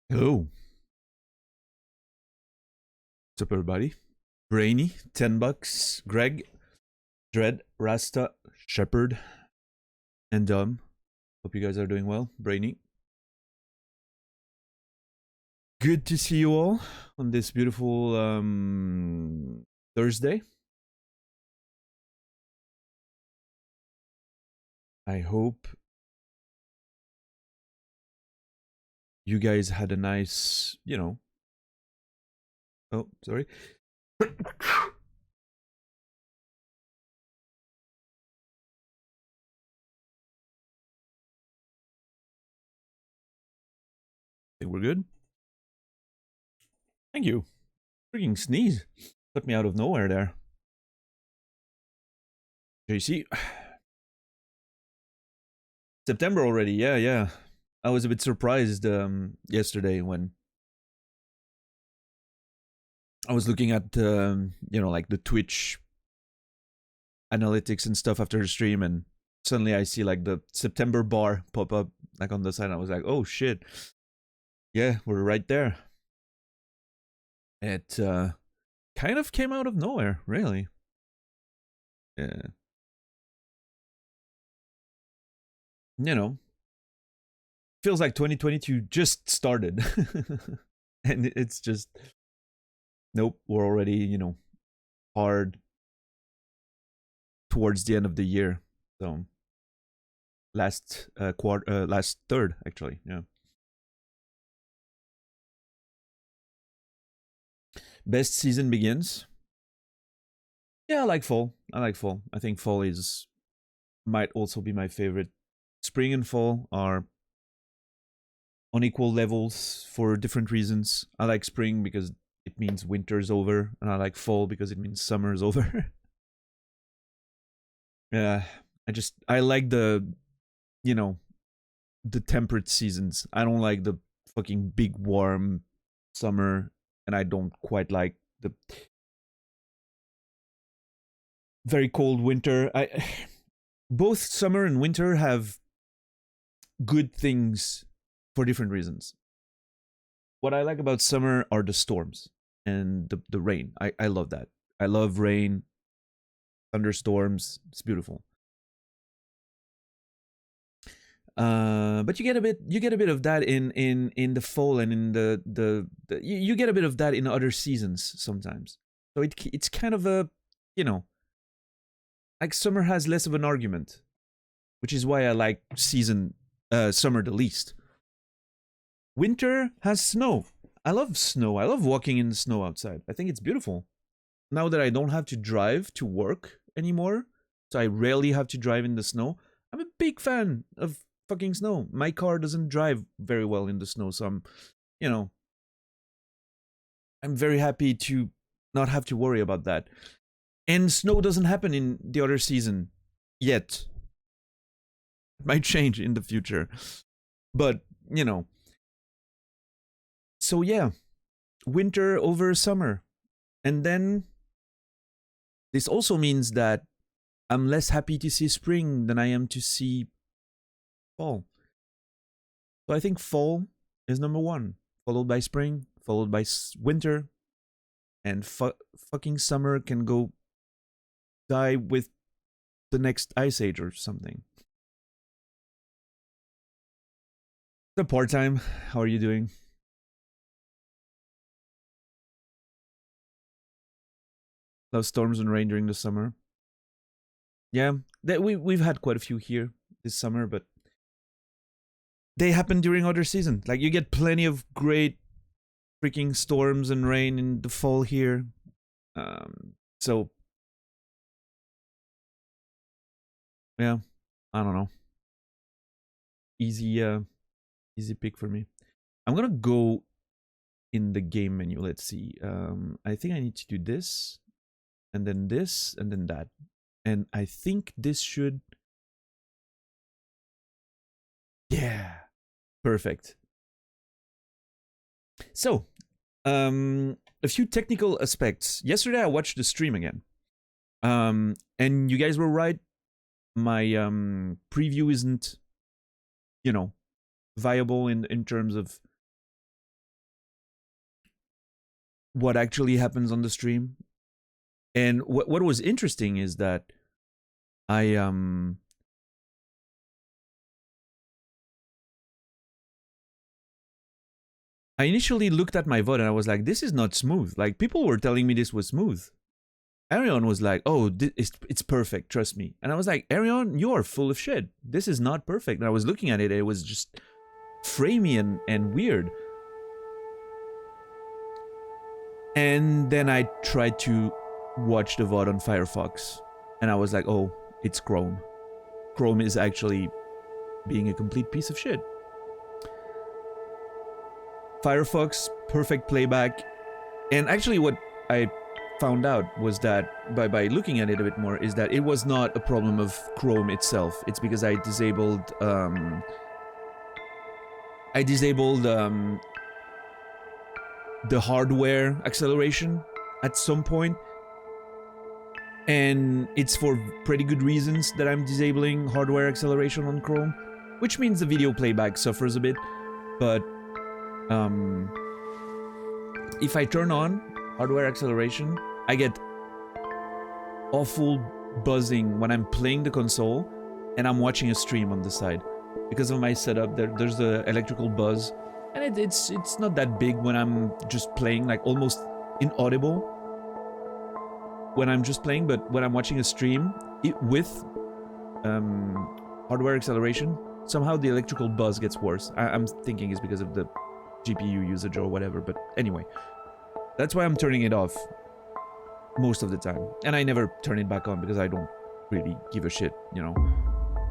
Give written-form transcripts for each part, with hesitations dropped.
Hello. What's up, everybody? Brainy, 10 bucks. Greg, Dread, Rasta, Shepherd, and Dumb. Hope you guys are doing well. Brainy. Good to see you all on this beautiful Thursday. I hope you guys had a nice, oh, sorry. Think we're good? Thank you. Freaking sneeze. Took me out of nowhere there. JC. September already, yeah. I was a bit surprised yesterday when I was looking at like the Twitch analytics and stuff after the stream, and suddenly I see like the September bar pop up like on the side. I was like, oh shit, yeah, we're right there. It kind of came out of nowhere, really. Yeah, feels like 2022 just started, and it's just nope, we're already hard towards the end of the year. So last third actually, yeah. Best season begins. Yeah, I like fall. I think fall might also be my favorite. Spring and fall are on equal levels for different reasons. I like spring because it means winter's over, and I like fall because it means summer's over. Yeah, I like the temperate seasons. I don't like the fucking big warm summer, and I don't quite like the very cold winter. Both summer and winter have good things for different reasons. What I like about summer are the storms and the rain. I love that. I love rain, thunderstorms. It's beautiful. But you get a bit of that in the fall, and in the you get a bit of that in other seasons sometimes. So it's kind of a like summer has less of an argument, which is why I like summer the least. Winter has snow. I love snow. I love walking in the snow outside. I think it's beautiful. Now that I don't have to drive to work anymore, so I rarely have to drive in the snow, I'm a big fan of fucking snow. My car doesn't drive very well in the snow, so I'm very happy to not have to worry about that. And snow doesn't happen in the other season yet. It might change in the future. But, so yeah, winter over summer. And then this also means that I'm less happy to see spring than I am to see fall. So I think fall is number one, followed by spring, followed by winter, and fucking summer can go die with the next ice age or something. The part-time, how are you doing? Love storms and rain during the summer. Yeah, we've had quite a few here this summer, but they happen during other seasons. Like you get plenty of great freaking storms and rain in the fall here. So yeah, I don't know. Easy pick for me. I'm gonna go in the game menu. Let's see. I think I need to do this, and then this, and then that. And I think this should... Yeah. Perfect. So, a few technical aspects. Yesterday I watched the stream again. And you guys were right. My preview isn't, viable in terms of what actually happens on the stream. And what was interesting is that I initially looked at my VOD and I was like, this is not smooth. Like, people were telling me this was smooth. Arion was like, oh, it's perfect, trust me. And I was like, Arion, you are full of shit. This is not perfect. And I was looking at it, it was just framey and weird. And then I tried to watch the VOD on Firefox. And I was like, oh, it's Chrome. Chrome is actually being a complete piece of shit. Firefox, perfect playback. And actually what I found out was that by looking at it a bit more is that it was not a problem of Chrome itself. It's because I disabled the hardware acceleration at some point, and it's for pretty good reasons that I'm disabling hardware acceleration on Chrome, which means the video playback suffers a bit. But if I turn on hardware acceleration, I get awful buzzing when I'm playing the console and I'm watching a stream on the side. Because of my setup, there's the electrical buzz, and it's not that big when I'm just playing, like almost inaudible when I'm just playing, but when I'm watching a stream with hardware acceleration, somehow the electrical buzz gets worse. I'm thinking it's because of the GPU usage or whatever, but anyway. That's why I'm turning it off most of the time. And I never turn it back on because I don't really give a shit, you know.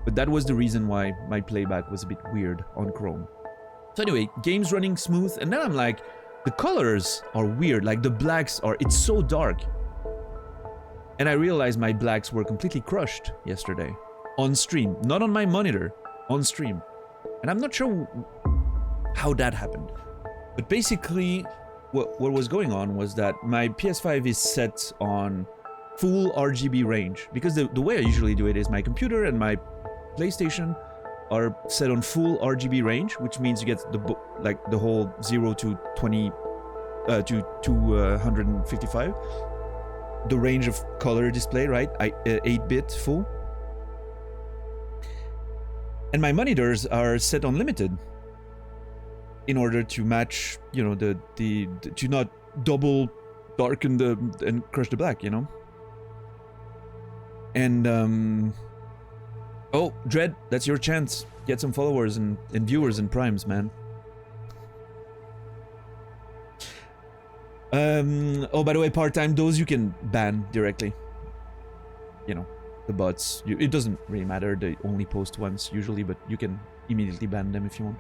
But that was the reason why my playback was a bit weird on Chrome. So anyway, game's running smooth, and then I'm like, the colors are weird, like the blacks are, it's so dark. And I realized my blacks were completely crushed yesterday. On stream, not on my monitor, on stream. And I'm not sure how that happened. But basically, what was going on was that my PS5 is set on full RGB range. Because the way I usually do it is my computer and my PlayStation are set on full RGB range, which means you get the whole 0 to 20 to 255, the range of color display, right? 8-bit full. And my monitors are set on limited in order to match, you know, the to not double darken and crush the black, you know. And oh, Dread, that's your chance. Get some followers and viewers and primes, man. Oh, by the way, part-time, those you can ban directly. You know, the bots. It doesn't really matter. They only post once usually, but you can immediately ban them if you want.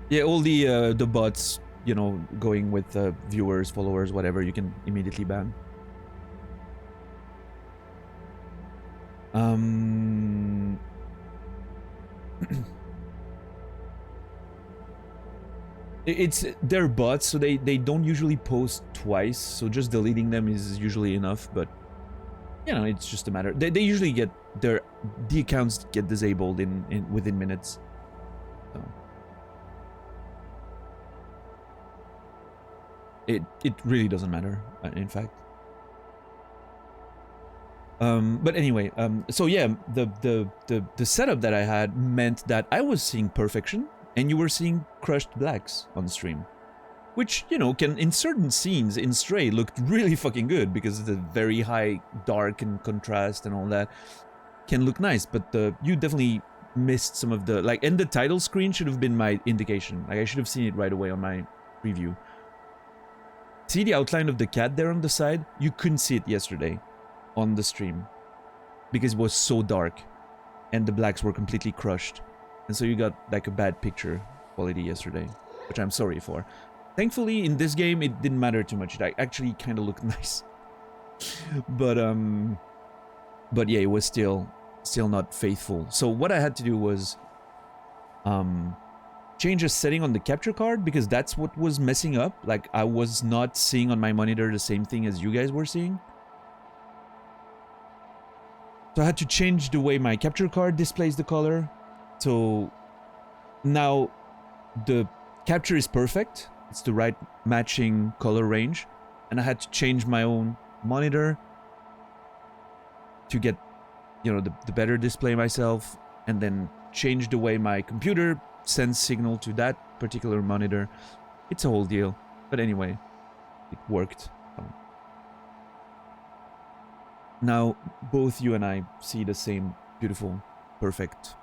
Yeah, all the bots, you know, going with viewers, followers, whatever, you can immediately ban. It's their bots, so they don't usually post twice, so just deleting them is usually enough, but you know, it's just a matter. They usually get the accounts get disabled within minutes. So it really doesn't matter, in fact. But anyway, so yeah, the setup that I had meant that I was seeing perfection and you were seeing crushed blacks on stream, which, you know, can in certain scenes in Stray looked really fucking good because the very high dark and contrast and all that can look nice, but you definitely missed some of the, like, and the title screen should have been my indication. Like, I should have seen it right away on my preview. See the outline of the cat there on the side? You couldn't see it yesterday on the stream because it was so dark and the blacks were completely crushed, and so you got like a bad picture quality yesterday, which I'm sorry for. Thankfully in this game it didn't matter too much. It actually kind of looked nice. but yeah, it was still not faithful. So what I had to do was change a setting on the capture card, because that's what was messing up. Like, I was not seeing on my monitor the same thing as you guys were seeing. So I had to change the way my capture card displays the color. So now the capture is perfect. It's the right matching color range. And I had to change my own monitor to get, you know, the better display myself, and then change the way my computer sends signal to that particular monitor. It's a whole deal. But anyway, it worked. Now, both you and I see the same beautiful, perfect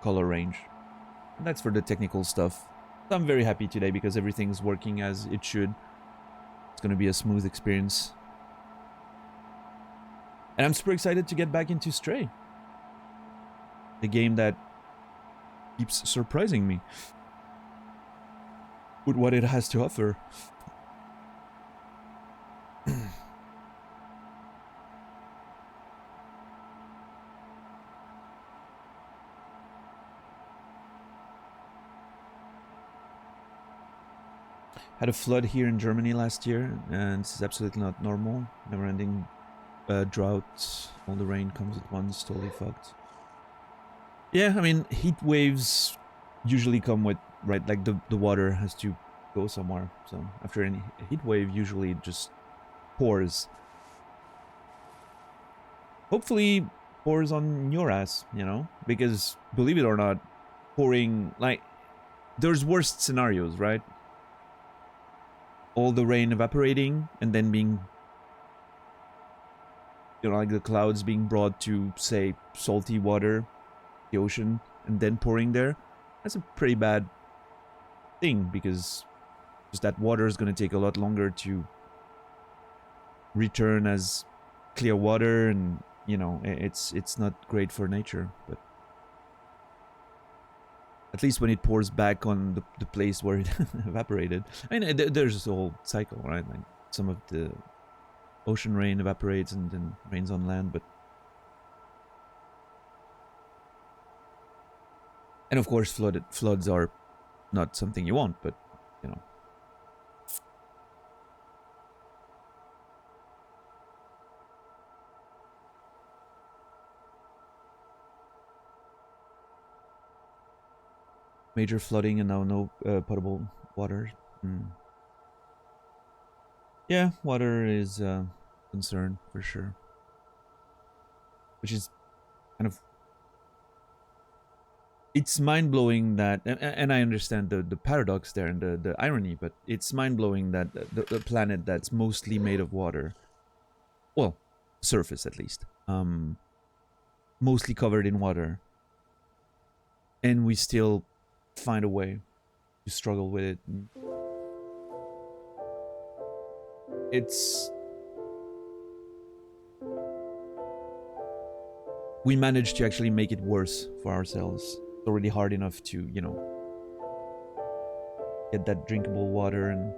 color range. And that's for the technical stuff. I'm very happy today because everything's working as it should. It's going to be a smooth experience. And I'm super excited to get back into Stray. The game that keeps surprising me with what it has to offer. Had a flood here in Germany last year, and this is absolutely not normal. Never-ending drought. All the rain comes at once. Totally fucked. Yeah, I mean, heat waves usually come with, right, like the water has to go somewhere. So after any heat wave, usually it just pours. Hopefully pours on your ass, you know? Because, believe it or not, pouring, like, there's worst scenarios, right? All the rain evaporating and then being, you know, like the clouds being brought to, say, salty water, the ocean, and then pouring there. That's a pretty bad thing, because just that water is going to take a lot longer to return as clear water, and, you know, it's not great for nature. But at least when it pours back on the place where it evaporated. I mean, there's a whole cycle, right? Like, some of the ocean rain evaporates and then rains on land, but... And of course, floods are not something you want, but, you know. Major flooding and now no potable water. Yeah, water is a concern for sure. Which is kind of... It's mind-blowing that... And I understand the paradox there and the irony, but it's mind-blowing that the planet that's mostly made of water... Well, surface at least. Mostly covered in water. And we still find a way to struggle with it. It's... We managed to actually make it worse for ourselves. It's already hard enough to, you know, get that drinkable water and...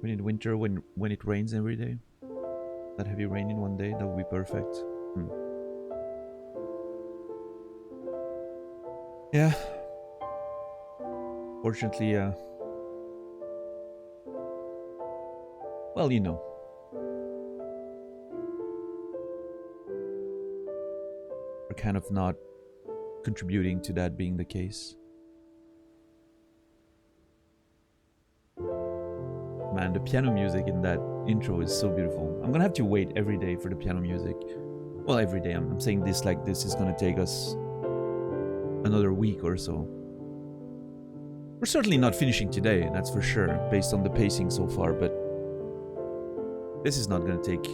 We need winter when it rains every day. That heavy rain in one day, that would be perfect. Yeah. Fortunately, well, you know. We're kind of not contributing to that being the case. Man, the piano music in that intro is so beautiful. I'm gonna have to wait every day for the piano music. Well, every day. I'm saying this like this is gonna take us another week or so. We're certainly not finishing today, that's for sure, based on the pacing so far, but this is not gonna take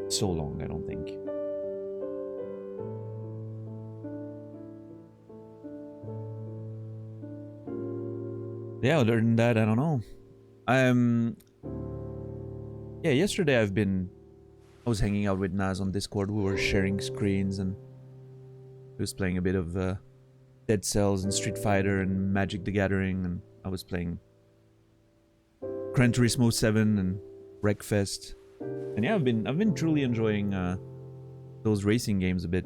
so long, I don't think. Yeah, other than that, I don't know. Yeah, yesterday I was hanging out with Naz on Discord. We were sharing screens and he was playing a bit of Dead Cells and Street Fighter and Magic the Gathering, and I was playing Gran Turismo 7 and Wreckfest. And yeah, I've been truly enjoying those racing games a bit.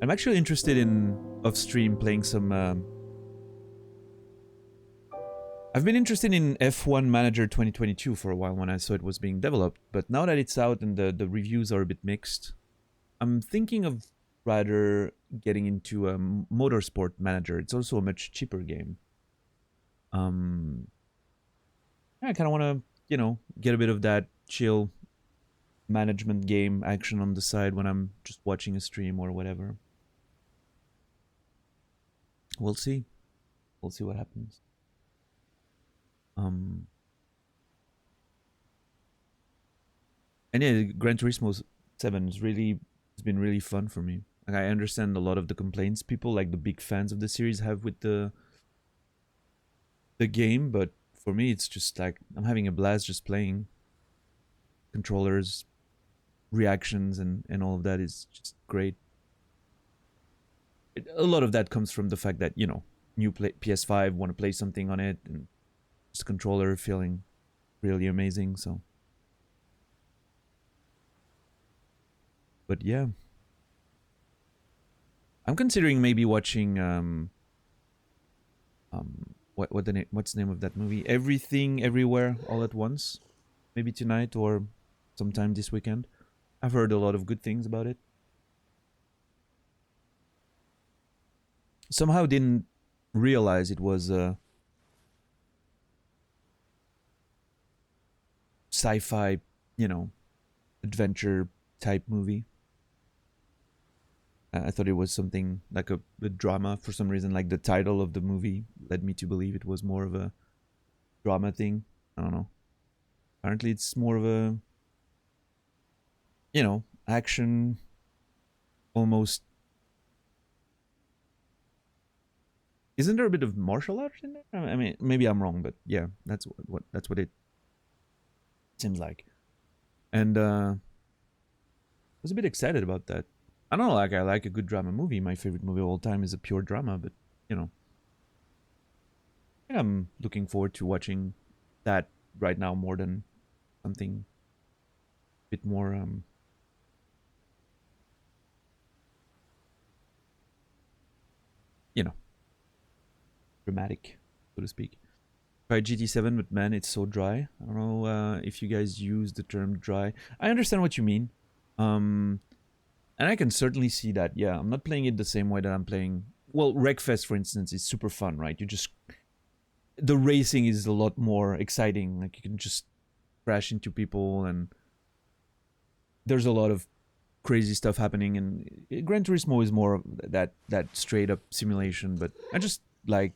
I'm actually interested in off stream playing some I've been interested in F1 Manager 2022 for a while when I saw it was being developed, but now that it's out and the reviews are a bit mixed, I'm thinking of rather getting into a Motorsport Manager. It's also a much cheaper game. I kind of want to, you know, get a bit of that chill management game action on the side when I'm just watching a stream or whatever. We'll see. We'll see what happens. And yeah, Gran Turismo 7 is really, it's been really fun for me. Like, I understand a lot of the complaints people, like the big fans of the series, have with the game, but for me it's just like I'm having a blast just playing. Controllers, reactions, and all of that is just great. A lot of that comes from the fact that, you know, new PS5 want to play something on it, and just controller feeling really amazing. So, but yeah, I'm considering maybe watching what's the name of that movie? Everything Everywhere All at Once, maybe tonight or sometime this weekend. I've heard a lot of good things about it. Somehow didn't realize it was a sci-fi, you know, adventure type movie. I thought it was something like a drama for some reason. Like the title of the movie led me to believe it was more of a drama thing. I don't know. Apparently it's more of a, you know, action, almost. Isn't there a bit of martial arts in there? I mean, maybe I'm wrong, but yeah, that's what it seems like. And I was a bit excited about that. I don't know, like I like a good drama movie. My favorite movie of all time is a pure drama, but you know, I'm looking forward to watching that right now more than something a bit more you know, dramatic, so to speak. Tried GT7, but man, it's so dry. I don't know if you guys use the term dry. I understand what you mean. And I can certainly see that. Yeah, I'm not playing it the same way that I'm playing. Well, Wreckfest, for instance, is super fun, right? You just, the racing is a lot more exciting. Like you can just crash into people, and there's a lot of crazy stuff happening. And Gran Turismo is more of that straight up simulation. But I just like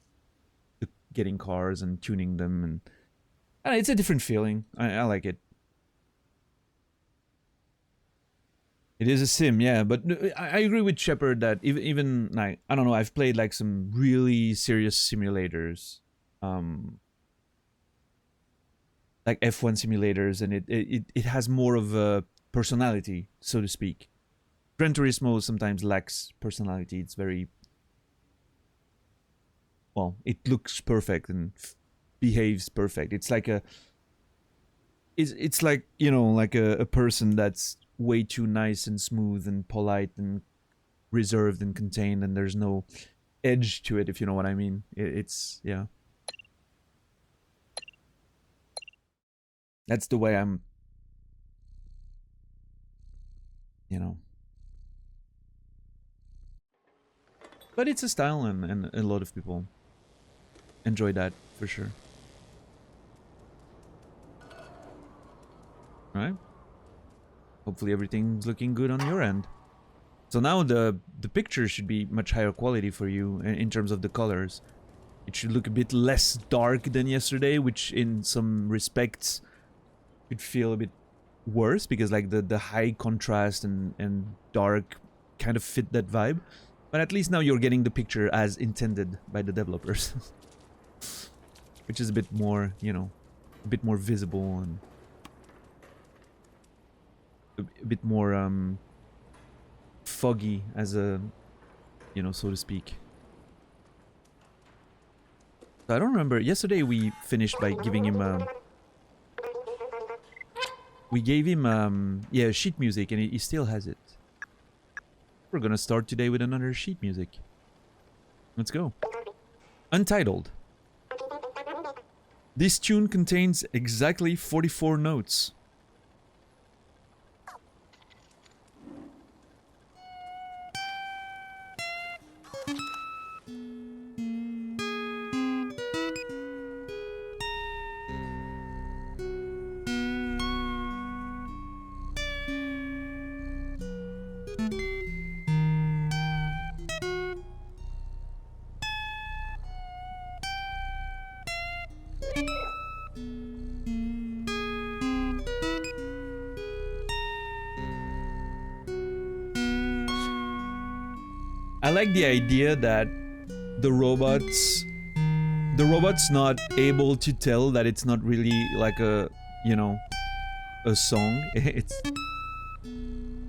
getting cars and tuning them, and it's a different feeling. I like it. It is a sim, yeah, but I agree with Shepard that even like, I don't know, I've played like some really serious simulators, like F1 simulators, and it has more of a personality, so to speak. Gran Turismo sometimes lacks personality. It's very, well, it looks perfect and behaves perfect. It's like it's like, you know, like a person that's way too nice and smooth and polite and reserved and contained, and there's no edge to it, if you know what I mean. It's, yeah, that's the way I'm, you know. But it's a style, and a lot of people enjoy that for sure. All right, hopefully everything's looking good on your end. So now the picture should be much higher quality for you in terms of the colors. It should look a bit less dark than yesterday, which in some respects could feel a bit worse, because like the high contrast and dark kind of fit that vibe. But at least now you're getting the picture as intended by the developers. Which is a bit more, you know, a bit more visible and a bit more foggy, as a, you know, so to speak. So I don't remember. Yesterday we finished by giving him we gave him yeah, sheet music, and he still has it. We're gonna start today with another sheet music. Let's go. Untitled. This tune contains exactly 44 notes. I like the idea that the robot's not able to tell that it's not really like a, you know, a song. It's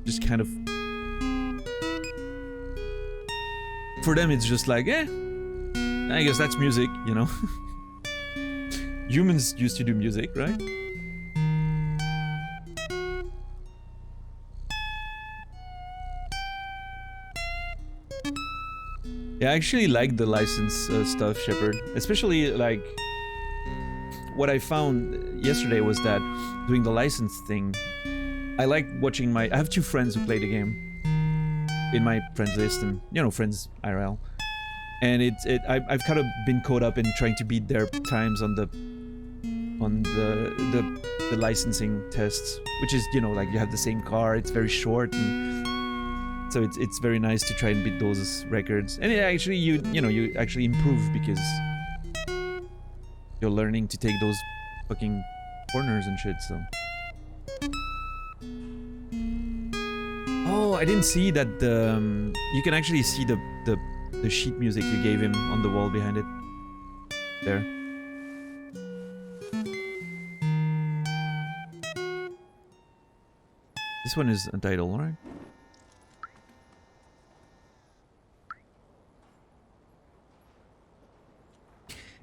just kind of, for them it's just like, I guess that's music, you know. Humans used to do music, right? Yeah, I actually like the license stuff, Shepard. Especially like what I found yesterday was that doing the license thing, I like watching I have two friends who play the game in my friends list, and you know, friends IRL. And I've kind of been caught up in trying to beat their times on the licensing tests, which is, you know, like you have the same car, it's very short, and so it's very nice to try and beat those records. And it actually, you actually improve because you're learning to take those fucking corners and shit. So, oh, I didn't see that you can actually see the sheet music you gave him on the wall behind it. There. This one is Untitled, alright?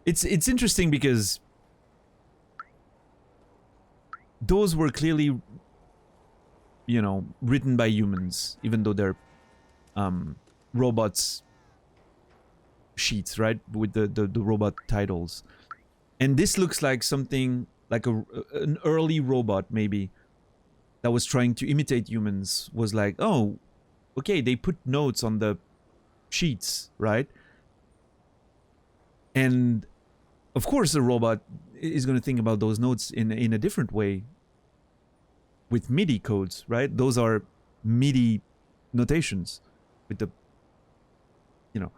It's interesting because those were clearly, you know, written by humans, even though they're robots sheets, right? With the robot titles. And this looks like something like an early robot, maybe, that was trying to imitate humans, was like, oh, okay, they put notes on the sheets, right? And of course the robot is going to think about those notes in a different way with MIDI codes, right? Those are MIDI notations with the, you know.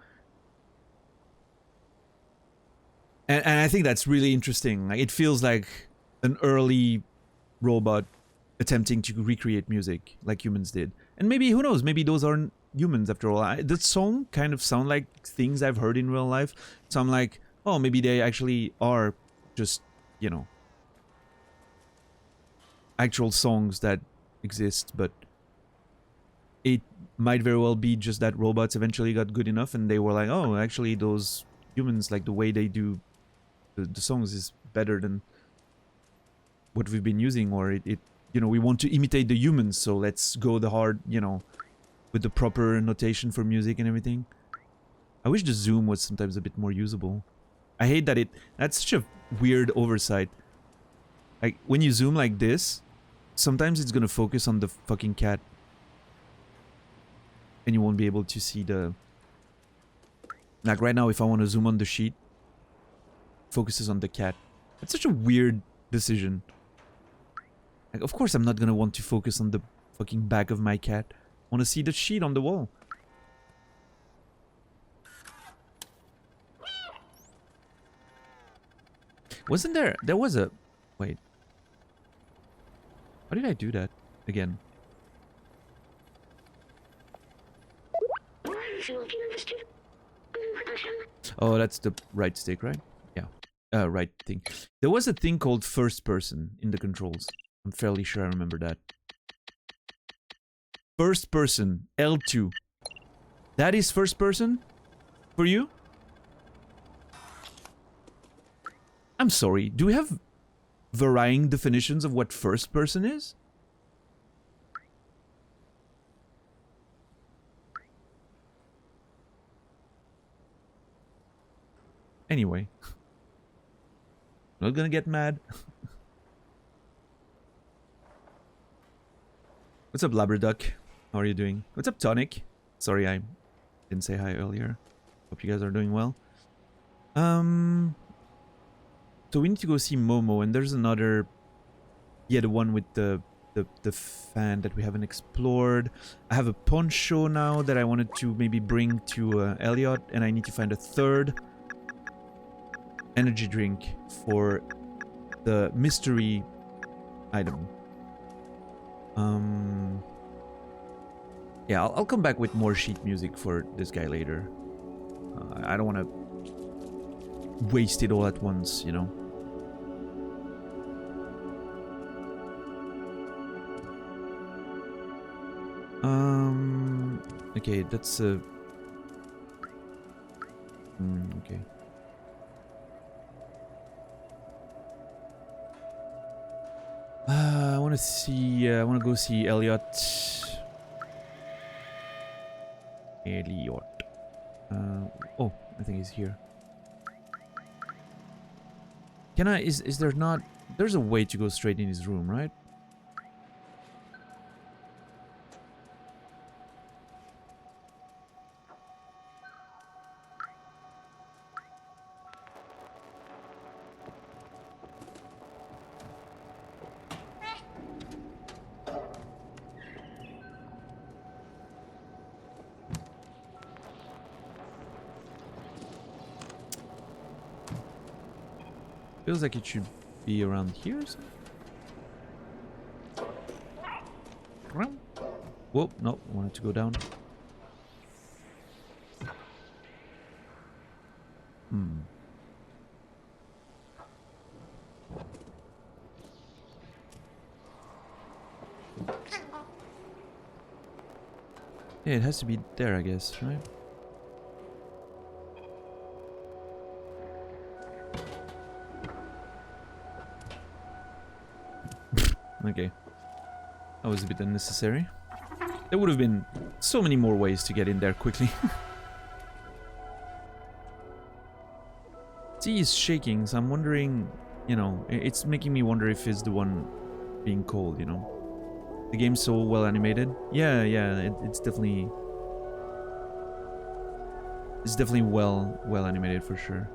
And I think that's really interesting. Like, it feels like an early robot attempting to recreate music like humans did. And maybe, who knows, maybe those aren't humans after all. The song kind of sound like things I've heard in real life. So I'm like, oh, maybe they actually are just, you know, actual songs that exist, but it might very well be just that robots eventually got good enough and they were like, oh, actually those humans, like the way they do the songs is better than what we've been using, or it you know, we want to imitate the humans, so let's go the hard, you know, with the proper notation for music and everything. I wish the zoom was sometimes a bit more usable. I hate that that's such a weird oversight. Like, when you zoom like this, sometimes it's gonna focus on the fucking cat. And you won't be able to see the... Like right now, if I want to zoom on the sheet, focuses on the cat. That's such a weird decision. Like, of course I'm not gonna want to focus on the fucking back of my cat. I want to see the sheet on the wall. Wasn't there... There was a... Wait. How did I do that again? Oh, that's the right stick, right? Yeah. Right thing. There was a thing called first person in the controls. I'm fairly sure I remember that. First person, L2. That is first person? For you? I'm sorry, do we have varying definitions of what first person is? Anyway. Not gonna get mad. What's up, Labberduck? How are you doing? What's up, Tonic? Sorry, I didn't say hi earlier. Hope you guys are doing well. So we need to go see Momo, and there's another... Yeah, the one with the fan that we haven't explored. I have a poncho now that I wanted to maybe bring to Elliot, and I need to find a third energy drink for the mystery item. Yeah, I'll come back with more sheet music for this guy later. I don't want to waste it all at once, you know. Okay, that's a... okay. I want to see... I want to go see Elliot. Oh, I think he's here. Can I... Is there not... There's a way to go straight in his room, right? Feels like it should be around here or something. Whoa, no, I wanted to go down. Yeah, it has to be there, I guess, right? Okay. That was a bit unnecessary. There would have been so many more ways to get in there quickly. Tea is shaking, so I'm wondering, you know, it's making me wonder if it's the one being cold, you know. The game's so well animated. Yeah, it's definitely... It's definitely well animated for sure.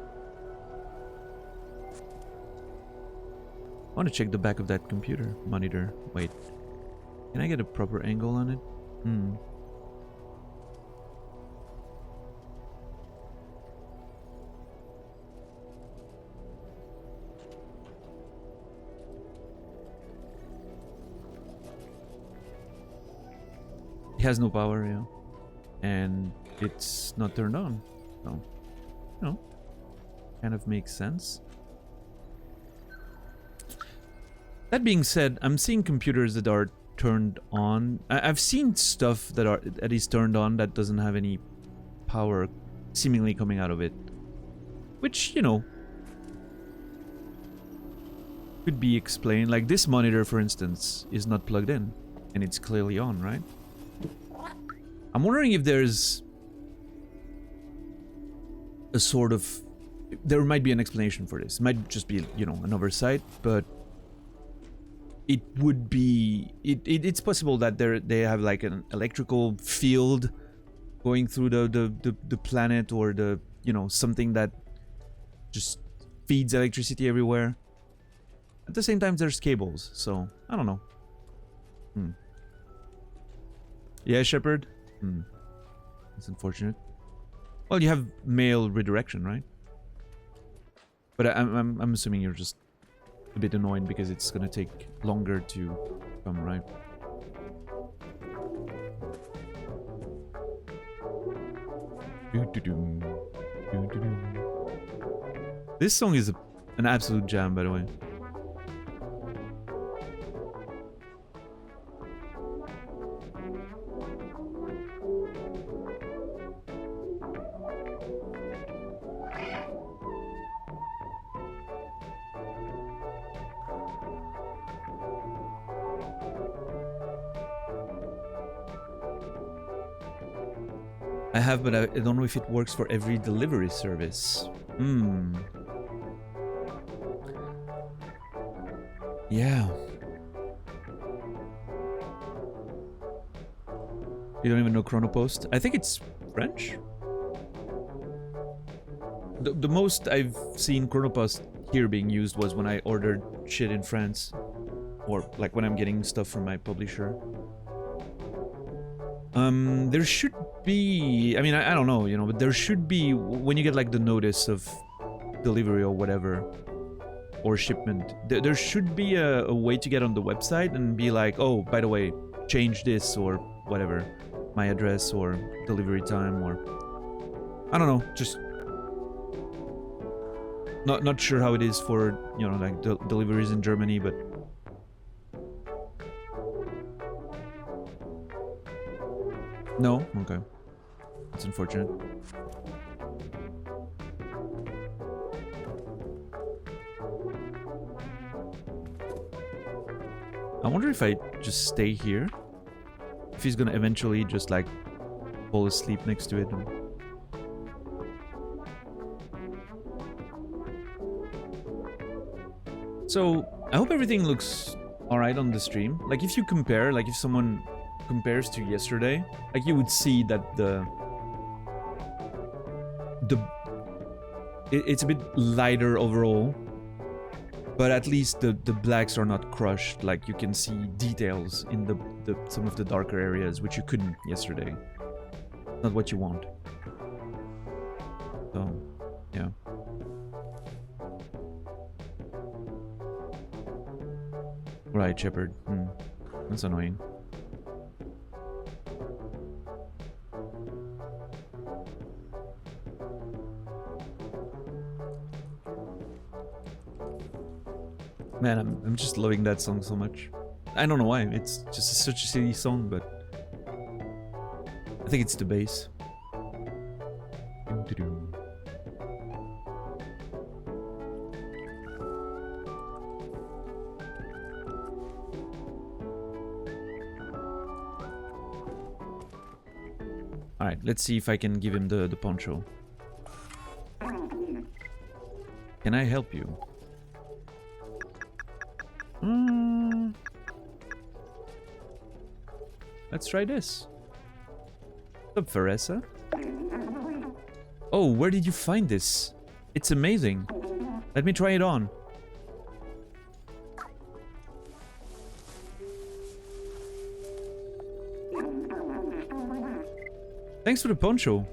I want to check the back of that computer monitor. Wait. Can I get a proper angle on it? It has no power, yeah. And it's not turned on. So, you know, kind of makes sense. That being said, I'm seeing computers that are turned on. I've seen stuff that is turned on that doesn't have any power seemingly coming out of it. Which, you know, could be explained. Like this monitor, for instance, is not plugged in. And it's clearly on, right? I'm wondering if there's a sort of... There might be an explanation for this. It might just be, you know, an oversight, but... It would be... It's possible that they have like an electrical field going through the planet, or the, you know, something that just feeds electricity everywhere. At the same time, there's cables, so I don't know. Yeah, Shepard? That's unfortunate. Well, you have mail redirection, right? But I'm assuming you're just a bit annoyed because it's gonna take longer to come, right? This song is an absolute jam, by the way. I have, but I don't know if it works for every delivery service. Yeah. You don't even know Chronopost? I think it's French? The most I've seen Chronopost here being used was when I ordered shit in France. Or, like, when I'm getting stuff from my publisher. There should be... I mean, I don't know, you know, but there should be... When you get, like, the notice of delivery or whatever, or shipment, there should be a way to get on the website and be like, oh, by the way, change this or whatever. My address or delivery time or... I don't know, just... Not sure how it is for, you know, like, deliveries in Germany, but... No? Okay. That's unfortunate. I wonder if I just stay here. If he's gonna eventually just, like, fall asleep next to it. So, I hope everything looks alright on the stream. Like, if you compare, like, if someone compares to yesterday, like, you would see that it's a bit lighter overall, but at least the blacks are not crushed. Like, you can see details in some of the darker areas, which you couldn't yesterday. Not what you want. So, yeah. Right, Shepard. That's annoying. Man, I'm just loving that song so much. I don't know why. It's just such a silly song, but I think it's the bass. Alright, let's see if I can give him the poncho. Can I help you? Let's try this. What's up, Faressa? Oh, where did you find this? It's amazing. Let me try it on. Thanks for the poncho.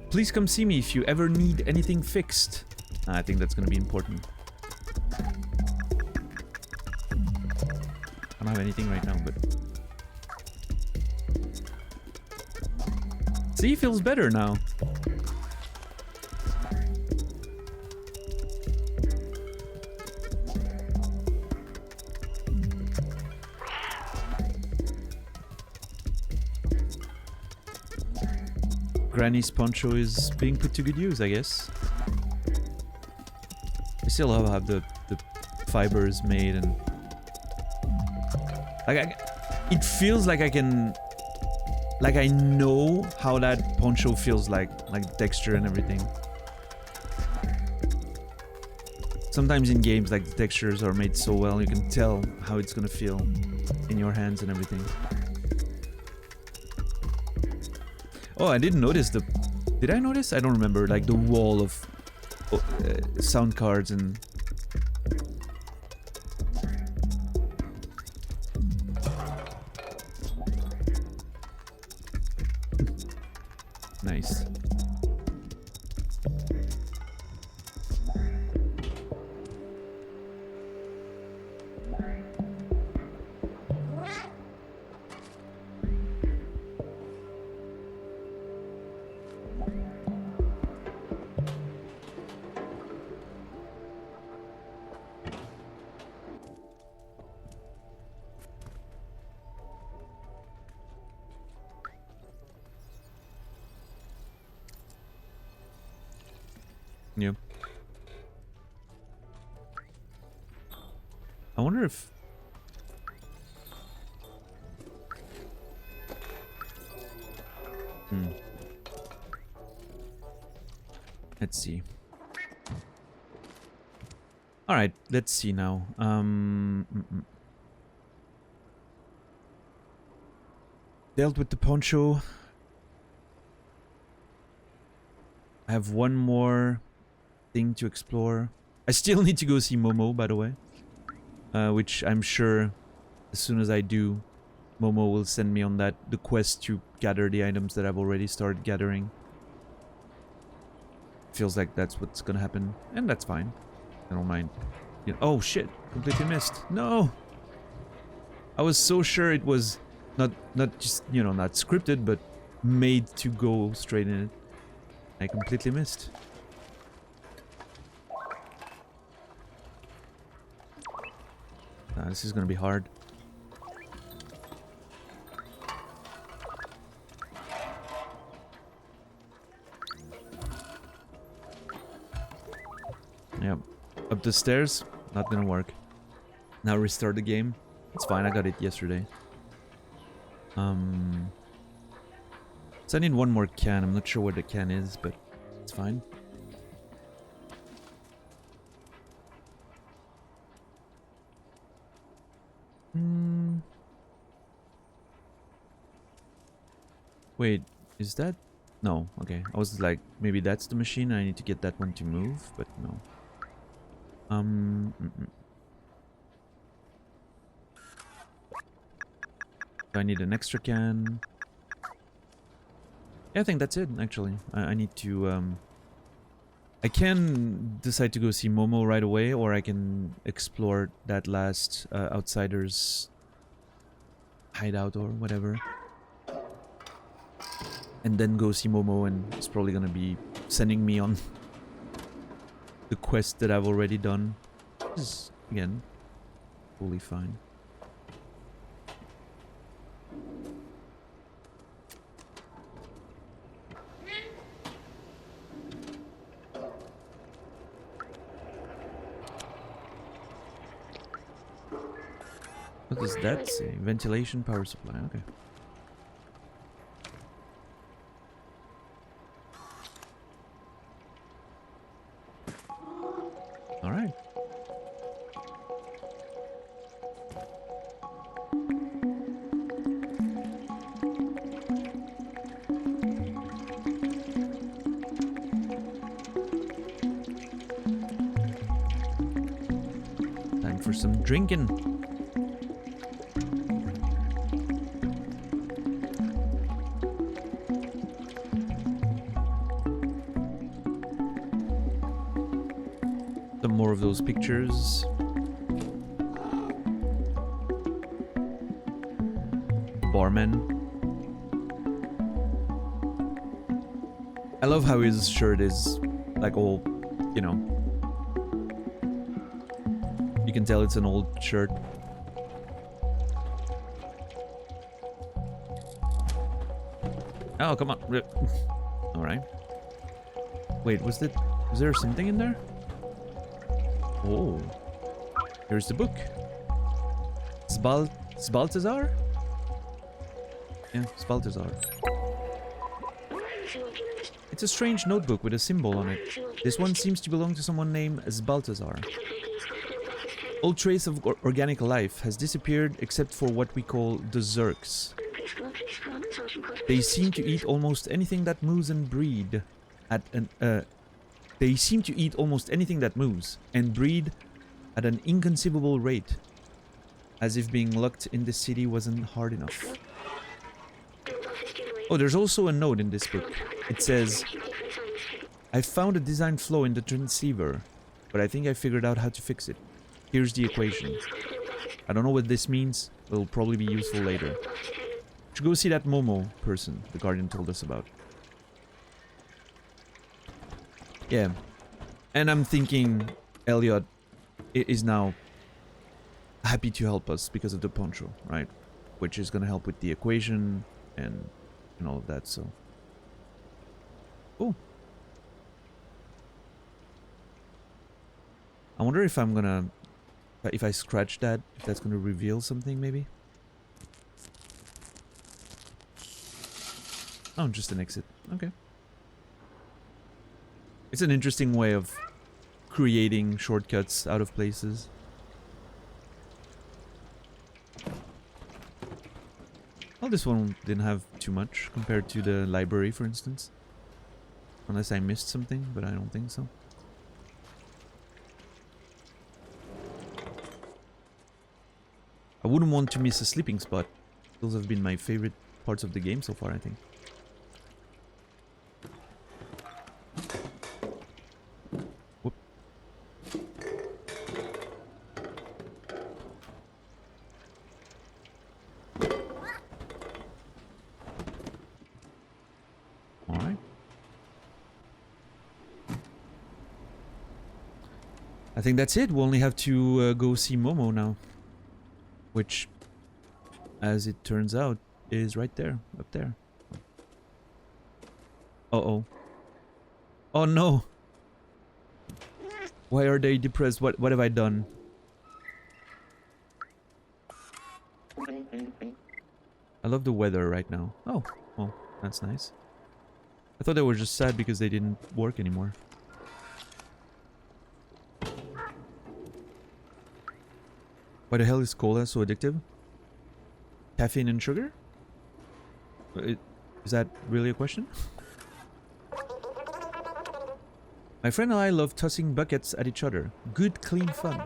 Please come see me if you ever need anything fixed. I think that's gonna be important. I don't have anything right now, but... See, feels better now. Granny's poncho is being put to good use, I guess. I still have the fibers made and... Like, it feels like I can... Like, I know how that poncho feels like the texture and everything. Sometimes in games, like, the textures are made so well, you can tell how it's gonna feel in your hands and everything. Oh, I didn't notice the... Did I notice? I don't remember, like, the wall of sound cards and... Nice. Yeah. I wonder if... Let's see. Alright, let's see now. Dealt with the poncho. I have one more thing to explore. I still need to go see Momo, by the way. Which I'm sure as soon as I do, Momo will send me on the quest to gather the items that I've already started gathering. Feels like that's what's gonna happen, and that's fine. I don't mind. Oh shit, completely missed. No! I was so sure it was not just, you know, not scripted, but made to go straight in it. I completely missed. This is gonna be hard. Yep. Up the stairs, not gonna work. Now restart the game. It's fine, I got it yesterday. So I need one more can. I'm not sure where the can is, but it's fine. Wait, is that... No, okay. I was like, maybe that's the machine. I need to get that one to move, but no. Do I need an extra can? Yeah, I think that's it, actually. I need to, I can decide to go see Momo right away, or I can explore that last outsider's hideout or whatever. And then go see Momo, and it's probably gonna be sending me on the quest that I've already done. Which is, again, fully fine. What does that say? Ventilation power supply, okay. Alright. Time for some drinking. Some more of those pictures. Barman. I love how his shirt is like all, you know. You can tell it's an old shirt. Oh, come on. Alright. Wait, was there something in there? Oh. Here's the book. Sbaltazar? Yeah, Sbaltazar. It's a strange notebook with a symbol on it. This one seems to belong to someone named Sbaltazar. All trace of organic life has disappeared except for what we call the Zerks. They seem to eat almost anything that moves and breed at an They seem to eat almost anything that moves and breed at an inconceivable rate, as if being locked in the city wasn't hard enough. Oh, there's also a note in this book. It says, I found a design flaw in the transceiver, but I think I figured out how to fix it. Here's the equation. I don't know what this means, but it'll probably be useful later. Should go see that Momo person the Guardian told us about. Yeah. And I'm thinking Elliot is now happy to help us because of the poncho, right? Which is gonna help with the equation and all of that, so. Cool. I wonder if I'm gonna... If I scratch that, if that's gonna reveal something, maybe? Oh, just an exit. Okay. It's an interesting way of creating shortcuts out of places. Well, this one didn't have too much compared to the library, for instance. Unless I missed something, but I don't think so. I wouldn't want to miss a sleeping spot. Those have been my favorite parts of the game so far, I think. Whoop. Alright. I think that's it. We'll only have to go see Momo now. Which, as it turns out, is right there, up there. Uh-oh. Oh no! Why are they depressed? What have I done? I love the weather right now. Oh, well, that's nice. I thought they were just sad because they didn't work anymore. Why the hell is cola so addictive? Caffeine and sugar? Is that really a question? My friend and I love tossing buckets at each other. Good, clean fun.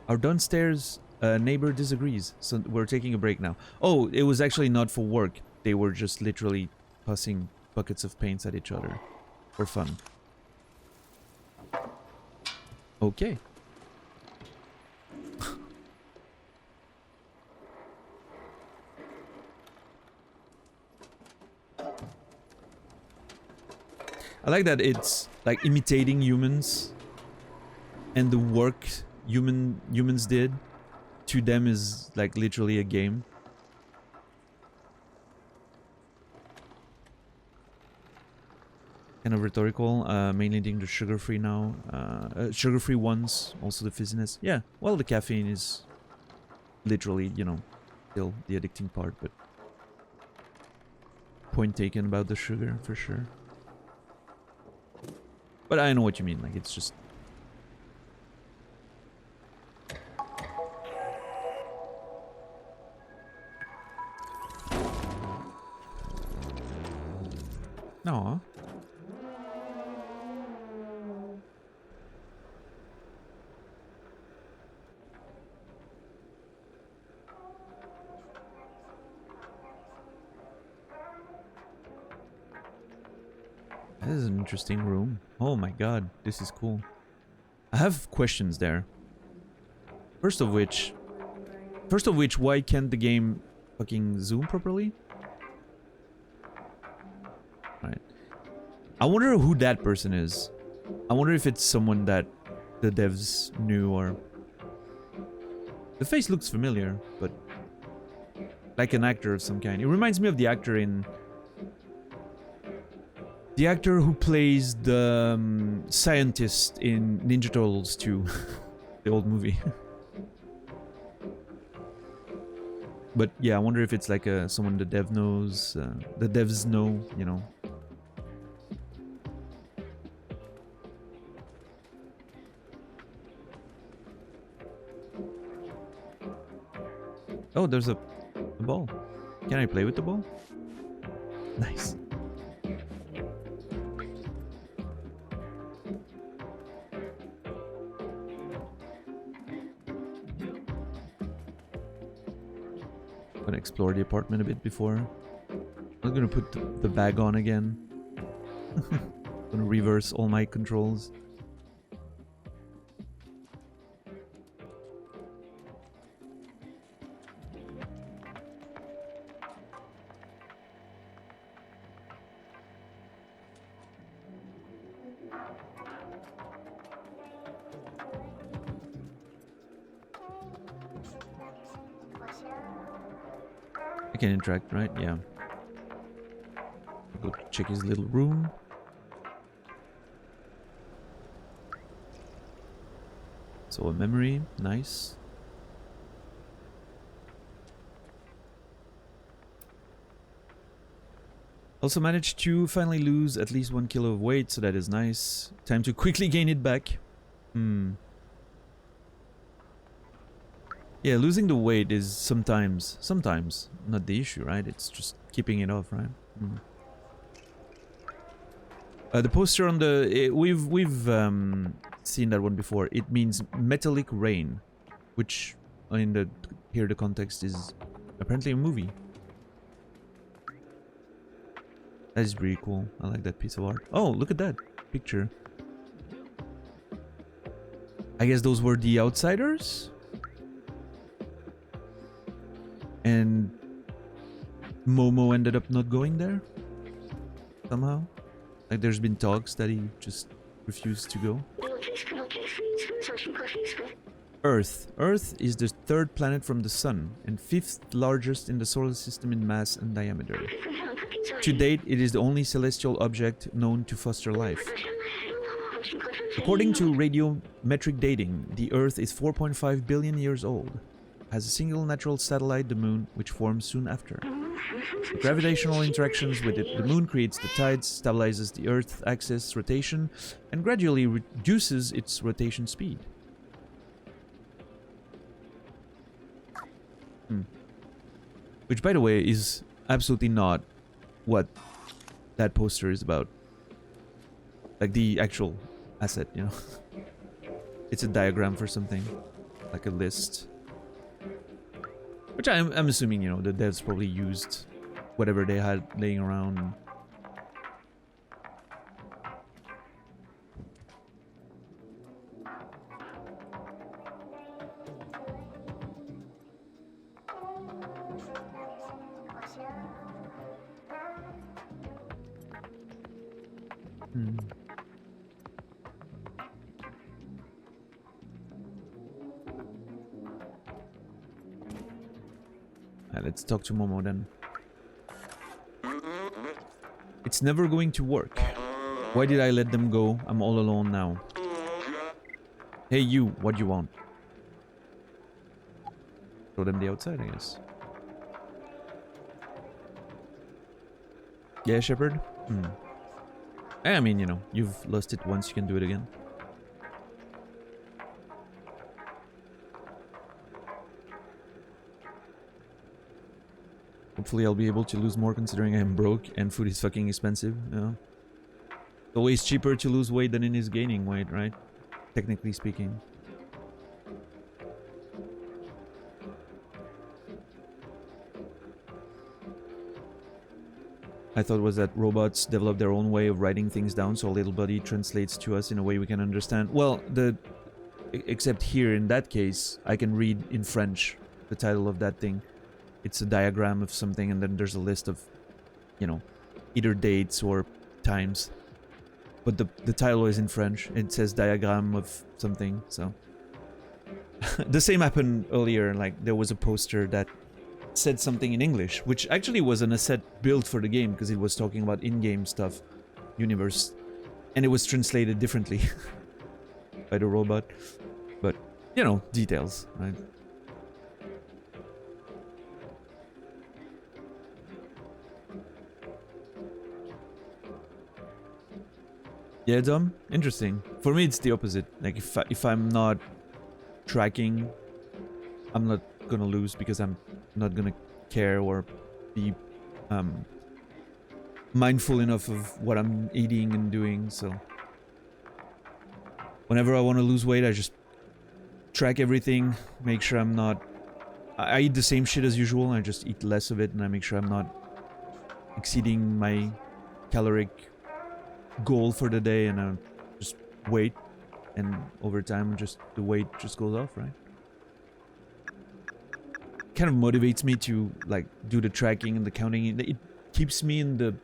Our downstairs neighbor disagrees, so we're taking a break now. Oh, it was actually not for work. They were just literally tossing buckets of paints at each other for fun. Okay. I like that it's like imitating humans, and the work humans did to them is like literally a game. Kind of rhetorical, mainly doing the sugar-free now. Sugar-free ones, also the fizziness. Yeah, well, the caffeine is literally, you know, still the addicting part, but point taken about the sugar, for sure. But I know what you mean, like, it's just... Aww. This is an interesting room. Oh my god, this is cool. I have questions there. First of which, why can't the game fucking zoom properly? Right. I wonder who that person is. I wonder if it's someone that the devs knew, or... The face looks familiar, but... like an actor of some kind. It reminds me of the actor in... the actor who plays the scientist in Ninja Turtles 2. The old movie. But yeah, I wonder if it's like someone the dev knows, the devs know, you know. Oh, there's a ball. Can I play with the ball? Nice. Gonna explore the apartment a bit before. I'm gonna put the bag on again. Gonna reverse all my controls. I can interact, right? Yeah. Go check his little room. So a memory, nice. Also managed to finally lose at least 1 kilo of weight, so that is nice. Time to quickly gain it back. Yeah, losing the weight is sometimes not the issue, right? It's just keeping it off, right? The poster on the we've seen that one before. It means metallic rain, which in the here the context is apparently a movie. That is pretty cool. I like that piece of art. Oh, look at that picture. I guess those were the outsiders? And Momo ended up not going there? Somehow? Like there's been talks that he just refused to go. Earth. Earth is the 3rd planet from the Sun and 5th largest in the solar system in mass and diameter. To date, it is the only celestial object known to foster life. According to radiometric dating, the Earth is 4.5 billion years old. Has a single natural satellite, the Moon, which forms soon after. The gravitational interactions with the Moon creates the tides, stabilizes the Earth's axis rotation, and gradually reduces its rotation speed. Which, by the way, is absolutely not what that poster is about. Like the actual asset, you know. It's a diagram for something, like a list. Which I'm assuming, you know, the devs probably used whatever they had laying around. Let's talk to Momo then. It's never going to work. Why did I let them go? I'm all alone now. Hey you, what do you want? Show them the outside, I guess. Yeah, Shepard? I mean, you know, you've lost it once, you can do it again. Hopefully I'll be able to lose more considering I'm broke and food is fucking expensive, you know. It's always cheaper to lose weight than it is gaining weight, right? Technically speaking. I thought was that robots develop their own way of writing things down so a little buddy translates to us in a way we can understand. Well, except here in that case, I can read in French the title of that thing. It's a diagram of something and then there's a list of, you know, either dates or times. But the title is in French. It says diagram of something, so. The same happened earlier, like there was a poster that said something in English, which actually was an asset built for the game because it was talking about in-game stuff, universe, and it was translated differently by the robot. But, you know, details, right? Yeah, Dom? Interesting. For me, it's the opposite. Like, if I'm not tracking, I'm not gonna lose because I'm not gonna care or be mindful enough of what I'm eating and doing, so... Whenever I want to lose weight, I just track everything, make sure I'm not... I eat the same shit as usual, I just eat less of it, and I make sure I'm not exceeding my caloric goal for the day, and I just wait, and over time just the weight just goes off, right? Kind of motivates me to like do the tracking and the counting. It keeps me in the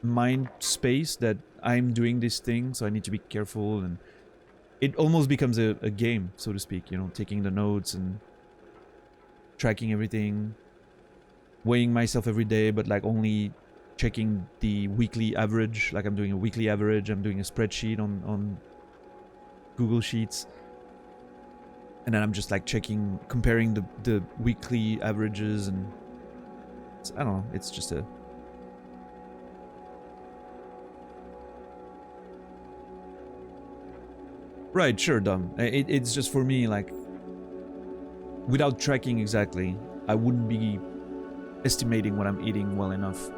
mind space that I'm doing this thing, so I need to be careful, and it almost becomes a game, so to speak, you know, taking the notes and tracking everything, weighing myself every day, but like only checking the weekly average. Like I'm doing a weekly average, I'm doing a spreadsheet on Google Sheets, and then I'm just like checking, comparing the weekly averages, and I don't know, it's just a Right, sure, Dom. It's just for me, like, without tracking exactly, I wouldn't be estimating what I'm eating well enough.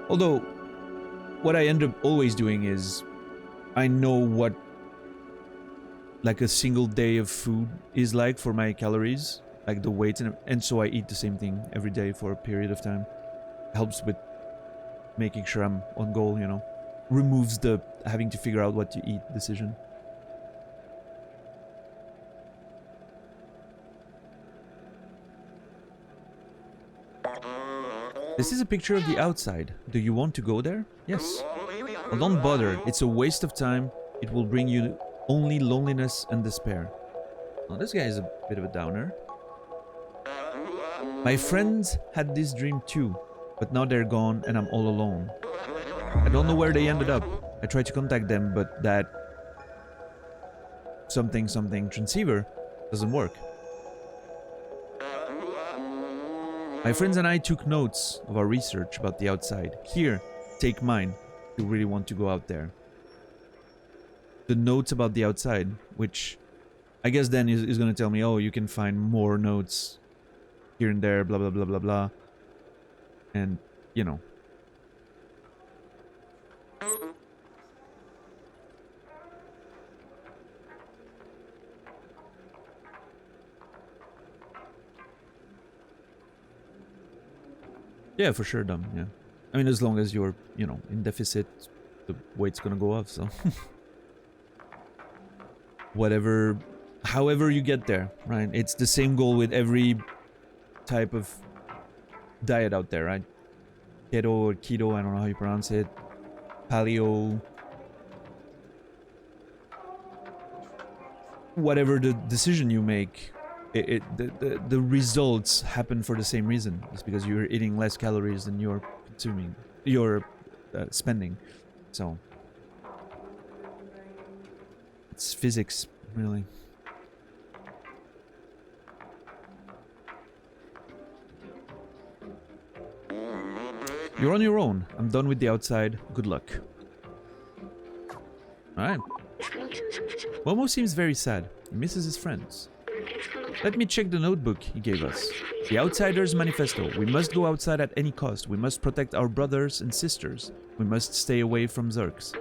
Although, what I end up always doing is, I know what, like, a single day of food is like for my calories, like the weight, and so I eat the same thing every day for a period of time. Helps with making sure I'm on goal, you know. Removes the having to figure out what to eat decision. This is a picture of the outside. Do you want to go there? Yes. Well, don't bother. It's a waste of time. It will bring you only loneliness and despair. Well, this guy is a bit of a downer. My friends had this dream too, but now they're gone and I'm all alone. I don't know where they ended up. I tried to contact them, but that something transceiver doesn't work. My friends and I took notes of our research about the outside. Here, take mine if you really want to go out there. The notes about the outside, which I guess then is going to tell me, oh, you can find more notes here and there, blah, blah, blah, blah, blah. And, you know. Yeah, for sure, Dom, yeah. I mean, as long as you're, you know, in deficit, the weight's gonna go up, so... Whatever... However you get there, right? It's the same goal with every type of diet out there, right? Keto or keto, I don't know how you pronounce it. Paleo... Whatever the decision you make... The results happen for the same reason. It's because you're eating less calories than you're consuming, you're spending. So it's physics, really. You're on your own. I'm done with the outside. Good luck. Alright. Momo seems very sad. He misses his friends. Let me check the notebook he gave us. The Outsider's Manifesto. We must go outside at any cost. We must protect our brothers and sisters. We must stay away from Zerks.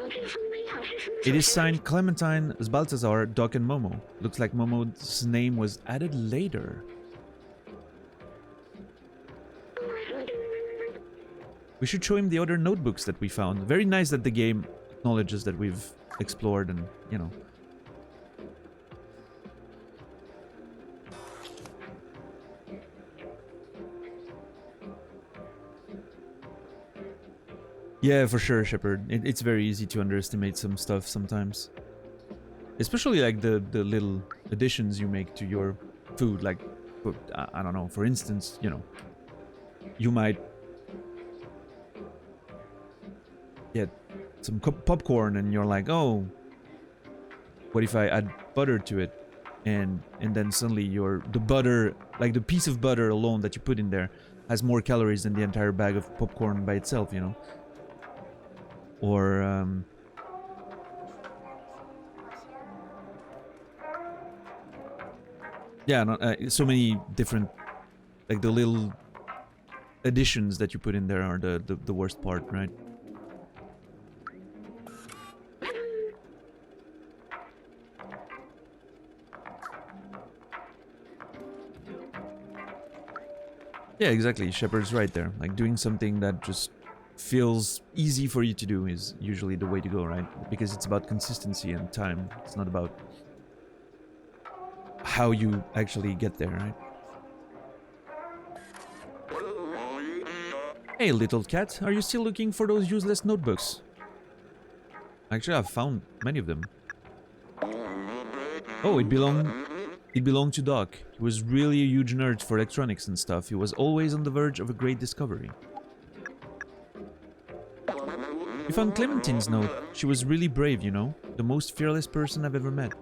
It is signed Clementine, Balthazar, Doc, and Momo. Looks like Momo's name was added later. We should show him the other notebooks that we found. Very nice that the game acknowledges that we've explored and, you know... Yeah, for sure, Shepard. It's very easy to underestimate some stuff sometimes. Especially like the little additions you make to your food. Like, I don't know, for instance, you know, you might get some popcorn and you're like, oh, what if I add butter to it? And then suddenly the butter, like the piece of butter alone that you put in there has more calories than the entire bag of popcorn by itself, you know? Or, yeah, so many different, like the little additions that you put in there are the worst part, right? Yeah, exactly. Shepard's right there. Like doing something that just feels easy for you to do is usually the way to go, right? Because it's about consistency and time. It's not about how you actually get there, right? Hey, little cat, are you still looking for those useless notebooks? Actually, I've found many of them. Oh, it belonged to Doc. He was really a huge nerd for electronics and stuff. He was always on the verge of a great discovery. We found Clementine's note. She was really brave, you know? The most fearless person I've ever met.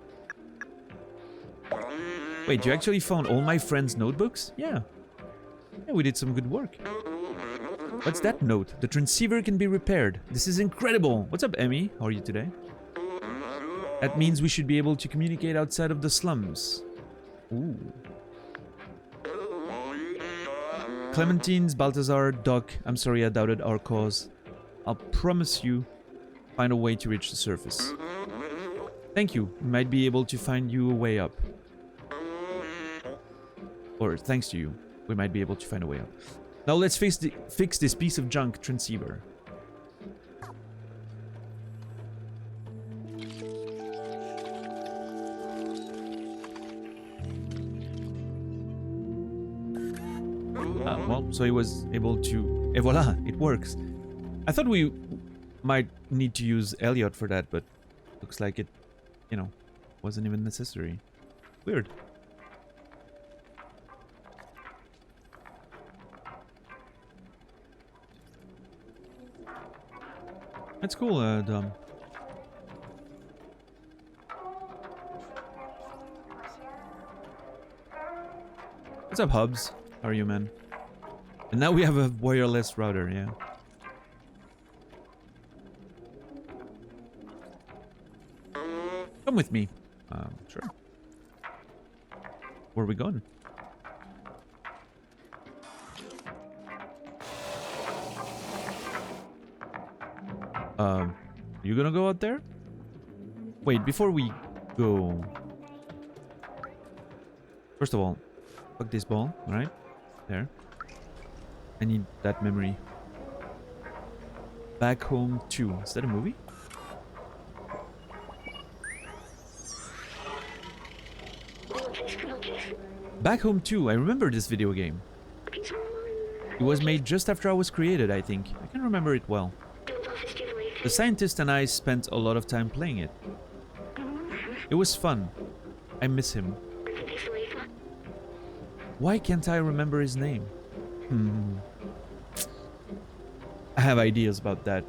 Wait, you actually found all my friends' notebooks? Yeah. Yeah, we did some good work. What's that note? The transceiver can be repaired. This is incredible. What's up, Emmy? How are you today? That means we should be able to communicate outside of the slums. Ooh. Clementines, Balthazar, Doc, I'm sorry I doubted our cause. I'll promise you, find a way to reach the surface. Thank you. We might be able to find you a way up. Or thanks to you, we might be able to find a way up. Now let's fix this piece of junk transceiver. Well, so he was able to... Et voila, it works. I thought we might need to use Elliot for that, but looks like it, you know, wasn't even necessary. Weird. That's cool, Dom. What's up, Hubs? How are you, man? And now we have a wireless router, yeah. Come with me. Sure. Where are we going? You gonna go out there? Wait, before we go... First of all, fuck this ball, alright? There. I need that memory. Back Home 2. Is that a movie? Back Home 2. I remember this video game. It was made just after I was created, I think. I can remember it well. The scientist and I spent a lot of time playing it. It was fun. I miss him. Why can't I remember his name? I have ideas about that.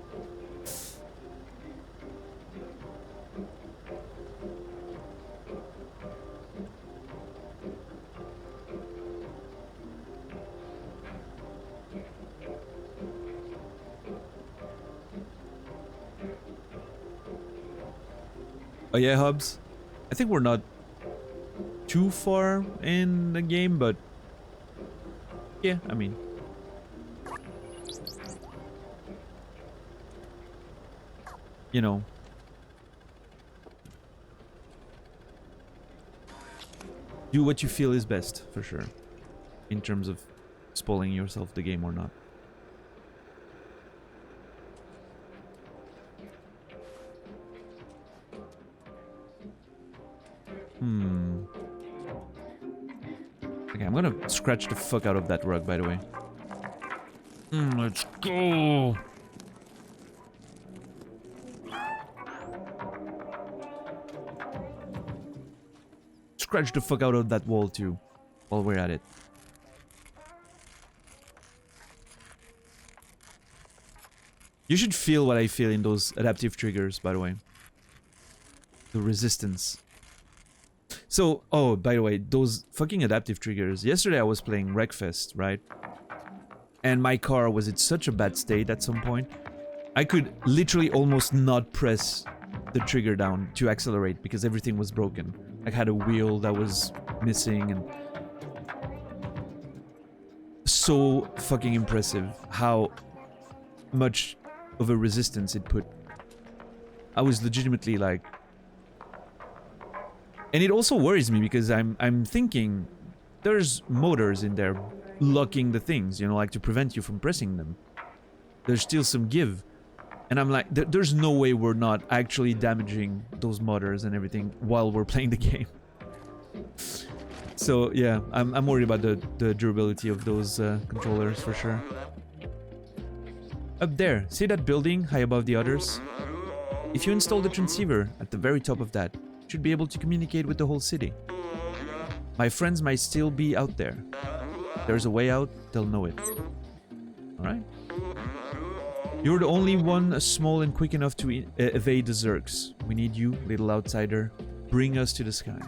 Oh yeah, Hubs. I think we're not too far in the game, but yeah, I mean, you know, do what you feel is best, for sure, in terms of spoiling yourself the game or not. Okay, I'm gonna scratch the fuck out of that rug, by the way. Let's go! Scratch the fuck out of that wall, too, while we're at it. You should feel what I feel in those adaptive triggers, by the way. The resistance. So, oh, by the way, those fucking adaptive triggers. Yesterday I was playing Wreckfest, right? And my car was in such a bad state at some point. I could literally almost not press the trigger down to accelerate because everything was broken. I had a wheel that was missing and... So fucking impressive how much of a resistance it put. I was legitimately like... And it also worries me because I'm thinking there's motors in there locking the things, you know, like to prevent you from pressing them. There's still some give. And I'm like, there's no way we're not actually damaging those motors and everything while we're playing the game. So yeah, I'm worried about the durability of those controllers for sure. Up there, see that building high above the others? If you install the transceiver at the very top of that, you should be able to communicate with the whole city. My friends might still be out there. If there's a way out, they'll know it. Alright? You're the only one small and quick enough to evade the Zergs. We need you, little outsider. Bring us to the sky.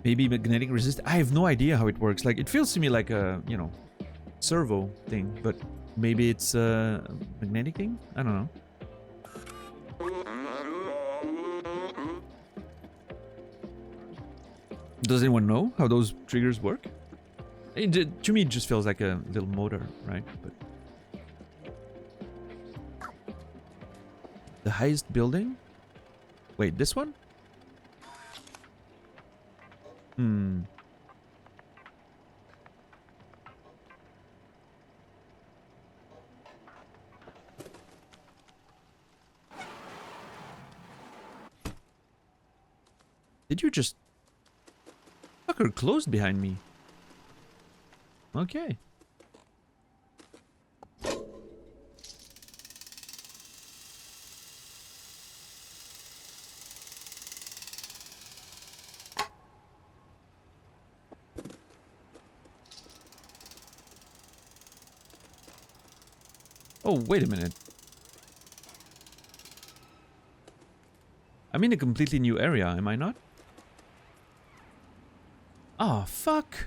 Maybe magnetic resist. I have no idea how it works. Like, it feels to me like a, you know, servo thing, but Maybe it's a magnetic thing? I don't know. Does anyone know how those triggers work? To me, it just feels like a little motor, right? But the highest building? Wait, this one? Hmm. Did you just... Fucker closed behind me. Okay. Oh, wait a minute. I'm in a completely new area, am I not? Oh, fuck.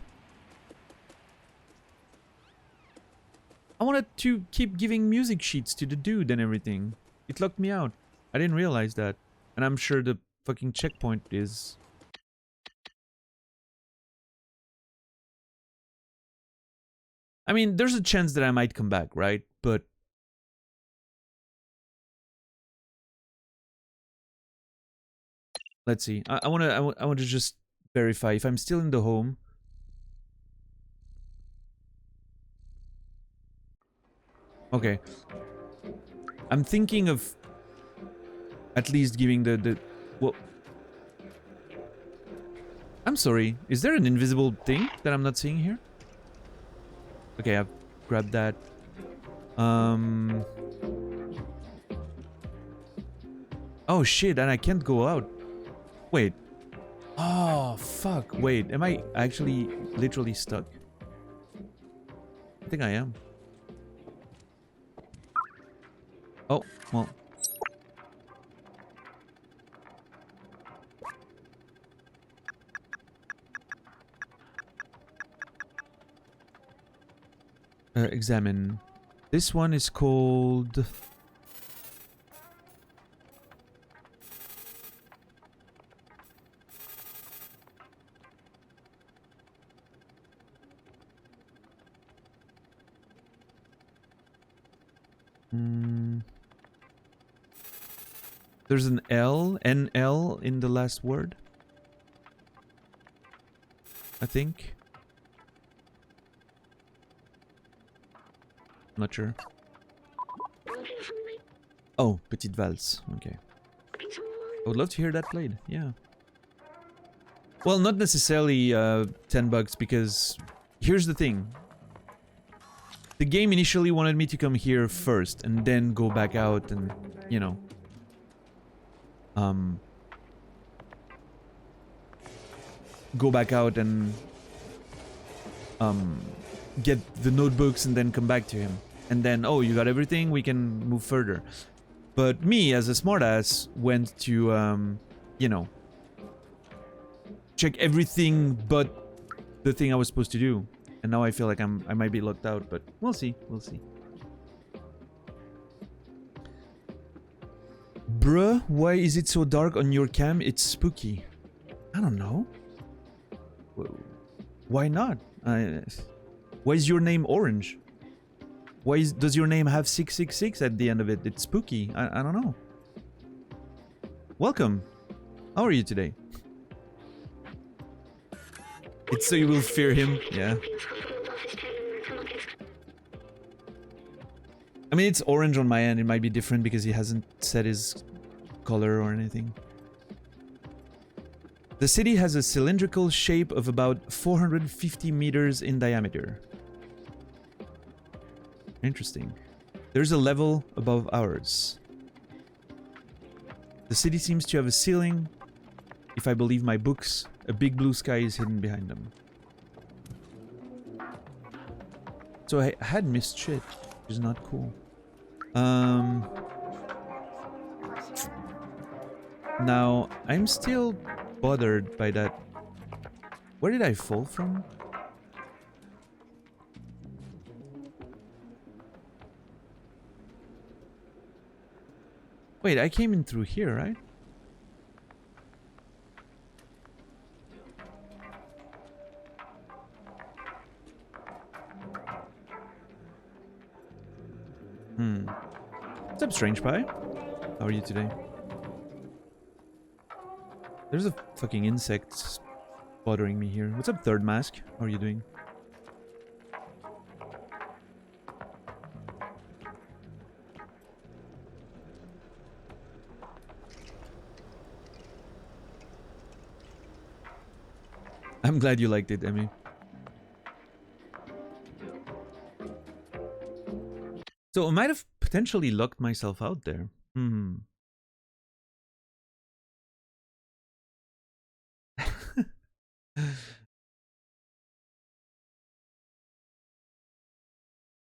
I wanted to keep giving music sheets to the dude and everything. It locked me out. I didn't realize that. And I'm sure the fucking checkpoint is... I mean, there's a chance that I might come back, right? But... Let's see. I want to just verify if I'm still in the home. Okay. I'm thinking of at least giving the well, I'm sorry. Is there an invisible thing that I'm not seeing here? Okay, I've grabbed that. Oh shit, and I can't go out. Wait. Oh fuck. Wait, am I actually literally stuck? I think I am. Oh, well. Examine. This one is called... There's an L, NL in the last word. I think. Not sure. Oh, Petite Valse. Okay. I would love to hear that played. Yeah. Well, not necessarily $10 because here's the thing. The game initially wanted me to come here first and then go back out and, you know, go back out and get the notebooks and then come back to him. And then, oh, you got everything, we can move further. But me, as a smartass, went to, you know, check everything but the thing I was supposed to do. And now I feel like I might be locked out, but we'll see, we'll see. Bruh, why is it so dark on your cam? It's spooky. I don't know. Why not? Why is your name orange? Why does your name have 666 at the end of it? It's spooky. I don't know. Welcome. How are you today? It's so you will fear him. Yeah. I mean, it's orange on my end. It might be different because he hasn't set his color or anything. The city has a cylindrical shape of about 450 meters in diameter. Interesting. There's a level above ours. The city seems to have a ceiling. If I believe my books, a big blue sky is hidden behind them. So I had missed shit, which is not cool. Now, I'm still bothered by that. Where did I fall from? Wait, I came in through here, right? What's up, Strange Pie? How are you today? There's a fucking insect bothering me here. What's up, Third Mask? How are you doing? I'm glad you liked it, Emmy. So I might have potentially locked myself out there.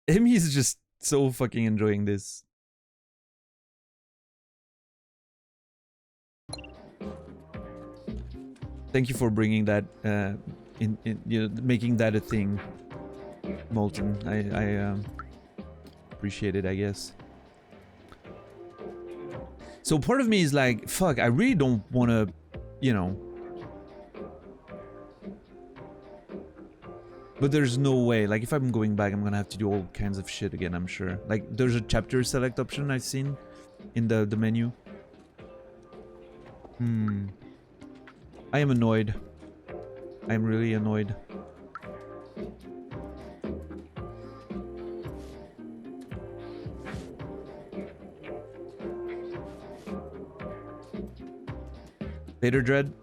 Emmy is just so fucking enjoying this. Thank you for bringing that in you know, making that a thing, Molten. I appreciate it, I guess. So part of me is like, fuck, I really don't want to, you know. But there's no way. Like, if I'm going back, I'm gonna have to do all kinds of shit again, I'm sure. Like, there's a chapter select option I've seen in the menu. I am annoyed. I am really annoyed. Vader Dread.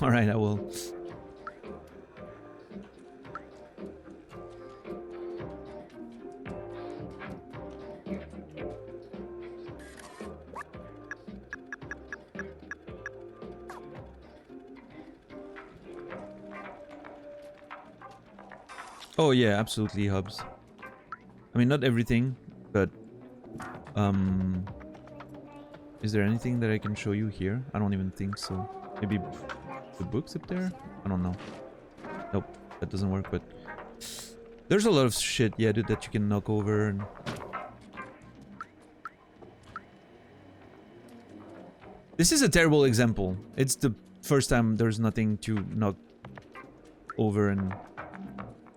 Alright, I will. Oh yeah, absolutely, Hubs. I mean, not everything, but is there anything that I can show you here? I don't even think so. Maybe the books up there? I don't know. Nope, that doesn't work, but there's a lot of shit, yeah, dude, that you can knock over and... This is a terrible example. It's the first time there's nothing to knock over and...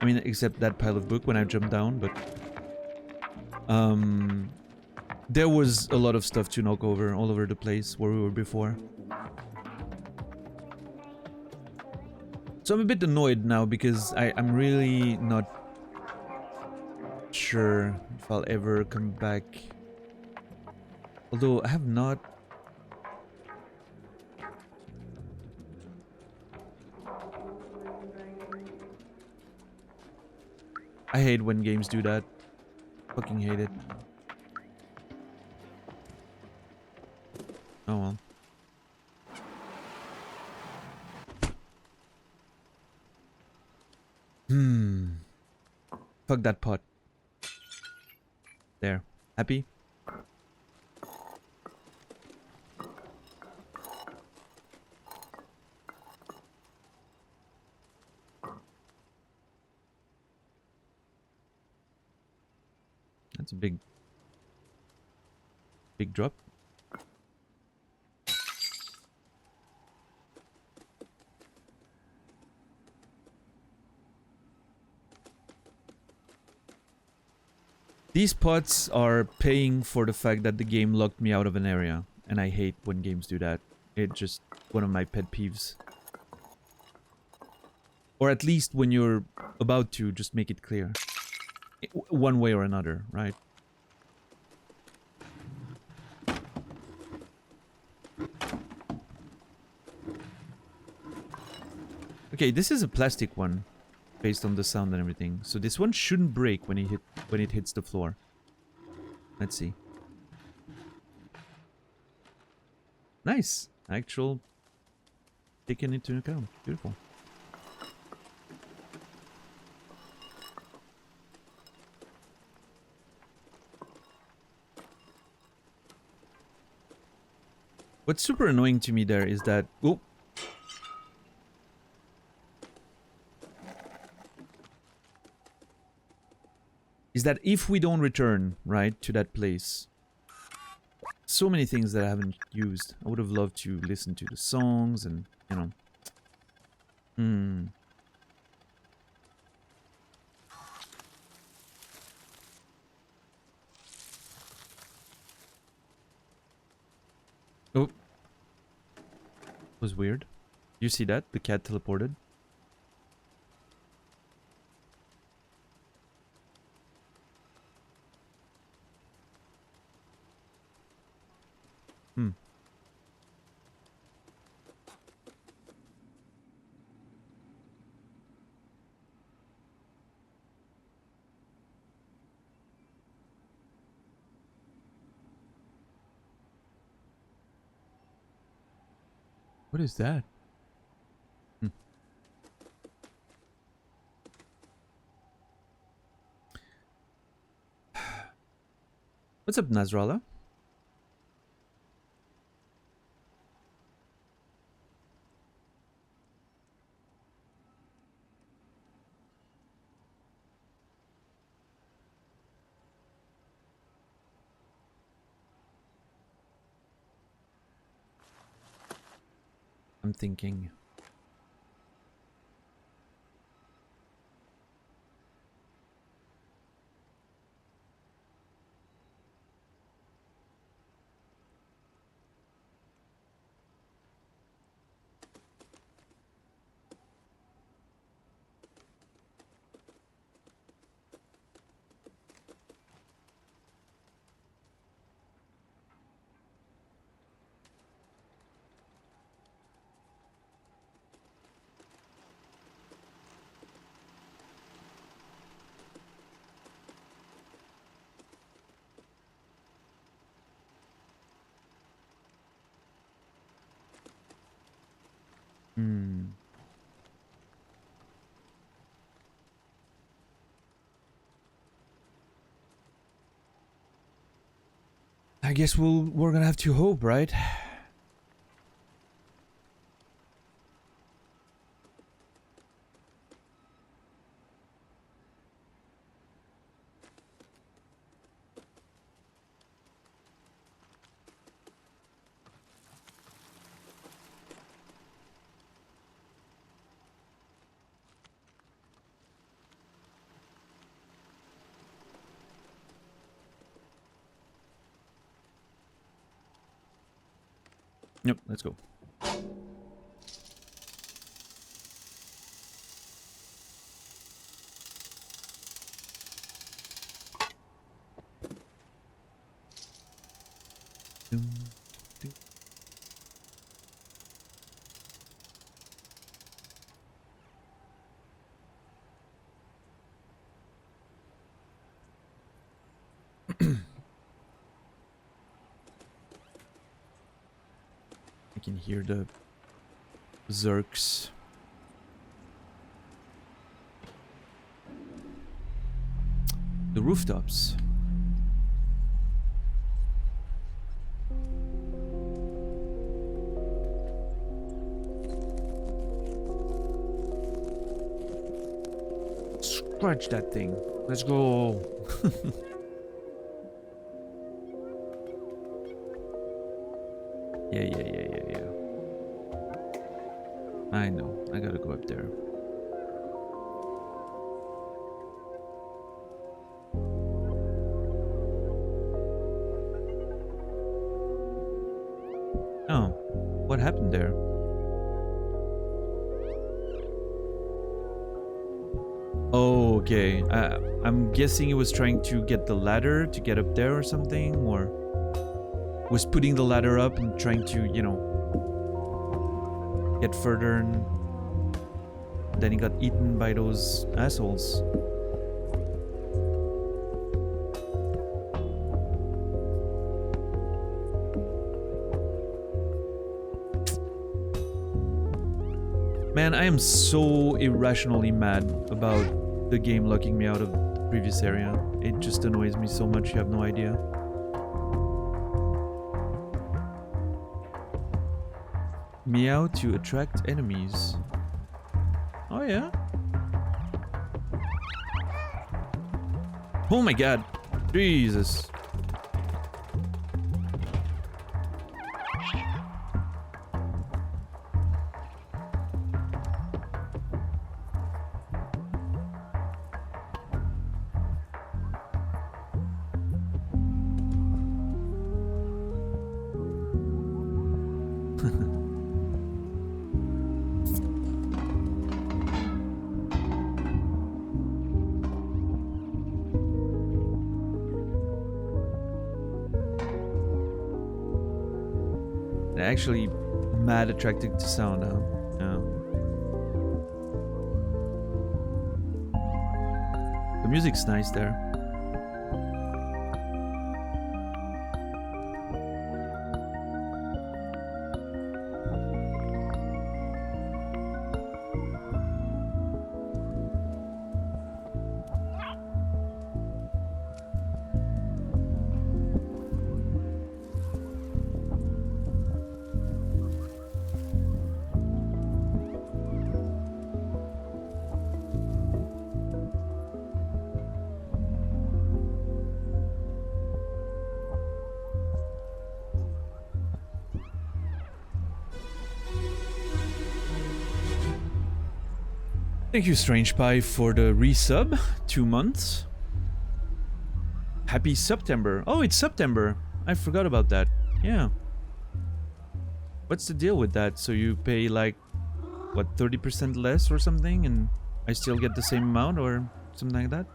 I mean, except that pile of book when I jumped down, but... there was a lot of stuff to knock over all over the place where we were before. So I'm a bit annoyed now because I'm really not sure if I'll ever come back. Although I have not... I hate when games do that. Fucking hate it. Oh well. Fuck that pot. There. Happy? That's a big drop. These pots are paying for the fact that the game locked me out of an area. And I hate when games do that. It's just one of my pet peeves. Or at least when you're about to, just make it clear. One way or another, right? Okay, this is a plastic one. Based on the sound and everything. So this one shouldn't break when it hits the floor. Let's see. Nice. Actual taken into account. Beautiful. What's super annoying to me there is that... Oh! is that if we don't return, right, to that place, so many things that I haven't used. I would have loved to listen to the songs and, you know. Oh. Was weird. You see that? The cat teleported. What is that? What's up, Nasrallah? I'm thinking. I guess we're gonna have to hope, right? Yep, let's go. I can hear the Zerks. The rooftops. Scratch that thing. Let's go. Yeah. I know. I gotta go up there. Oh, what happened there? Oh, okay. I'm guessing it was trying to get the ladder to get up there or something, or was putting the ladder up and trying to, you know, get further, and then he got eaten by those assholes. Man, I am so irrationally mad about the game locking me out of the previous area. It just annoys me so much, you have no idea. Meow to attract enemies. Oh yeah? Oh my god. Jesus. Actually mad attracted to sound, huh? Yeah. The music's nice there. Thank you, Strange Pie, for the resub. 2 months. Happy September. Oh, it's September. I forgot about that. Yeah. What's the deal with that? So you pay like, what, 30% less or something, and I still get the same amount or something like that?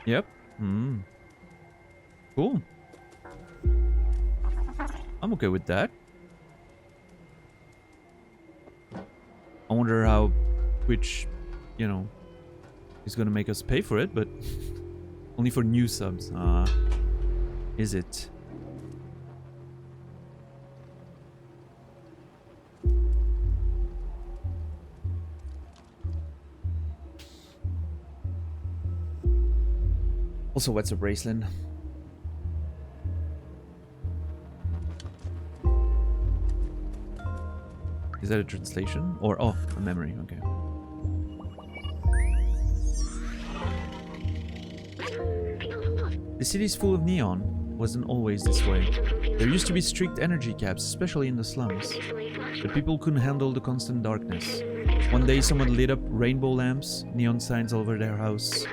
Yep. Cool. I'm okay with that. I wonder how Twitch, you know, is gonna make us pay for it, but only for new subs. Is it? Also, what's a bracelet? Is that a translation? Or, oh, a memory, okay. The city's full of neon. Wasn't always this way. There used to be strict energy caps, especially in the slums. But people couldn't handle the constant darkness. One day someone lit up rainbow lamps, neon signs all over their house.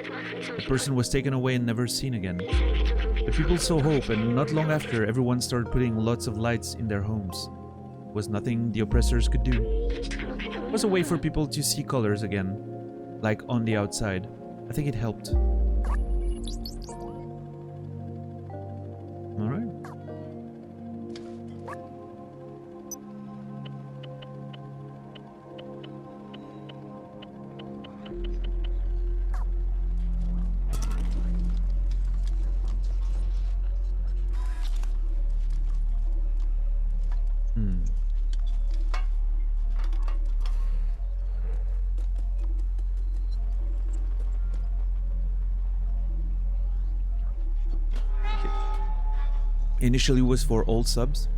The person was taken away and never seen again. The people saw hope, and not long after, everyone started putting lots of lights in their homes. It was nothing the oppressors could do. It was a way for people to see colors again, like on the outside. I think it helped. Alright. Initially was for all subs.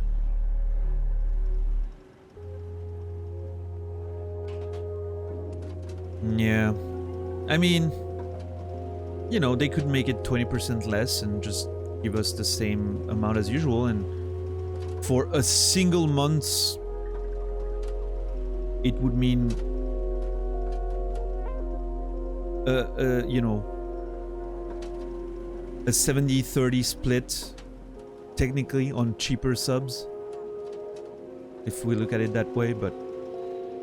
Yeah. I mean, you know, they could make it 20% less and just give us the same amount as usual, and for a single month it would mean you know, a 70-30 split technically on cheaper subs, if we look at it that way, but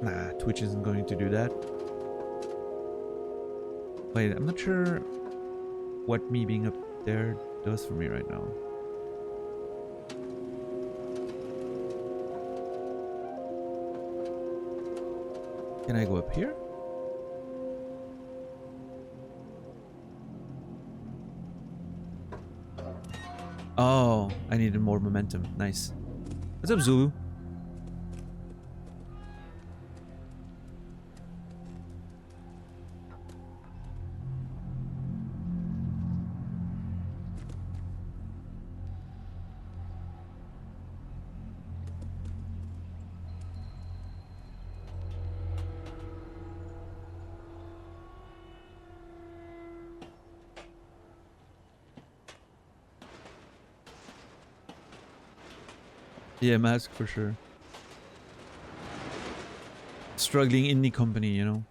nah, Twitch isn't going to do that. Wait, I'm not sure what me being up there does for me right now. Can I go up here? Oh, I needed more momentum. Nice. What's up, Zulu? Yeah, Mask for sure. Struggling indie company, you know.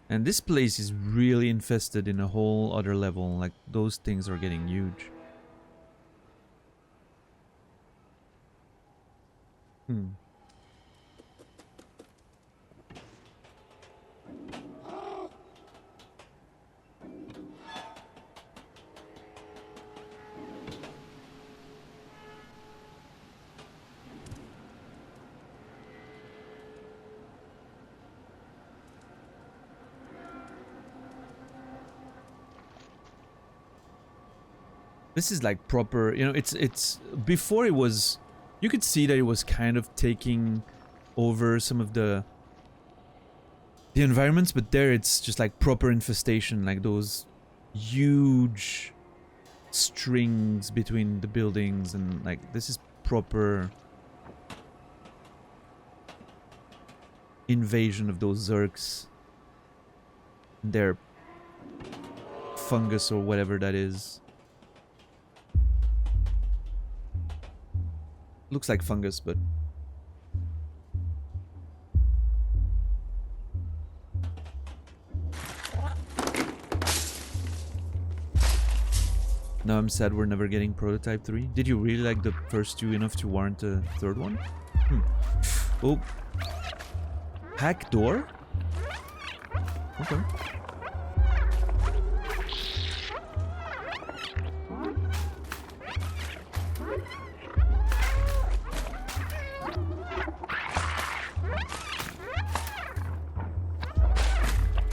And this place is really infested in a whole other level. Like, those things are getting huge. Hmm. This is like proper, you know, it's before it was, you could see that it was kind of taking over some of the environments, but there it's just like proper infestation, like those huge strings between the buildings, and like this is proper invasion of those zergs. Their fungus or whatever that is. Looks like fungus, but now I'm sad we're never getting Prototype 3. Did you really like the first two enough to warrant a third one? Oh. Hack door? Okay.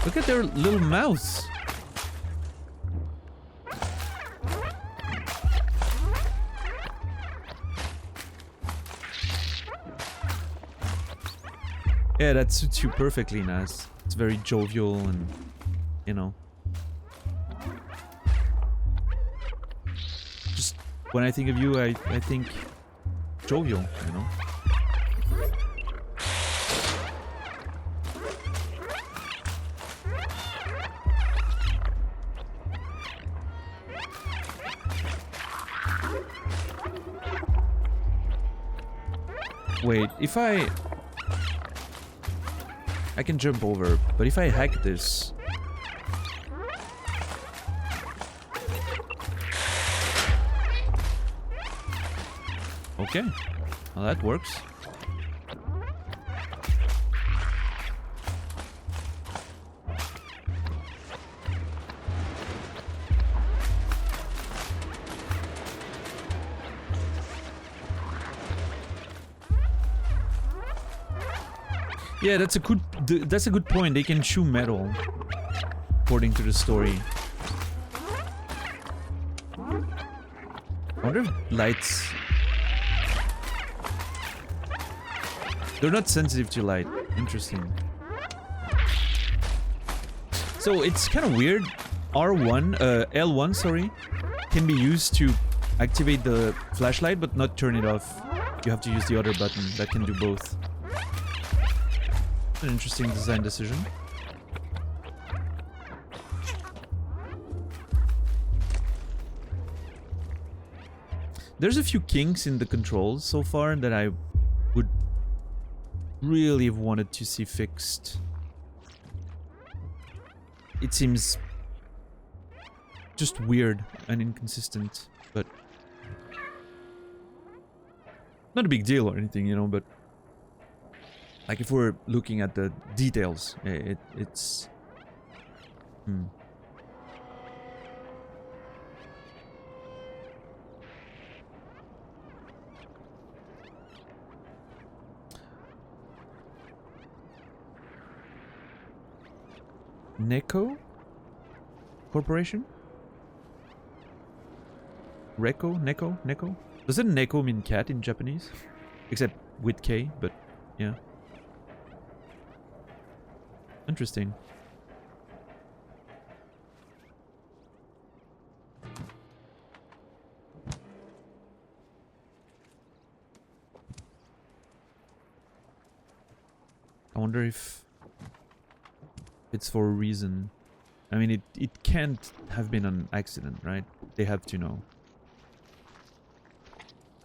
Look at their little mouse. Yeah, that suits you perfectly, Naz. It's very jovial and, you know. Just when I think of you, I think jovial, you know. Wait, if I can jump over, but if I hack this... Okay, well that works. Yeah, that's a good point. They can chew metal, according to the story. I wonder if lights... They're not sensitive to light. Interesting. So it's kind of weird. L1, sorry, can be used to activate the flashlight, but not turn it off. You have to use the other button that can do both. An interesting design decision. There's a few kinks in the controls so far that I would really have wanted to see fixed. It seems just weird and inconsistent, but not a big deal or anything, you know, but like if we're looking at the details, it's... Neko Corporation? Neko? Doesn't Neko mean cat in Japanese? Except with K, but yeah. Interesting. I wonder if it's for a reason. I mean, it can't have been an accident, right? They have to know.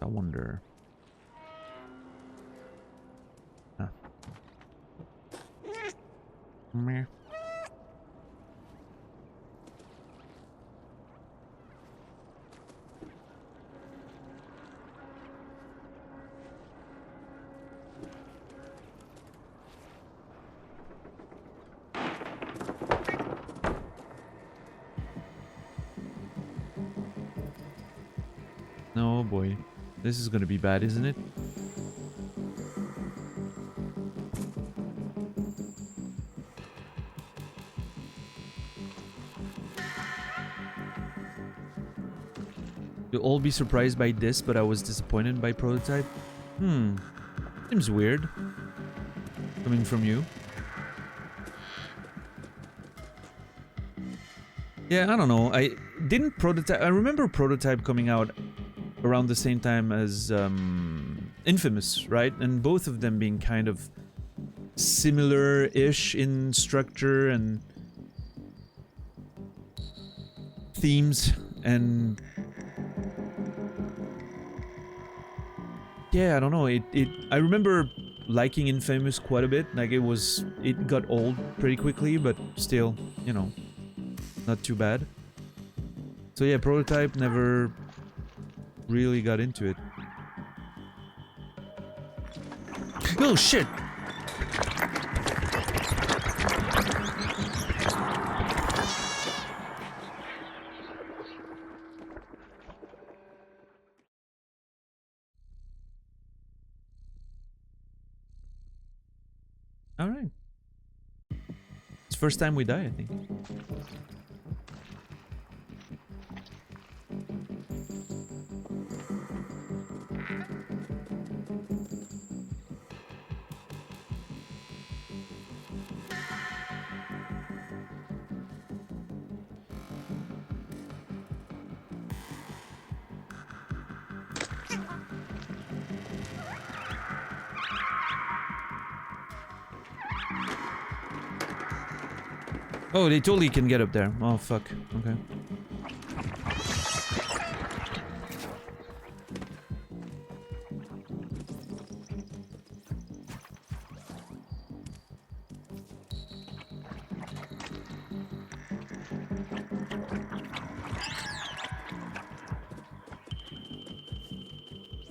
I wonder. Ah. Meh. Oh boy. This is gonna be bad, isn't it? You'll all be surprised by this, but I was disappointed by prototype. Seems weird. Coming from you. Yeah, I don't know. I remember prototype coming out around the same time as Infamous, right? And both of them being kind of similar-ish in structure and themes, and yeah, I don't know. I remember liking Infamous quite a bit. Like it got old pretty quickly, but still, you know, not too bad. So yeah, prototype never really got into it. Oh shit! Alright. It's the first time we die, I think. Oh, they totally can get up there. Oh, fuck. Okay.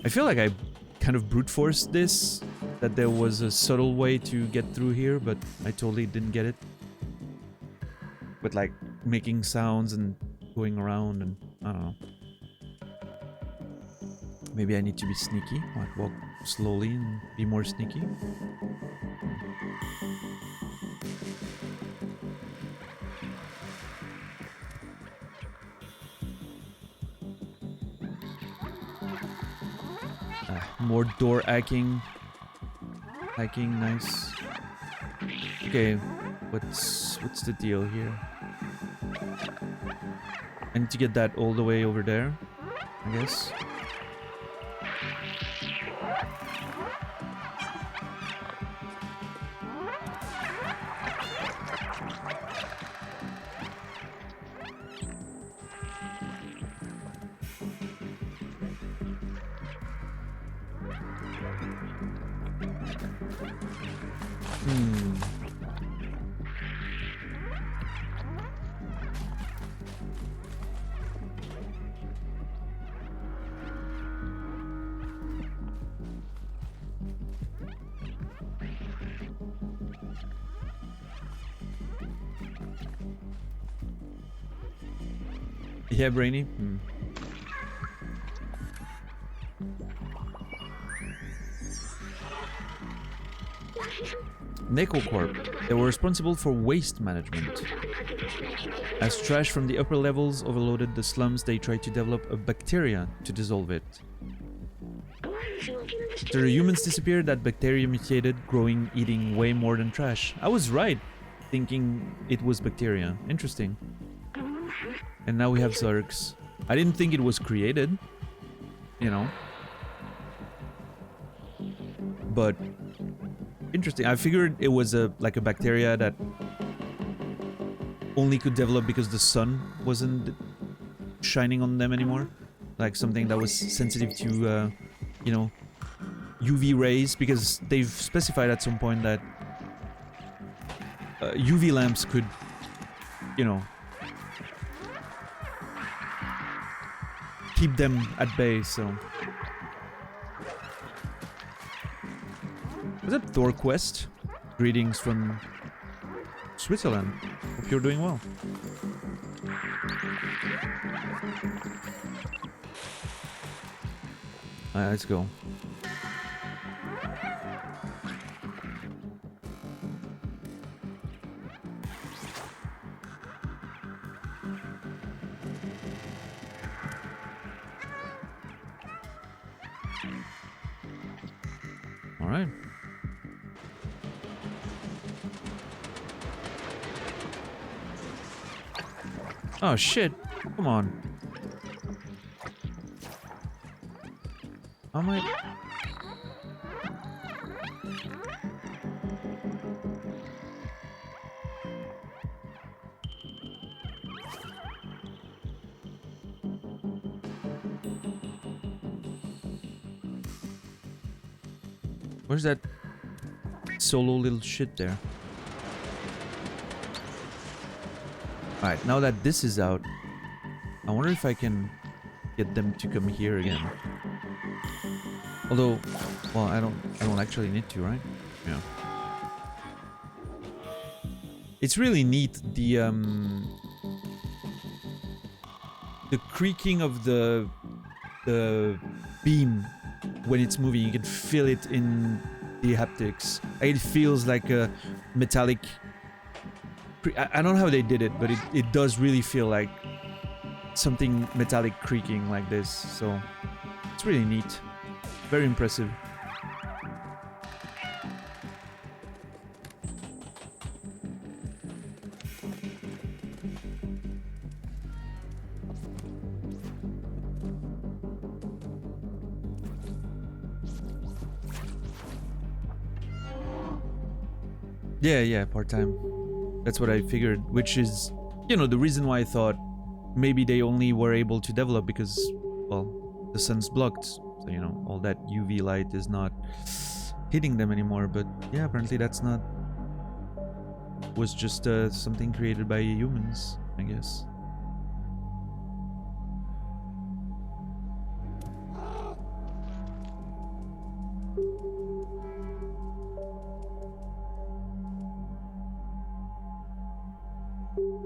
I feel like I kind of brute forced this, that there was a subtle way to get through here, but I totally didn't get it. With like making sounds and going around, and I don't know. Maybe I need to be sneaky, like walk slowly and be more sneaky. More door hacking. Hacking, nice. Okay, what's the deal here? I need to get that all the way over there, I guess. Yeah, Brainy. Necocorp. They were responsible for waste management. As trash from the upper levels overloaded the slums, they tried to develop a bacteria to dissolve it. After the humans disappeared, that bacteria mutated, growing, eating way more than trash. I was right, thinking it was bacteria. Interesting. And now we have Zergs. I didn't think it was created, you know. But interesting. I figured it was like a bacteria that only could develop because the sun wasn't shining on them anymore. Like something that was sensitive to, you know, UV rays, because they've specified at some point that UV lamps could, you know, keep them at bay, so... What's up, Thor Quest? Greetings from Switzerland. Hope you're doing well. Alright, let's go. Alright. Oh shit, come on. How am I... Where's that solo little shit there? Alright, now that this is out, I wonder if I can get them to come here again. Although, well, I don't actually need to, right? Yeah. It's really neat, the creaking of the beam when it's moving. You can feel it in the haptics. It feels like a metallic... I don't know how they did it, but it does really feel like something metallic creaking like this. So it's really neat. Very impressive. Yeah, part-time. That's what I figured, which is, you know, the reason why I thought maybe they only were able to develop because, well, the sun's blocked. So, you know, all that UV light is not hitting them anymore. But yeah, apparently that's not... was just something created by humans, I guess.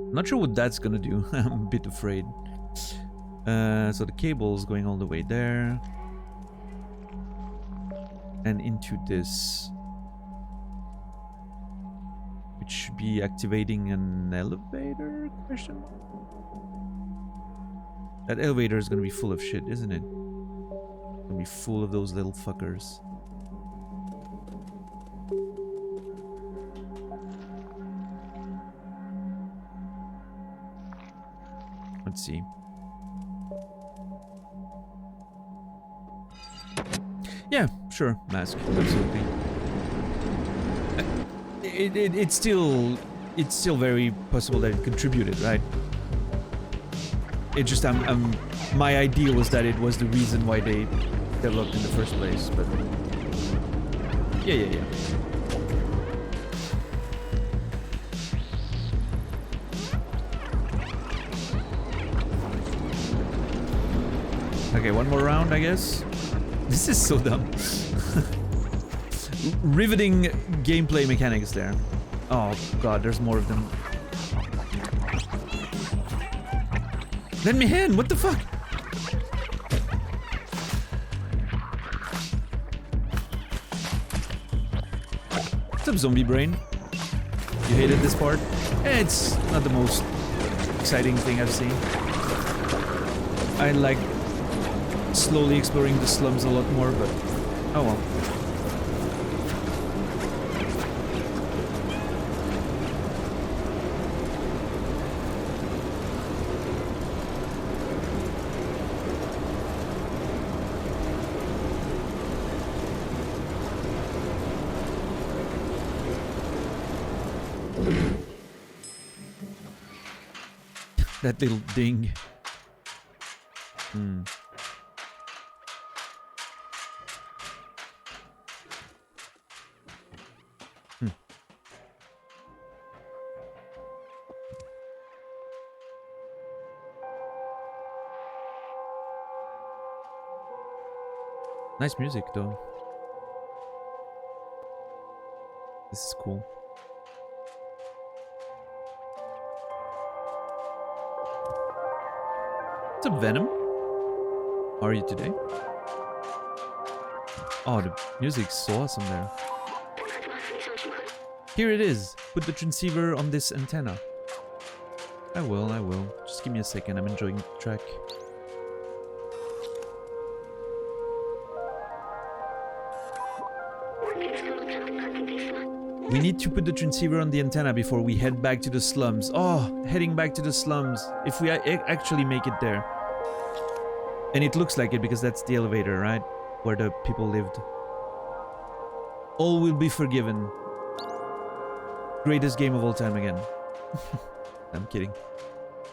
Not sure what that's gonna do. I'm a bit afraid. So the cable's going all the way there. And into this. Which should be activating an elevator? Question mark? That elevator is gonna be full of shit, isn't it? It's gonna be full of those little fuckers. Let's see. Yeah, sure, mask, absolutely. It's still very possible that it contributed, right? It just my idea was that it was the reason why they developed in the first place, but yeah. Okay, one more round, I guess. This is so dumb. Riveting gameplay mechanics there. Oh god, there's more of them. Let me in! What the fuck? What's up, zombie brain? You hated this part? It's not the most exciting thing I've seen. I like slowly exploring the slums a lot more, but oh well. That little ding. Hmm. Nice music, though. This is cool. What's up, Venom? How are you today? Oh, the music's so awesome there. Here it is. Put the transceiver on this antenna. I will, I will. Just give me a second. I'm enjoying the track. We need to put the transceiver on the antenna before we head back to the slums. Oh, heading back to the slums. If we actually make it there. And it looks like it because that's the elevator, right? Where the people lived. All will be forgiven. Greatest game of all time again. I'm kidding.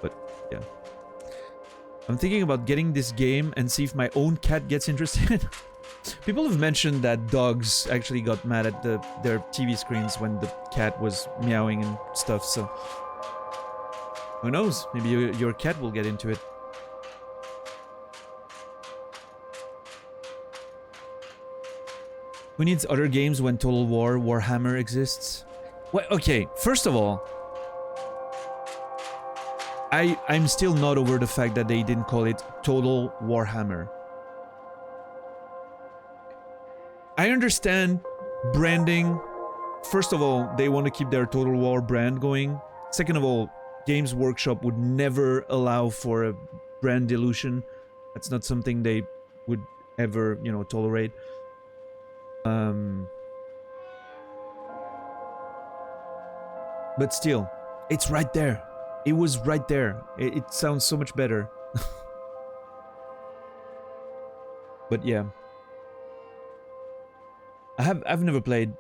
But, yeah. I'm thinking about getting this game and see if my own cat gets interested. People have mentioned that dogs actually got mad at their TV screens when the cat was meowing and stuff, so... Who knows? Maybe your cat will get into it. Who needs other games when Total War Warhammer exists? Well, okay, first of all... I'm still not over the fact that they didn't call it Total Warhammer. I understand branding. First of all, they want to keep their Total War brand going. Second of all, Games Workshop would never allow for a brand dilution. That's not something they would ever, you know, tolerate. But still, it's right there. It was right there. It sounds so much better. But yeah. I've never played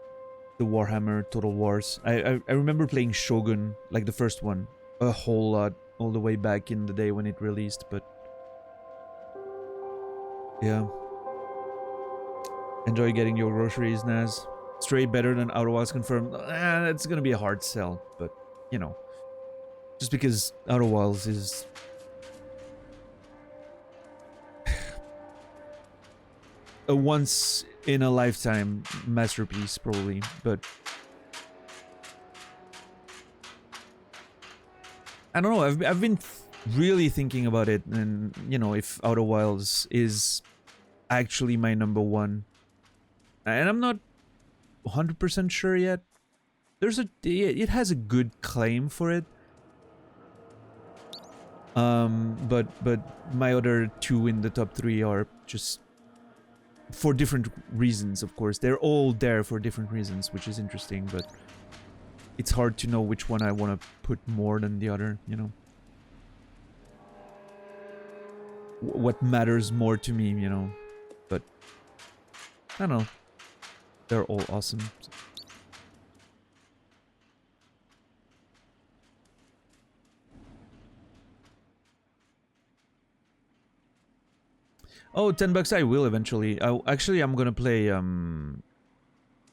the Warhammer Total Wars. I remember playing Shogun, like the first one, a whole lot, all the way back in the day when it released, but... Yeah. Enjoy getting your groceries, Naz. Stray better than Outer Wilds confirmed. That's gonna be a hard sell, but, you know. Just because Outer Wilds is... a once-in-a-lifetime masterpiece, probably, but... I don't know, I've been really thinking about it, and, you know, if Outer Wilds is actually my number one. And I'm not 100% sure yet. It has a good claim for it. But my other two in the top three are just... for different reasons, of course. They're all there for different reasons, which is interesting, but... it's hard to know which one I want to put more than the other, you know? What matters more to me, you know? But... I don't know. They're all awesome. Oh, $10 I will eventually. Actually, I'm gonna play the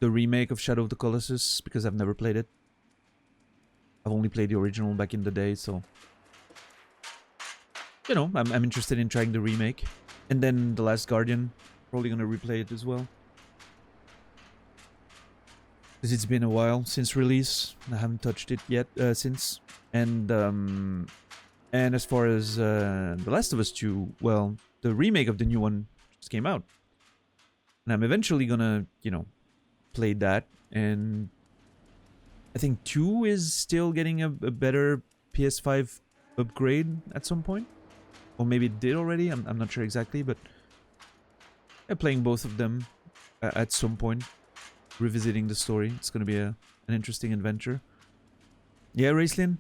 remake of Shadow of the Colossus because I've never played it. I've only played the original back in the day, so... you know, I'm interested in trying the remake. And then The Last Guardian. Probably gonna replay it as well. Because it's been a while since release. I haven't touched it yet since. And as far as The Last of Us 2, well, the remake of the new one just came out. And I'm eventually gonna, you know, play that. And I think 2 is still getting a better PS5 upgrade at some point. Or maybe it did already, I'm not sure exactly, but... I'm playing both of them at some point. Revisiting the story. It's gonna be an interesting adventure. Yeah, Raceland?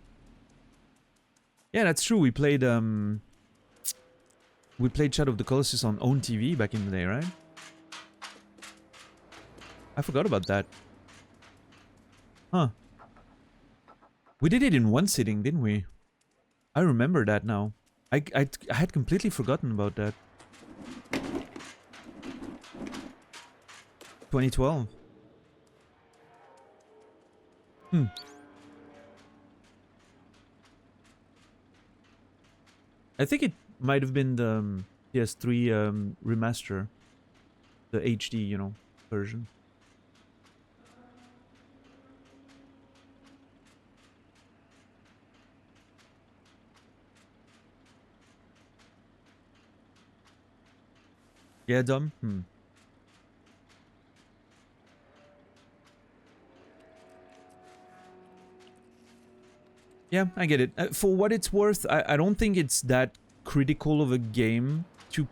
Yeah, that's true. We played Shadow of the Colossus on own TV back in the day, right? I forgot about that. Huh. We did it in one sitting, didn't we? I remember that now. I had completely forgotten about that. 2012. Hmm. I think it might have been the PS3 remaster, the HD, you know, version. Yeah, dumb. Hmm. Yeah, I get it. For what it's worth, I don't think it's that critical of a game to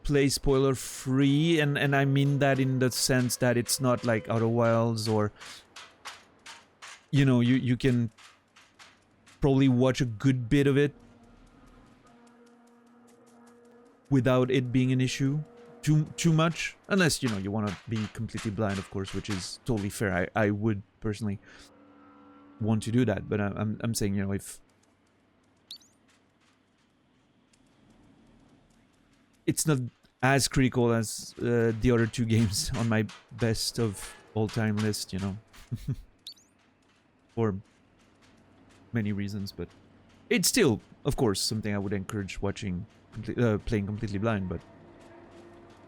play spoiler free, and I mean that in the sense that it's not like Outer Wilds, or you know, you can probably watch a good bit of it without it being an issue too much, unless you know you want to be completely blind, of course, which is totally fair. I would personally want to do that, but I'm saying, you know, if it's not as critical as the other two games on my best of all time list, you know, for many reasons, but it's still, of course, something I would encourage watching, playing completely blind, but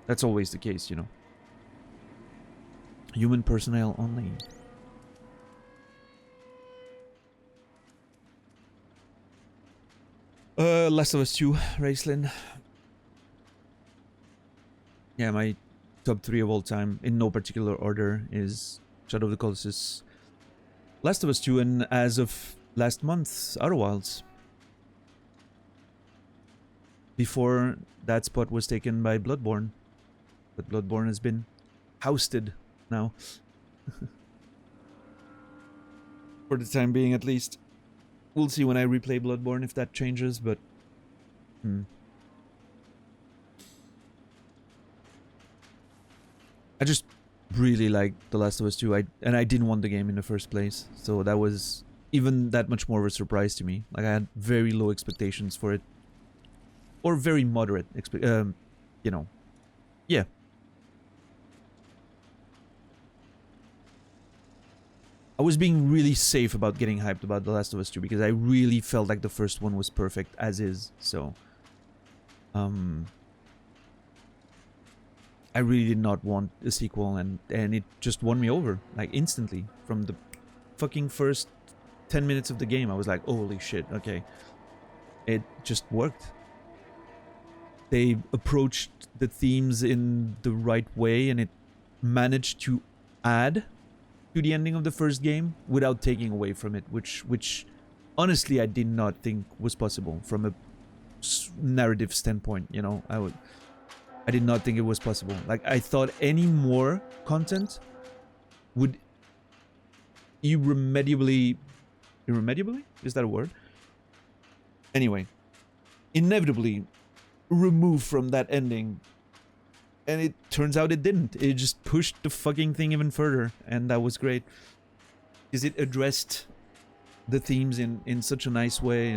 that's always the case, you know. Human personnel only. Last of Us 2, Raceland. Yeah, my top 3 of all time, in no particular order, is Shadow of the Colossus, Last of Us 2, and as of last month, Outer Wilds. Before that spot was taken by Bloodborne, but Bloodborne has been ousted now. For the time being, at least. We'll see when I replay Bloodborne if that changes, but... I just really like The Last of Us 2, and I didn't want the game in the first place, so that was even that much more of a surprise to me. Like, I had very low expectations for it. Or very moderate, you know. Yeah. I was being really safe about getting hyped about The Last of Us 2 because I really felt like the first one was perfect as is, so... I really did not want a sequel, and it just won me over, like, instantly. From the fucking first 10 minutes of the game, I was like, holy shit, okay. It just worked. They approached the themes in the right way, and it managed to add to the ending of the first game without taking away from it, which honestly I did not think was possible from a narrative standpoint, you know. I did not think it was possible. Like, I thought any more content would irremediably... Irremediably? Is that a word? Anyway, inevitably remove from that ending. And it turns out it didn't. It just pushed the fucking thing even further. And that was great. Because it addressed the themes in such a nice way.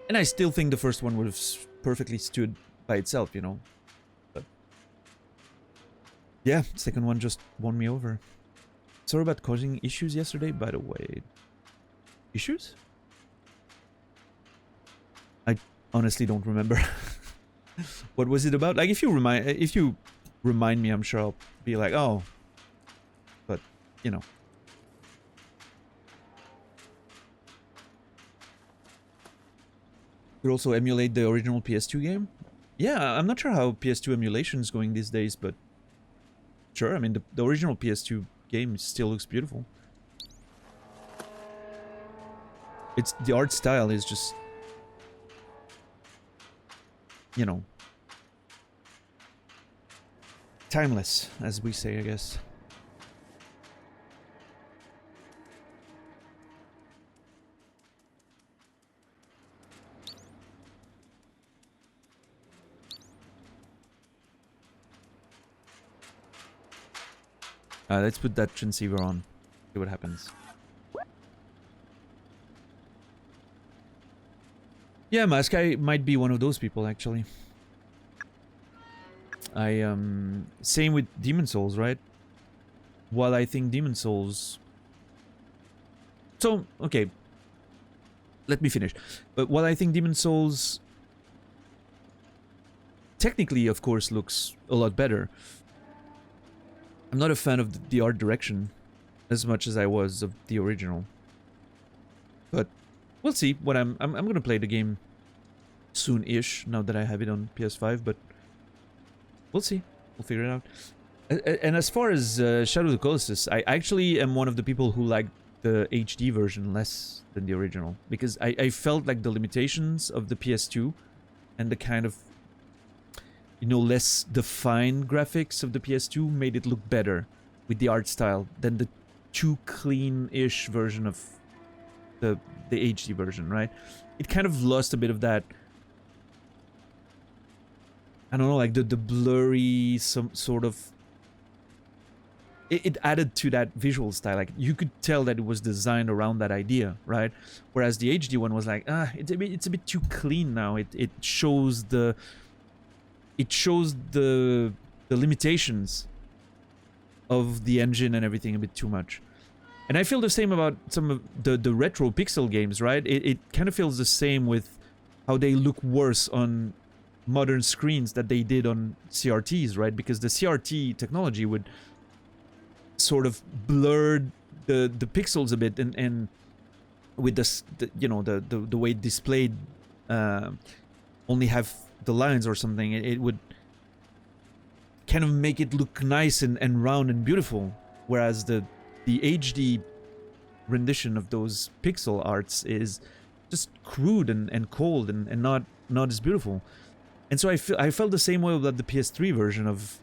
And I still think the first one would have perfectly stood by itself, you know. But yeah, second one just won me over. Sorry about causing issues yesterday, by the way. Issues? I honestly don't remember. What was it about? Like, if you remind me, I'm sure I'll be like, oh. But, you know. Could also emulate the original PS2 game? Yeah, I'm not sure how PS2 emulation is going these days, but sure, I mean, the original PS2 game still looks beautiful. It's the art style is just, you know, timeless, as we say, I guess. Let's put that transceiver on. See what happens. Yeah, Mask, I might be one of those people, actually. Same with Demon Souls, right? While I think Demon Souls... So, okay. Let me finish. But while I think Demon Souls... technically, of course, looks a lot better. I'm not a fan of the art direction as much as I was of the original. But we'll see. What I'm gonna play the game soon-ish, now that I have it on PS5, but we'll see. We'll figure it out. And as far as Shadow of the Colossus, I actually am one of the people who like the HD version less than the original, because I felt like the limitations of the PS2 and the kind of, you know, less defined graphics of the PS2 made it look better with the art style than the too clean-ish version of the HD version, right? It kind of lost a bit of that, I don't know, like the blurry, some sort of... It added to that visual style. Like, you could tell that it was designed around that idea, right? Whereas the HD one was like, it's a bit too clean now. It shows the... It shows the limitations of the engine and everything a bit too much. And I feel the same about some of the retro pixel games, right? It kind of feels the same with how they look worse on modern screens that they did on CRTs, right? Because the CRT technology would sort of blur the pixels a bit, and with the way it displayed only have the lines or something, it would kind of make it look nice and round and beautiful, whereas the HD rendition of those pixel arts is just crude and cold and not as beautiful. And so I felt the same way about the PS3 version of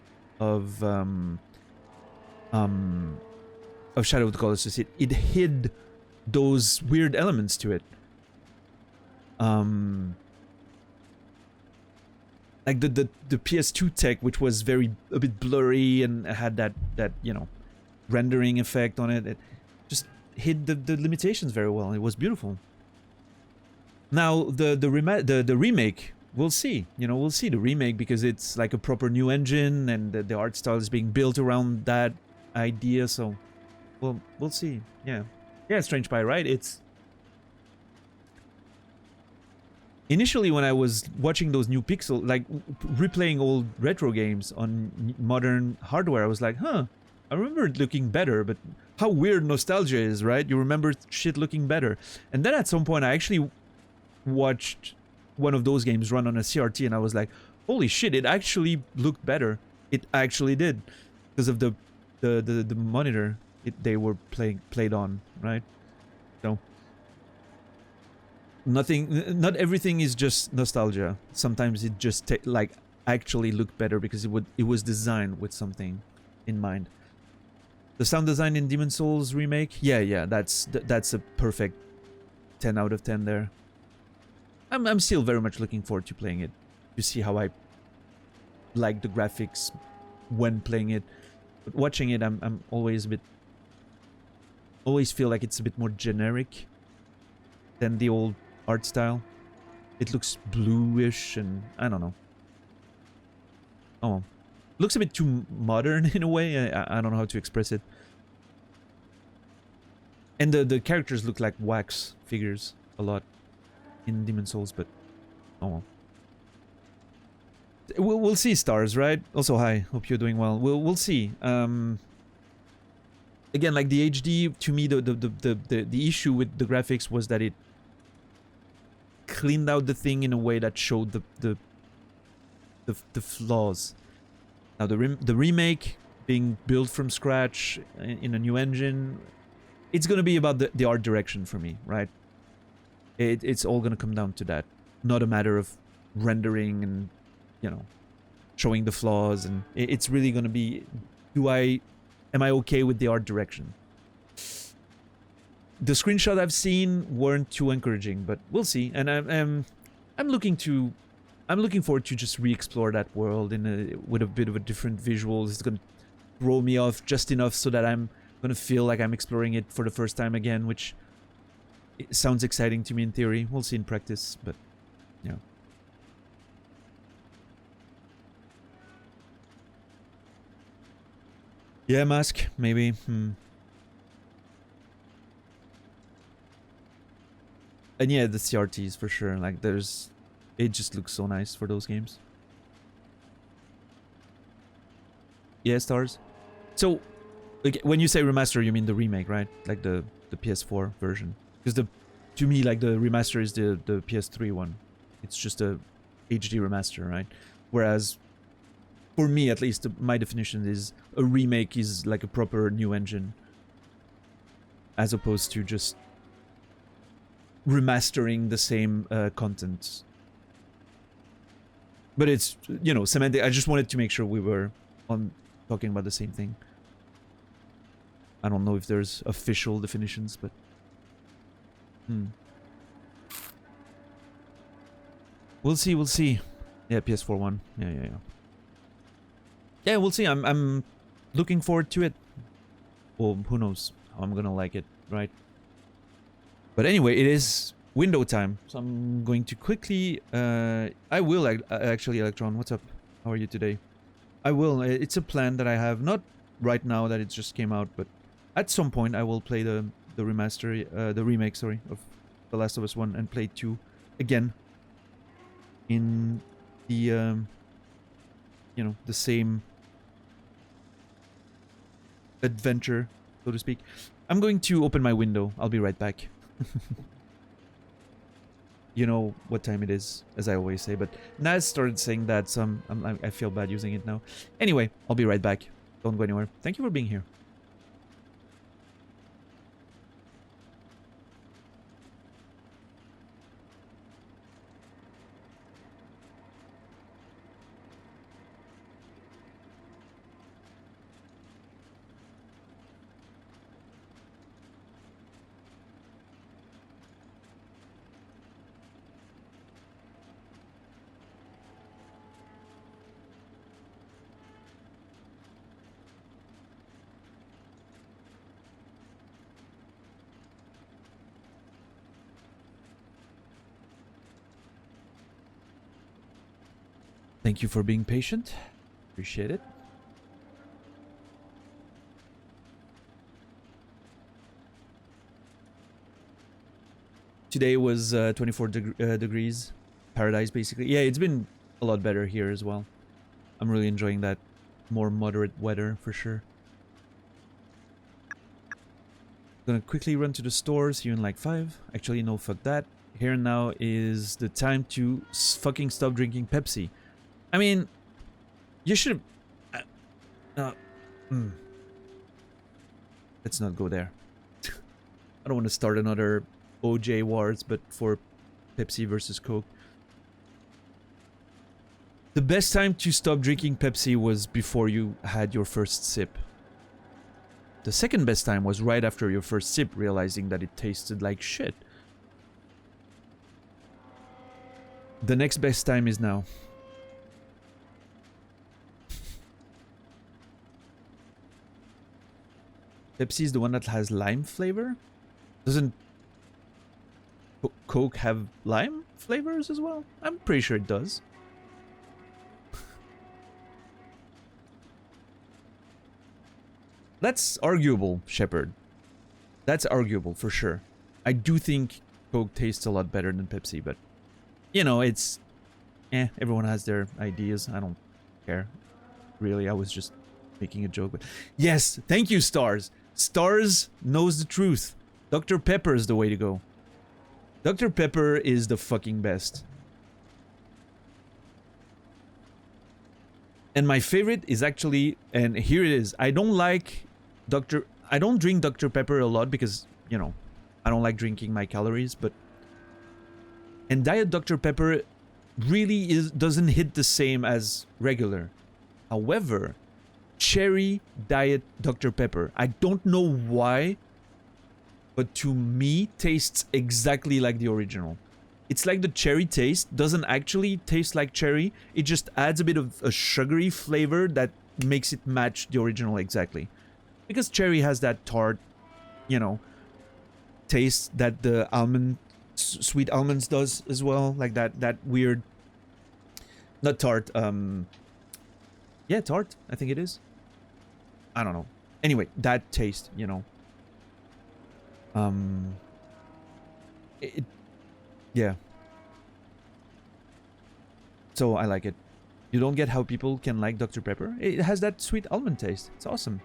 Shadow of the Colossus. It hid those weird elements to it. Like the PS2 tech, which was a bit blurry and had that you know, rendering effect on it. It just hid the limitations very well. It was beautiful. Now the remake, we'll see. You know, we'll see the remake, because it's like a proper new engine, and the art style is being built around that idea. So, we'll see. Yeah, Strange Pie, right? It's initially, when I was watching those new pixel, like replaying old retro games on modern hardware, I was like, huh, I remember it looking better, but how weird nostalgia is, right? You remember shit looking better. And then at some point, I actually watched one of those games run on a CRT, and I was like, holy shit, it actually looked better. It actually did, because of the monitor they were played on, right? So not everything is just nostalgia. Sometimes it just like actually looked better because it was designed with something in mind. The sound design in Demon Souls remake, yeah, that's a perfect 10 out of 10 there. I'm still very much looking forward to playing it, to see how I like the graphics when playing it. But watching it, I'm always feel like it's a bit more generic than the old art style. It looks bluish, and I don't know. Oh, looks a bit too modern in a way. I don't know how to express it. And the characters look like wax figures a lot in Demon Souls, but oh well. We'll see, Stars, right? Also, hi, hope you're doing well. We'll see. Again, like the HD, to me, the issue with the graphics was that it cleaned out the thing in a way that showed the flaws. Now the remake being built from scratch in a new engine, it's gonna be about the art direction for me, right? It's all gonna come down to that, not a matter of rendering and, you know, showing the flaws. And it's really gonna be, am I okay with the art direction? The screenshots I've seen weren't too encouraging, but we'll see. And I'm looking forward to just re-explore that world with a bit of a different visuals. It's gonna throw me off just enough so that I'm gonna feel like I'm exploring it for the first time again, which it sounds exciting to me in theory. We'll see in practice, but Yeah. Yeah, mask, maybe. And yeah, the CRTs for sure. Like, there's... It just looks so nice for those games. Yeah, stars. So, like, when you say remaster, you mean the remake, right? Like the PS4 version. Because to me, like, the remaster is the PS3 one. It's just a HD remaster, right? Whereas, for me at least, my definition is a remake is like a proper new engine. As opposed to just remastering the same content. But it's, you know, semantic. I just wanted to make sure we were talking about the same thing. I don't know if there's official definitions, but... We'll see, we'll see. Yeah, PS4 one. Yeah. Yeah, we'll see. I'm looking forward to it. Well, who knows how I'm gonna like it, right? But anyway, it is window time, so I'm going to quickly... I will actually, Electron, what's up? How are you today? I will. It's a plan that I have, not right now that it just came out, but at some point I will play the remaster, the remake, sorry, of The Last of Us 1 and play 2 again in the, you know, the same adventure, so to speak. I'm going to open my window. I'll be right back. You know what time it is, as I always say, but Naz started saying that, so I feel bad using it now. Anyway, I'll be right back. Don't go anywhere. Thank you for being here. Thank you for being patient. Appreciate it. Today was 24 degrees. Paradise, basically. Yeah, it's been a lot better here as well. I'm really enjoying that more moderate weather, for sure. Gonna quickly run to the store, see you in like 5. Actually, no, fuck that. Here now is the time to fucking stop drinking Pepsi. I mean, you should have... Let's not go there. I don't want to start another OJ wars, but for Pepsi versus Coke. The best time to stop drinking Pepsi was before you had your first sip. The second best time was right after your first sip, realizing that it tasted like shit. The next best time is now. Pepsi is the one that has lime flavor? Doesn't Coke have lime flavors as well? I'm pretty sure it does. That's arguable, Shepard. That's arguable, for sure. I do think Coke tastes a lot better than Pepsi, but... You know, it's... everyone has their ideas. I don't care. Really, I was just making a joke, but... Yes! Thank you, Stars! Stars knows the truth. Dr. Pepper is the way to go. Dr. Pepper is the fucking best. And my favorite is actually, and here it is. I don't drink Dr. Pepper a lot because, you know, I don't like drinking my calories, but... And Diet Dr. Pepper really doesn't hit the same as regular. However, Cherry Diet Dr. Pepper, I don't know why, but to me, tastes exactly like the original. It's like the cherry taste doesn't actually taste like cherry. It just adds a bit of a sugary flavor that makes it match the original exactly. Because cherry has that tart, you know, taste that the almond Sweet Almonds does as well, like that weird, not tart, yeah, tart, I think it is. I don't know. Anyway, that taste, you know. Yeah. So I like it. You don't get how people can like Dr. Pepper. It has that sweet almond taste. It's awesome.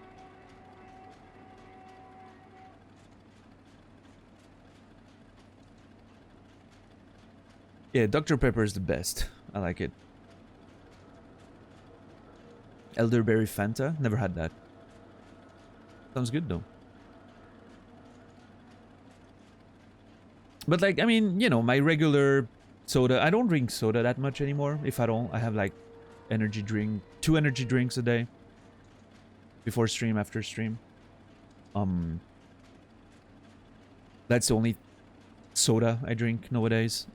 Yeah, Dr. Pepper is the best. I like it. Elderberry Fanta? Never had that. Sounds good though. But like, I mean, you know, my regular soda, I don't drink soda that much anymore, if at all. I have like energy drink, 2 energy drinks a day. Before stream, after stream. That's the only soda I drink nowadays.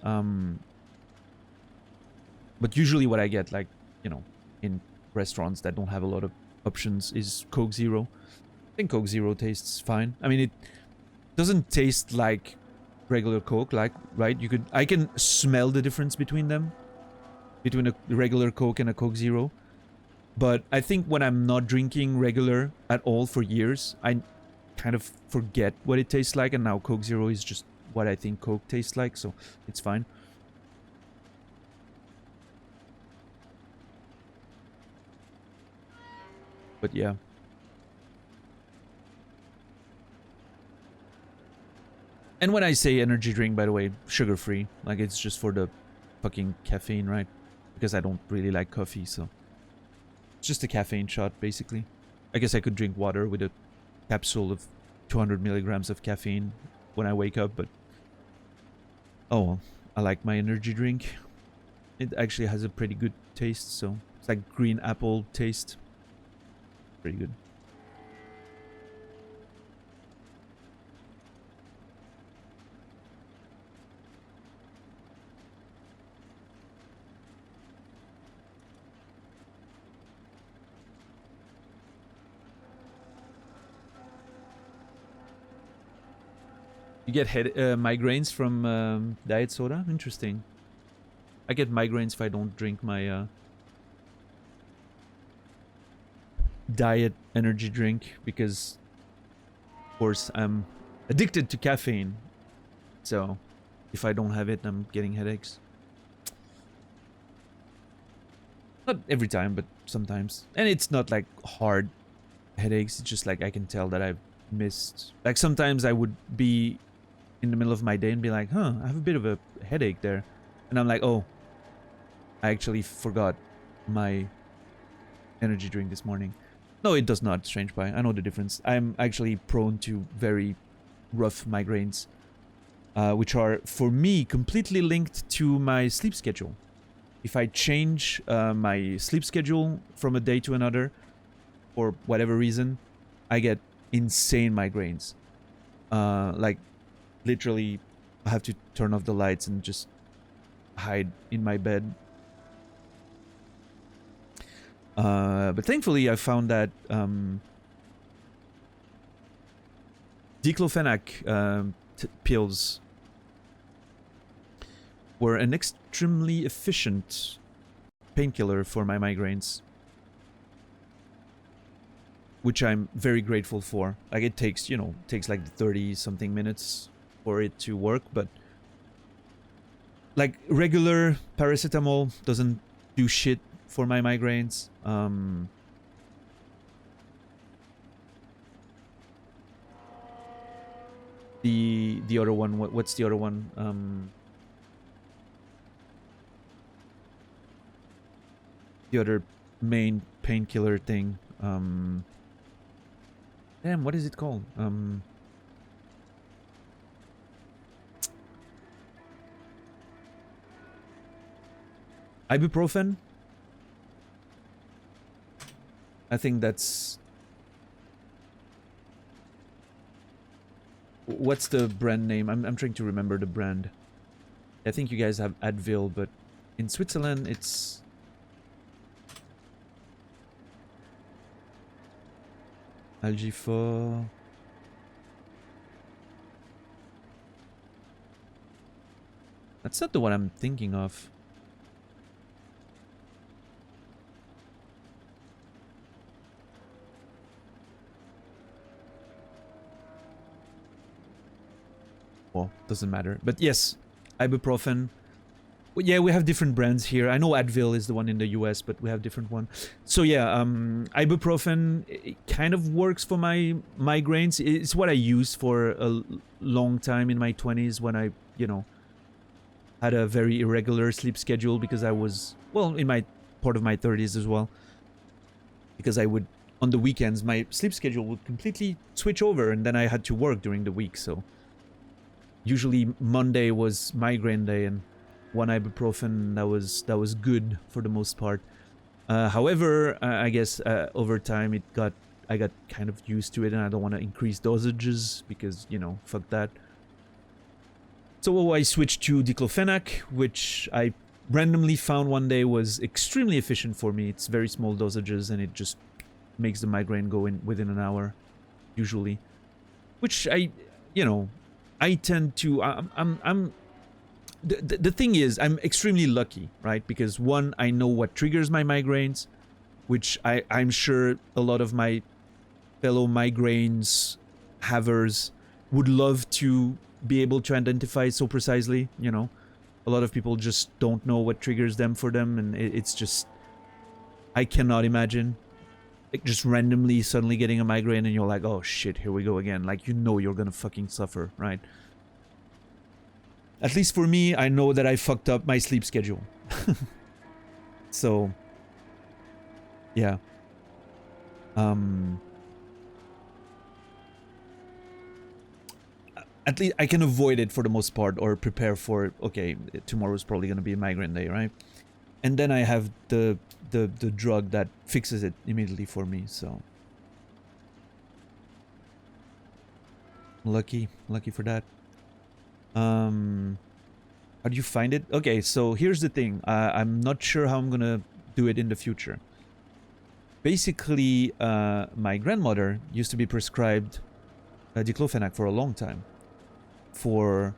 But usually what I get, like, you know, in restaurants that don't have a lot of options is Coke Zero. I think Coke Zero tastes fine. I mean, it doesn't taste like regular Coke, like, right? I can smell the difference between them, between a regular Coke and a Coke Zero. But I think when I'm not drinking regular at all for years, I kind of forget what it tastes like, and now Coke Zero is just what I think Coke tastes like, so it's fine. But yeah. And when I say energy drink, by the way, sugar-free. Like, it's just for the fucking caffeine, right? Because I don't really like coffee, so... It's just a caffeine shot, basically. I guess I could drink water with a capsule of 200 milligrams of caffeine when I wake up, but... Oh well, I like my energy drink. It actually has a pretty good taste, so... It's like green apple taste. Pretty good. You get migraines from diet soda? Interesting. I get migraines if I don't drink my diet energy drink because, of course, I'm addicted to caffeine. So, if I don't have it, I'm getting headaches. Not every time, but sometimes. And it's not like hard headaches. It's just like I can tell that I've missed. Like sometimes I would be in the middle of my day and be like, huh, I have a bit of a headache there. And I'm like, oh, I actually forgot my energy drink this morning. No, it does not, Strange Pie. I know the difference. I'm actually prone to very rough migraines, which are, for me, completely linked to my sleep schedule. If I change my sleep schedule from a day to another, for whatever reason, I get insane migraines. Like, literally, I have to turn off the lights and just hide in my bed. But thankfully, I found that diclofenac pills were an extremely efficient painkiller for my migraines, which I'm very grateful for. Like, it takes, you know, takes like 30-something minutes for it to work, but like regular paracetamol doesn't do shit for my migraines. The other one, what's the other one? The other main painkiller thing. Damn, what is it called? Ibuprofen? I think that's... What's the brand name? I'm trying to remember the brand. I think you guys have Advil, but in Switzerland it's... Algifor... That's not the one I'm thinking of. Well, doesn't matter. But yes, ibuprofen. Well, yeah, we have different brands here. I know Advil is the one in the US, but we have different one. So yeah, ibuprofen, it kind of works for my migraines. It's what I used for a long time in my 20s when I, you know, had a very irregular sleep schedule because I was, well, in my part of my 30s as well. Because I would, on the weekends, my sleep schedule would completely switch over and then I had to work during the week. So usually Monday was migraine day and one ibuprofen that was good for the most part. However, I guess over time I got kind of used to it and I don't want to increase dosages because, you know, fuck that. So I switched to diclofenac, which I randomly found one day was extremely efficient for me. It's very small dosages and it just makes the migraine go in within an hour, usually. Which you know, I tend to, the thing is, I'm extremely lucky, right? Because one, I know what triggers my migraines, which I'm sure a lot of my fellow migraines havers would love to be able to identify so precisely, you know. A lot of people just don't know what triggers them for them, and it's just, I cannot imagine like just randomly suddenly getting a migraine and you're like, oh shit, here we go again. Like, you know you're gonna fucking suffer, right? At least for me, I know that I fucked up my sleep schedule. So, yeah. At least I can avoid it for the most part, or prepare for, okay, tomorrow's probably gonna be a migraine day, right? And then I have the drug that fixes it immediately for me, so. Lucky for that. How do you find it? Okay, so here's the thing. I'm not sure how I'm gonna do it in the future. Basically, my grandmother used to be prescribed diclofenac for a long time for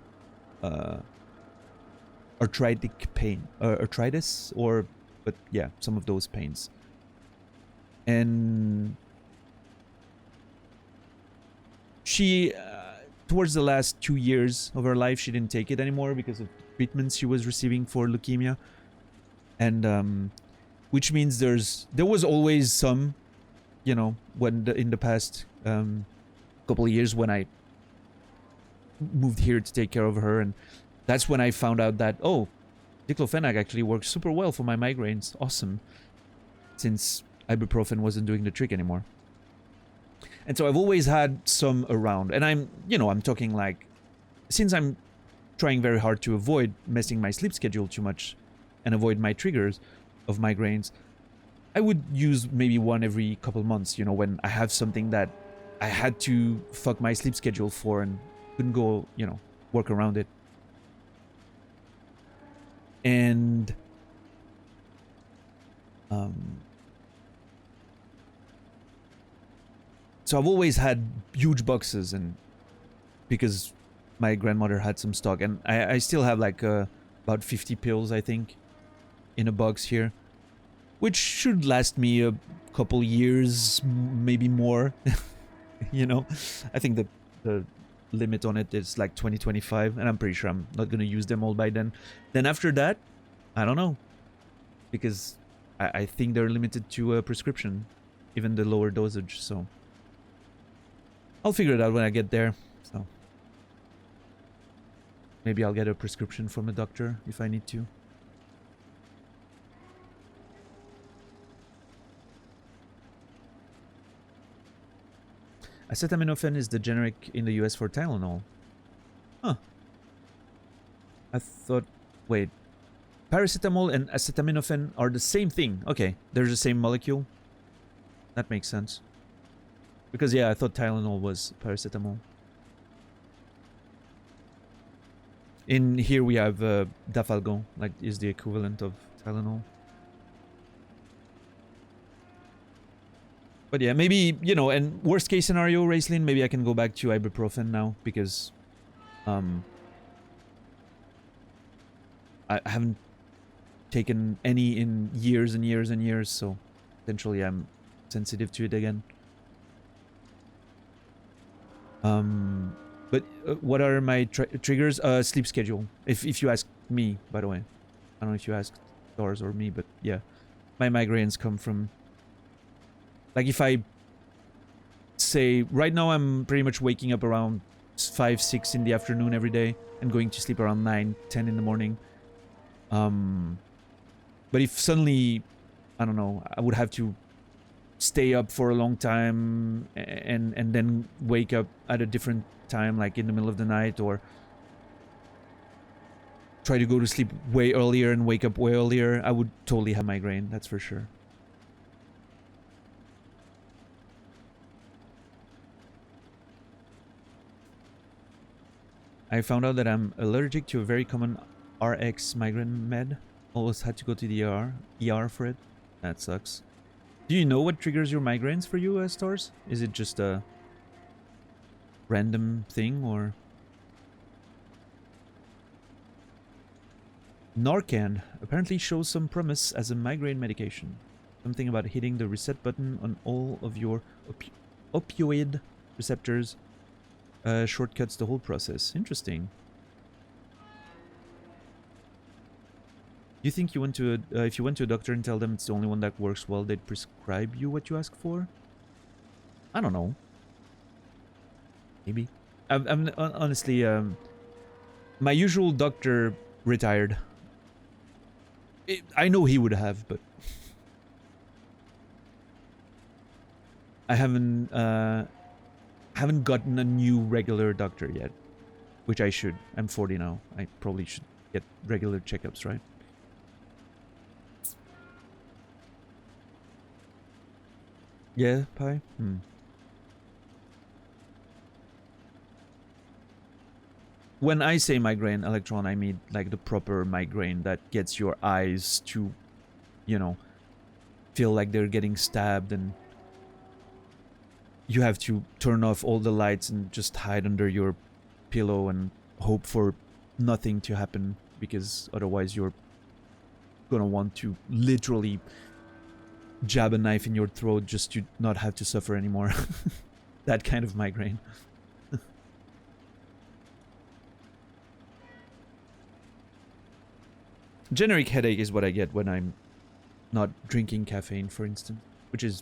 arthritic pain, arthritis, or, but yeah, some of those pains. And she, towards the last 2 years of her life, she didn't take it anymore because of treatments she was receiving for leukemia. And which means there was always some, you know, when in the past couple of years when I moved here to take care of her, and that's when I found out that, oh, diclofenac actually works super well for my migraines. Awesome. Since ibuprofen wasn't doing the trick anymore. And so I've always had some around, and I'm, you know, I'm talking like, since I'm trying very hard to avoid messing my sleep schedule too much and avoid my triggers of migraines, I would use maybe one every couple months, you know, when I have something that I had to fuck my sleep schedule for and couldn't go, you know, work around it. And so I've always had huge boxes, and because my grandmother had some stock, and I still have like about 50 pills, I think, in a box here, which should last me a couple years, maybe more. You know, I think the limit on it is like 2025, and I'm pretty sure I'm not gonna use them all by then. Then after that, I don't know, because I think they're limited to a prescription, even the lower dosage. So I'll figure it out when I get there. So maybe I'll get a prescription from a doctor if I need to. Acetaminophen is the generic in the US for Tylenol. Huh. I thought... Wait. Paracetamol and acetaminophen are the same thing. Okay, they're the same molecule. That makes sense. Because, yeah, I thought Tylenol was paracetamol. In here we have Dafalgon, like, is the equivalent of Tylenol. But yeah, maybe, you know, and worst case scenario, Raceline, maybe I can go back to ibuprofen now, because I haven't taken any in years and years and years, so potentially I'm sensitive to it again. But what are my triggers? Sleep schedule. If you ask me, by the way. I don't know if you ask Stars or me, but yeah. My migraines come from... Like if I say... Right now I'm pretty much waking up around 5, 6 in the afternoon every day and going to sleep around 9, 10 in the morning. But if suddenly, I don't know, I would have to stay up for a long time and then wake up at a different time, like in the middle of the night, or try to go to sleep way earlier and wake up way earlier, I would totally have migraine, that's for sure. I found out that I'm allergic to a very common RX migraine med. Always had to go to the ER for it. That sucks. Do you know what triggers your migraines for you, Stars? Is it just a random thing, or... Narcan apparently shows some promise as a migraine medication. Something about hitting the reset button on all of your opioid receptors shortcuts the whole process. Interesting. You think you went to a, if you went to a doctor and tell them it's the only one that works well, they'd prescribe you what you ask for? I don't know. Maybe. I'm honestly, my usual doctor retired. I know he would have, but I haven't gotten a new regular doctor yet, which I should. I'm 40 now. I probably should get regular checkups, right? Yeah, Pi? When I say migraine, Electron, I mean like the proper migraine that gets your eyes to, you know, feel like they're getting stabbed and you have to turn off all the lights and just hide under your pillow and hope for nothing to happen, because otherwise you're gonna want to literally jab a knife in your throat just to not have to suffer anymore. That kind of migraine. Generic headache is what I get when I'm not drinking caffeine, for instance, which is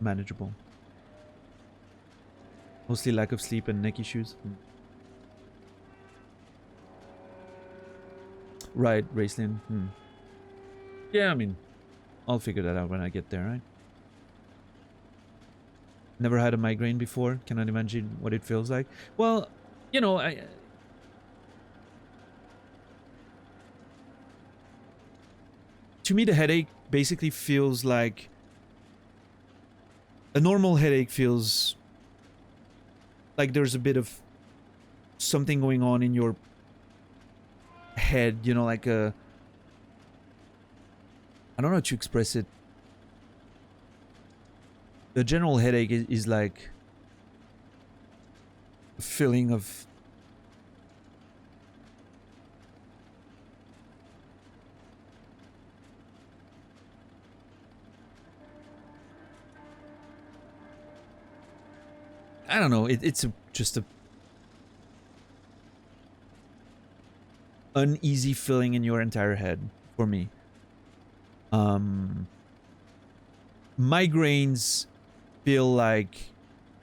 manageable. Mostly lack of sleep and neck issues. Right, Raceland. Yeah, I mean, I'll figure that out when I get there, right? Never had a migraine before. Cannot imagine what it feels like. Well, you know, to me, the headache basically feels like... A normal headache feels like there's a bit of something going on in your head, you know, like a... I don't know how to express it. The general headache is like a feeling of... I don't know, it's just a uneasy feeling in your entire head for me. Migraines feel like,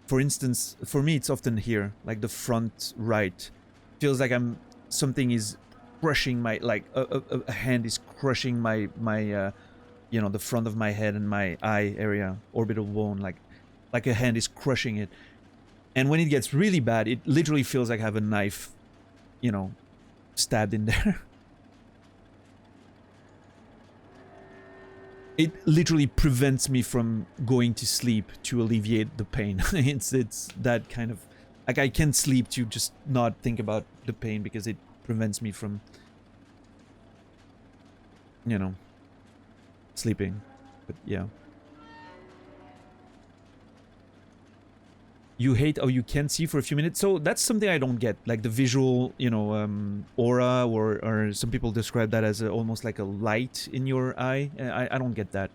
for instance, for me it's often here, like the front right. Feels like something is crushing my, like a hand is crushing my you know, the front of my head and my eye area, orbital bone, like a hand is crushing it. And when it gets really bad, it literally feels like I have a knife, you know, stabbed in there. It literally prevents me from going to sleep to alleviate the pain. It's that kind of... Like, I can't sleep to just not think about the pain because it prevents me from, you know, sleeping. But yeah. you hate how you can't see for a few minutes. So that's something I don't get, like the visual, you know, aura, or some people describe that as almost like a light in your eye. I don't get that.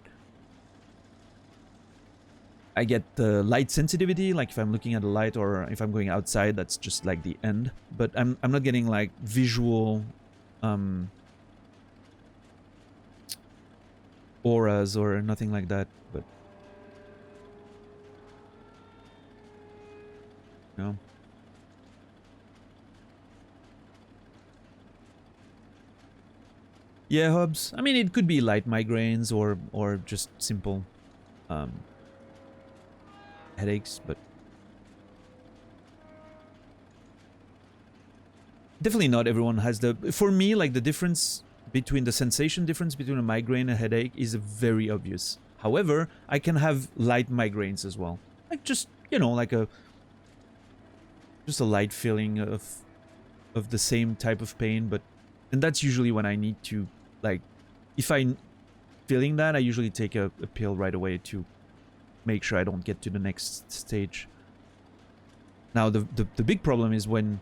I get the light sensitivity, like if I'm looking at a light or if I'm going outside, that's just like the end. But I'm not getting like visual auras or nothing like that. But no. Yeah, Hubs. I mean, it could be light migraines or just simple headaches, but definitely not everyone has the... For me, like the difference between the sensation difference between a migraine and a headache is very obvious. However, I can have light migraines as well. Like just, you know, like just a light feeling of the same type of pain, but... And that's usually when I need to, like, if I'm feeling that, I usually take a pill right away to make sure I don't get to the next stage. Now, the big problem is when,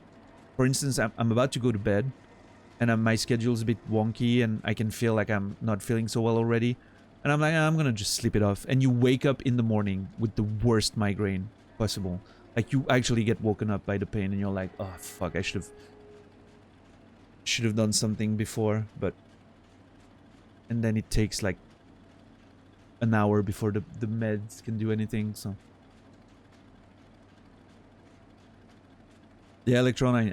for instance, I'm about to go to bed, and my schedule's a bit wonky, and I can feel like I'm not feeling so well already, and I'm like, I'm gonna just sleep it off. And you wake up in the morning with the worst migraine possible. Like, you actually get woken up by the pain, and you're like, oh, fuck, I should have done something before, but... And then it takes like an hour before the meds can do anything, so... Yeah, Electron,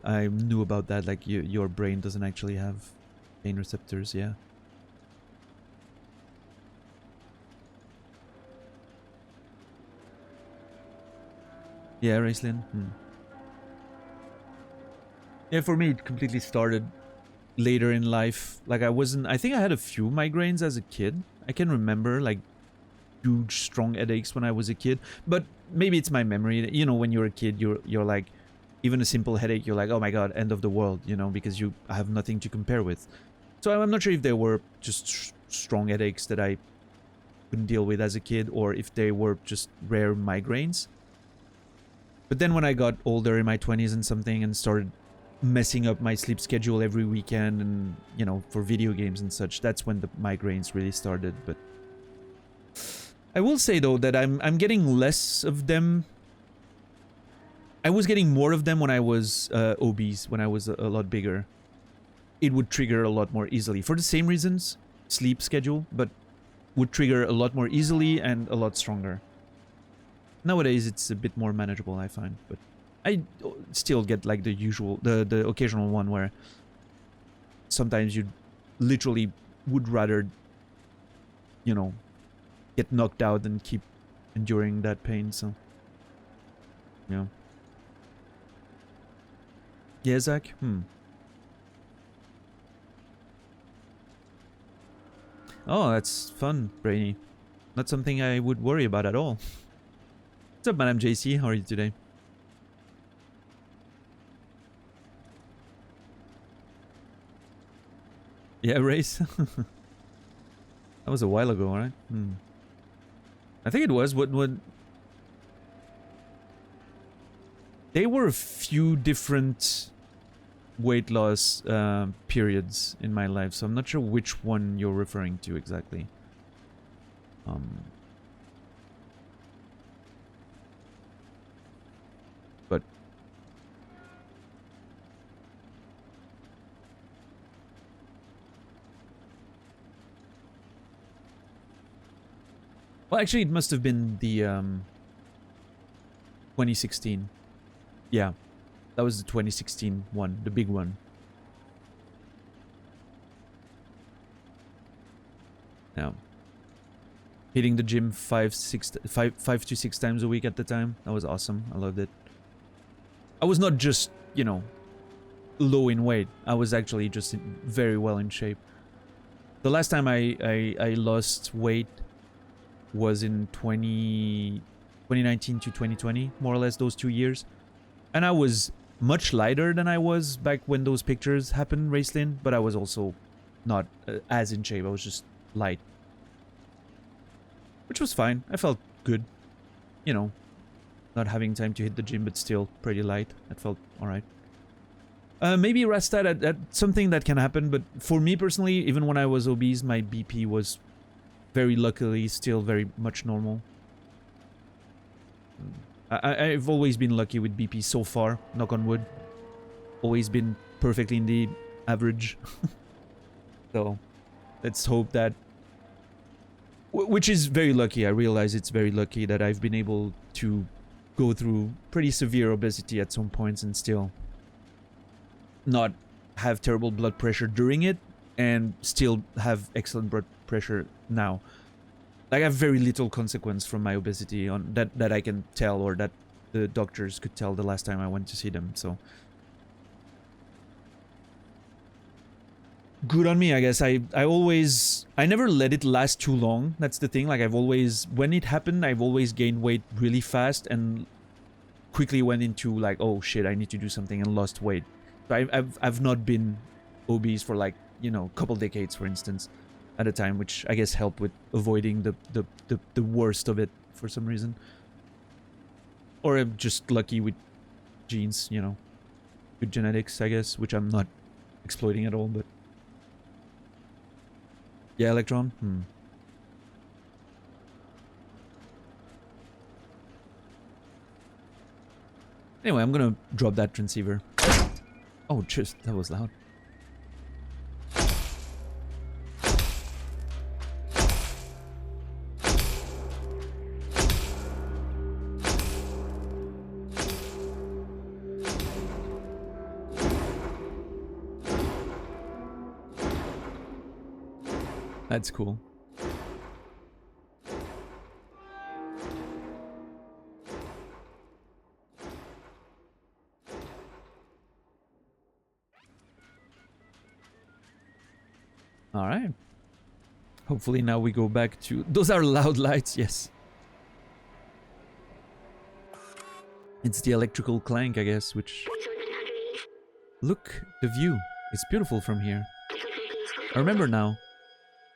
I knew about that, like your brain doesn't actually have pain receptors, yeah. Yeah, Raceland. Yeah, for me it completely started later in life. Like I think I had a few migraines as a kid. I can remember like huge strong headaches when I was a kid, but maybe it's my memory. You know, when you're a kid, you're like, even a simple headache, you're like, oh my god, end of the world, you know, because you have nothing to compare with. So I'm not sure if there were just strong headaches that I couldn't deal with as a kid, or if they were just rare migraines. But then when I got older, in my 20s and something, and started messing up my sleep schedule every weekend, and, you know, for video games and such, that's when the migraines really started. But I will say though that I'm getting less of them. I was getting more of them when I was obese, when I was a lot bigger. It would trigger a lot more easily for the same reasons, sleep schedule, but would trigger a lot more easily and a lot stronger. Nowadays it's a bit more manageable, I find, but I still get like the usual, the occasional one where sometimes you literally would rather, you know, get knocked out than keep enduring that pain, so yeah. Yeah, Zach? Oh, that's fun, Brainy. Not something I would worry about at all. What's up, Madam JC? How are you today? Yeah, race. That was a while ago, right? I think it was. What? They were a few different weight loss periods in my life, so I'm not sure which one you're referring to exactly. But well, actually, it must have been the 2016. Yeah, that was the 2016 one, the big one. Now, hitting the gym 5 to 6 times a week at the time. That was awesome. I loved it. I was not just, you know, low in weight. I was actually just very well in shape. The last time I lost weight was in 2019 to 2020, more or less those 2 years. And I was much lighter than I was back when those pictures happened, Raceland, but I was also not as in shape. I was just light. Which was fine. I felt good. You know, not having time to hit the gym, but still pretty light. That felt alright. Maybe Rastat, that's something that can happen, but for me personally, even when I was obese, my BP was very luckily still very much normal. I've always been lucky with BP so far, knock on wood. Always been perfectly in the average. So, let's hope that... Which is very lucky, I realize it's very lucky that I've been able to go through pretty severe obesity at some points and still not have terrible blood pressure during it and still have excellent blood pressure now. Like, I have very little consequence from my obesity on that I can tell, or that the doctors could tell the last time I went to see them, so... Good on me, I guess. I never let it last too long. That's the thing. Like, I've always... When it happened, I've always gained weight really fast and quickly went into, like, oh shit, I need to do something, and lost weight. So I've not been obese for, like, you know, a couple decades, for instance, at a time, which I guess helped with avoiding the worst of it for some reason. Or I'm just lucky with genes, you know. Good genetics, I guess, which I'm not exploiting at all, but... Yeah, Electron? Anyway, I'm gonna drop that transceiver. Oh, just... that was loud. That's cool. Alright. Hopefully now we go back to... Those are loud lights, yes. It's the electrical clank, I guess, which... Look, the view. It's beautiful from here. I remember now.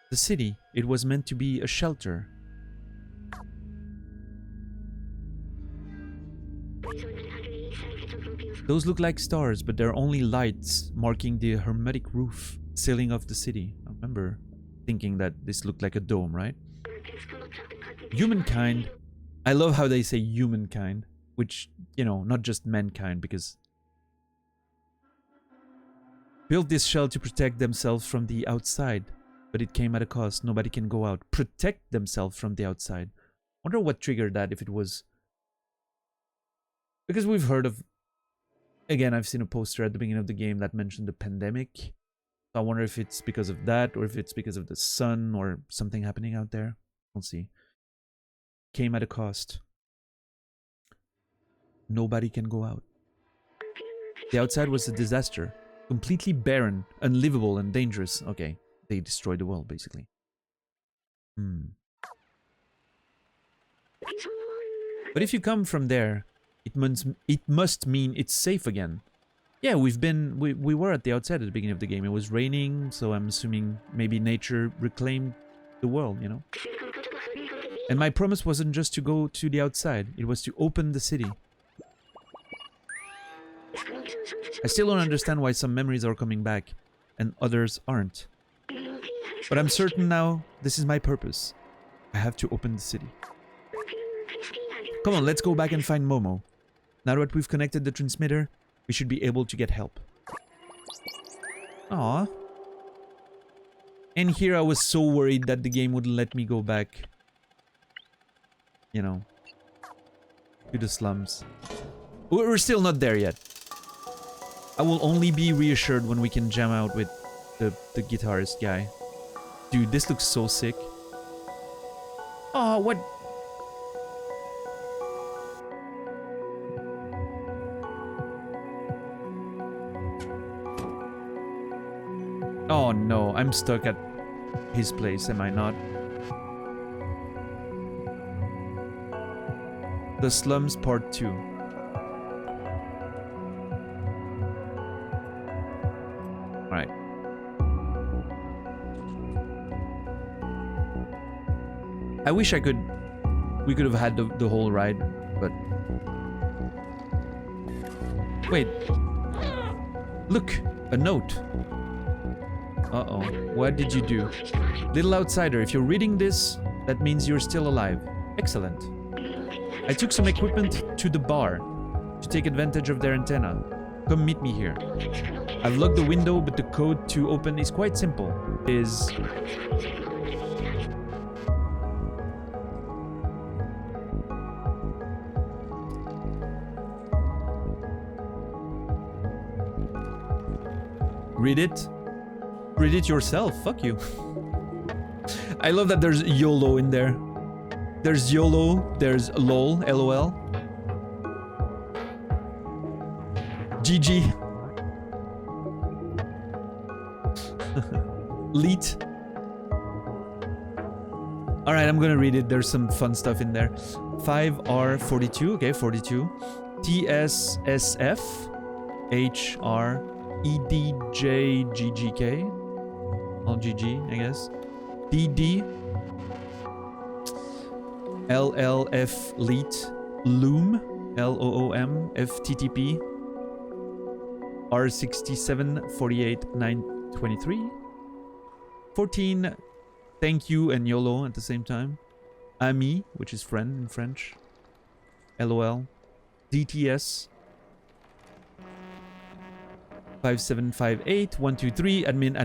The city, it was meant to be a shelter. Those look like stars, but they're only lights marking the hermetic roof, ceiling of the city. I remember thinking that this looked like a dome, right? Humankind. I love how they say humankind, which, you know, not just mankind, because... Built this shell to protect themselves from the outside. But it came at a cost. Nobody can go out. Protect themselves from the outside. Wonder what triggered that, if it was... Because we've heard of... Again, I've seen a poster at the beginning of the game that mentioned the pandemic. I wonder if it's because of that, or if it's because of the sun, or something happening out there. We'll see. Came at a cost. Nobody can go out. The outside was a disaster. Completely barren, unlivable, and dangerous. Okay. They destroyed the world, basically. But if you come from there, it must mean it's safe again. Yeah, we were at the outside at the beginning of the game. It was raining, so I'm assuming maybe nature reclaimed the world, you know? And my promise wasn't just to go to the outside, it was to open the city. I still don't understand why some memories are coming back, and others aren't. But I'm certain now, this is my purpose. I have to open the city. Come on, let's go back and find Momo. Now that we've connected the transmitter, we should be able to get help. Aww. And here I was so worried that the game wouldn't let me go back. You know. To the slums. We're still not there yet. I will only be reassured when we can jam out with the guitarist guy. Dude, this looks so sick. Oh, what? Oh no, I'm stuck at his place, am I not? The Slums Part 2. Alright. I wish we could have had the whole ride but... Wait. Look! A note. Uh-oh. What did you do? Little outsider, if you're reading this, that means you're still alive. Excellent. I took some equipment to the bar to take advantage of their antenna. Come meet me here. I've locked the window, but the code to open is quite simple. Is... Read it. Read it yourself. Fuck you. I love that there's YOLO in there. There's YOLO. There's LOL. LOL. GG. Leet. Alright, I'm gonna read it. There's some fun stuff in there. 5R42. Okay, 42. TSSF. HREDJGGK. All GG, I guess. DD. LLF Leet. Loom. LOOM. FTTP. R6748923. 14. Thank you and YOLO at the same time. Ami, which is friend in French. LOL. DTS. 5758 123 admin.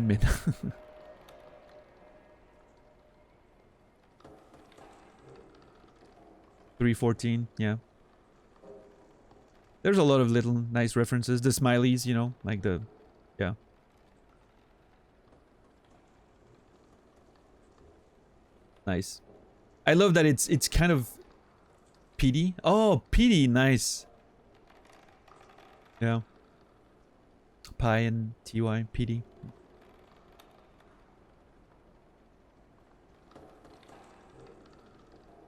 314, yeah. There's a lot of little nice references. The smileys, you know, like the... Yeah. Nice. I love that it's kind of... PD? Oh, PD, nice. Yeah. Pi and TY, PD.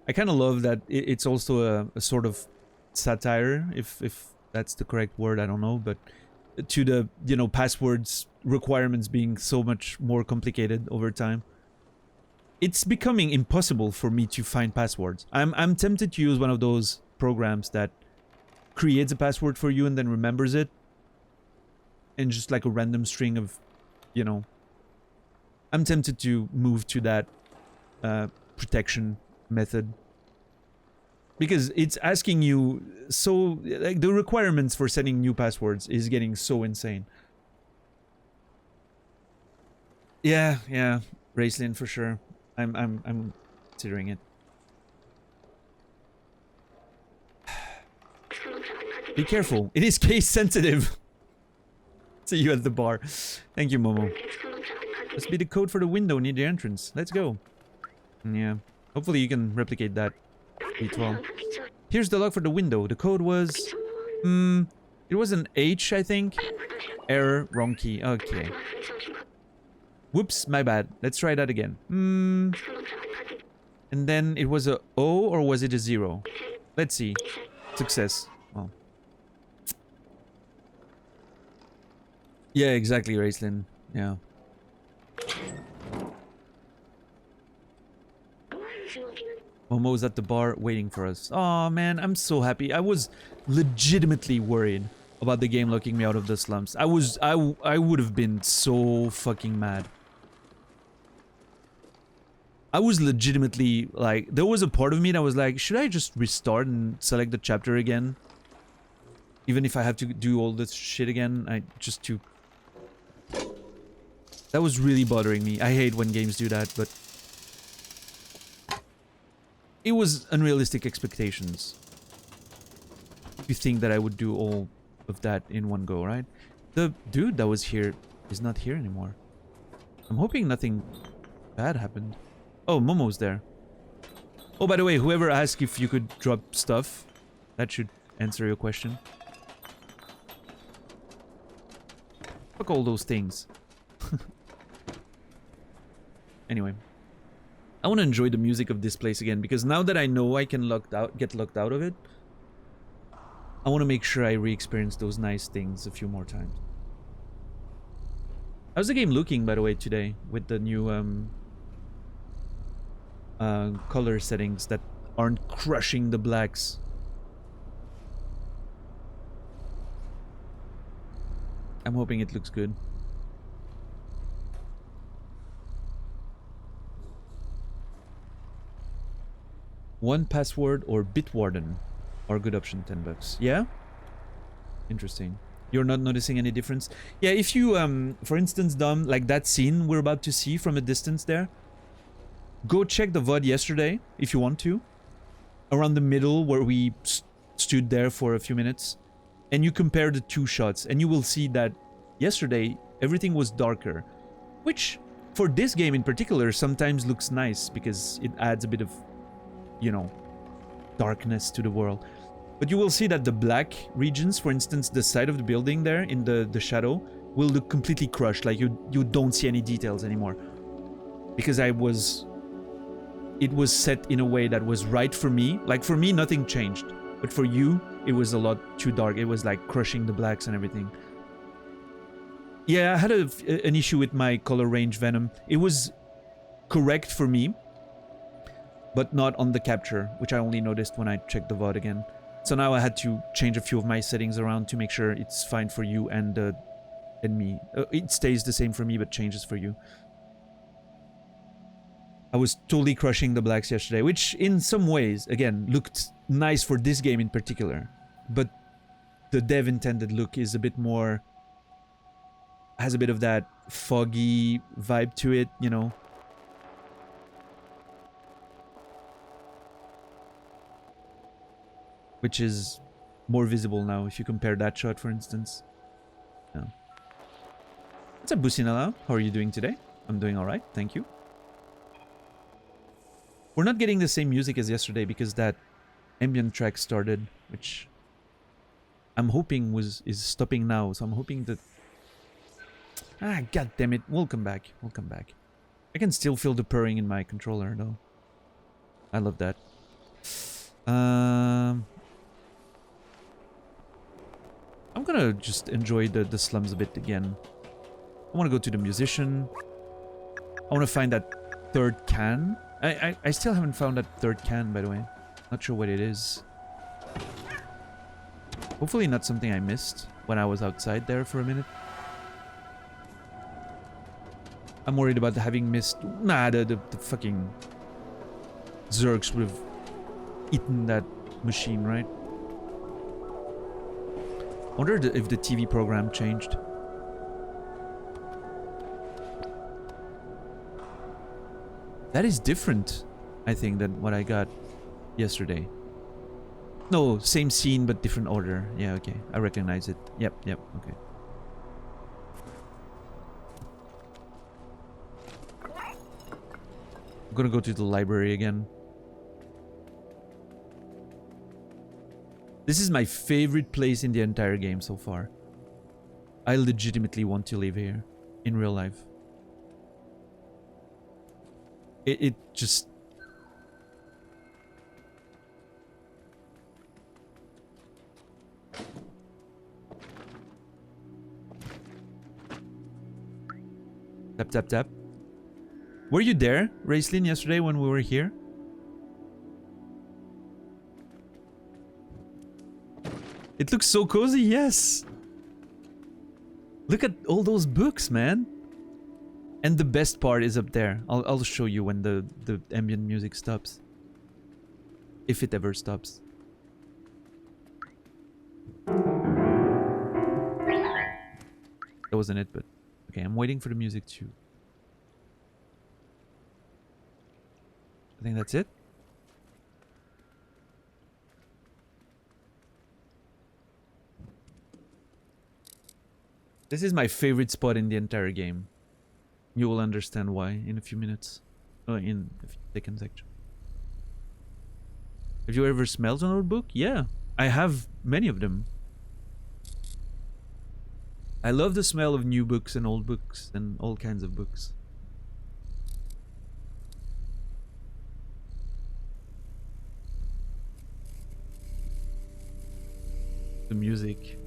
I kind of love that it's also a sort of satire, if that's the correct word, I don't know, but to the, you know, passwords requirements being so much more complicated over time. It's becoming impossible for me to find passwords. I'm tempted to use one of those programs that creates a password for you and then remembers it. And just like a random string of, you know. I'm tempted to move to that protection method. Because it's asking you so, like, the requirements for setting new passwords is getting so insane. Yeah, Raceland for sure. I'm considering it. Be careful. It is case sensitive. See you at the bar. Thank you, Momo. Must be the code for the window near the entrance. Let's go. Yeah. Hopefully you can replicate that. B12. Here's the lock for the window. The code was... it was an H, I think. Error. Wrong key. Okay. Whoops, my bad. Let's try that again. And then it was a O, or was it a 0? Let's see. Success. Oh. Yeah, exactly, Raceland. Yeah. Momo's at the bar waiting for us. Oh man, I'm so happy. I was legitimately worried about the game locking me out of the slums. I would have been so fucking mad. I was legitimately like, there was a part of me that was like, should I just restart and select the chapter again? Even if I have to do all this shit again, that was really bothering me. I hate when games do that, but it was unrealistic expectations. You think that I would do all of that in one go, right? The dude that was here is not here anymore. I'm hoping nothing bad happened. Oh, Momo's there. Oh, by the way, whoever asked if you could drop stuff, that should answer your question. Fuck all those things. Anyway. I want to enjoy the music of this place again, because now that I know I can get locked out of it, I want to make sure I re-experience those nice things a few more times. How's the game looking, by the way, today, with the new color settings that aren't crushing the blacks? I'm hoping it looks good. One password or Bitwarden are good option, $10. Yeah? Interesting. You're not noticing any difference? Yeah, if you, for instance, Dom, like that scene we're about to see from a distance there, go check the VOD yesterday, if you want to. Around the middle where we stood there for a few minutes. And you compare the two shots, and you will see that yesterday, everything was darker. Which, for this game in particular, sometimes looks nice, because it adds a bit of, you know, darkness to the world. But you will see that the black regions, for instance, the side of the building there in the shadow, will look completely crushed, like you don't see any details anymore. Because it was set in a way that was right for me. Like for me, nothing changed. But for you, it was a lot too dark. It was like crushing the blacks and everything. Yeah, I had an issue with my color range Venom. It was correct for me, but not on the capture, which I only noticed when I checked the VOD again. So now I had to change a few of my settings around to make sure it's fine for you and me. It stays the same for me, but changes for you. I was totally crushing the blacks yesterday, which in some ways, again, looked nice for this game in particular. But the dev intended look is a bit more... has a bit of that foggy vibe to it, you know? Which is more visible now if you compare that shot, for instance. Yeah. What's up, Businala? How are you doing today? I'm doing alright, thank you. We're not getting the same music as yesterday because that ambient track started, which I'm hoping is stopping now. So I'm hoping that... Ah, god damn it. We'll come back. We'll come back. I can still feel the purring in my controller, though. I love that. I'm gonna just enjoy the slums a bit again. I want to go to the musician. I want to find that third can. I still haven't found that third can, by the way. Not sure what it is. Hopefully not something I missed when I was outside there for a minute. I'm worried about having missed... Nah, the fucking... Zergs would have eaten that machine, right? I wonder if the TV program changed. That is different, I think, than what I got yesterday. No, same scene but different order. Yeah, okay. I recognize it. Yep, okay. I'm gonna go to the library again. This is my favorite place in the entire game so far. I legitimately want to live here in real life. It just... Tap, tap, tap. Were you there, Raislin, yesterday when we were here? It looks so cozy, yes! Look at all those books, man! And the best part is up there. I'll show you when the ambient music stops. If it ever stops. That wasn't it, but... Okay, I'm waiting for the music too. I think that's it. This is my favorite spot in the entire game. You will understand why in a few minutes. In a few seconds, actually. Have you ever smelled an old book? Yeah, I have many of them. I love the smell of new books and old books and all kinds of books. The music.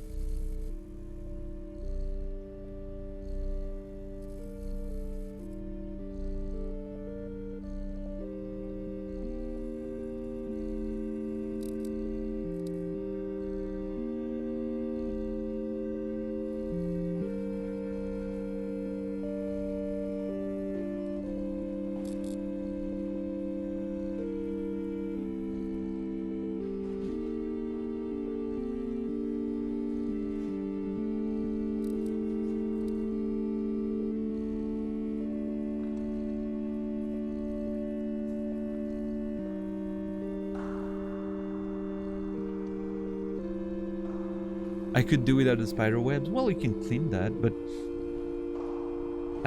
I could do without the spider webs. Well, you can clean that, but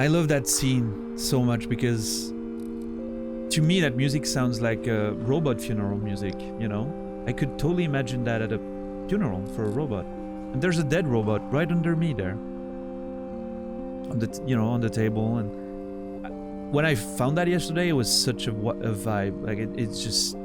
I love that scene so much because to me that music sounds like robot funeral music, you know? I could totally imagine that at a funeral for a robot. And there's a dead robot right under me there. On the, you know, on the table. And when I found that yesterday, it was such a vibe. Like it's just...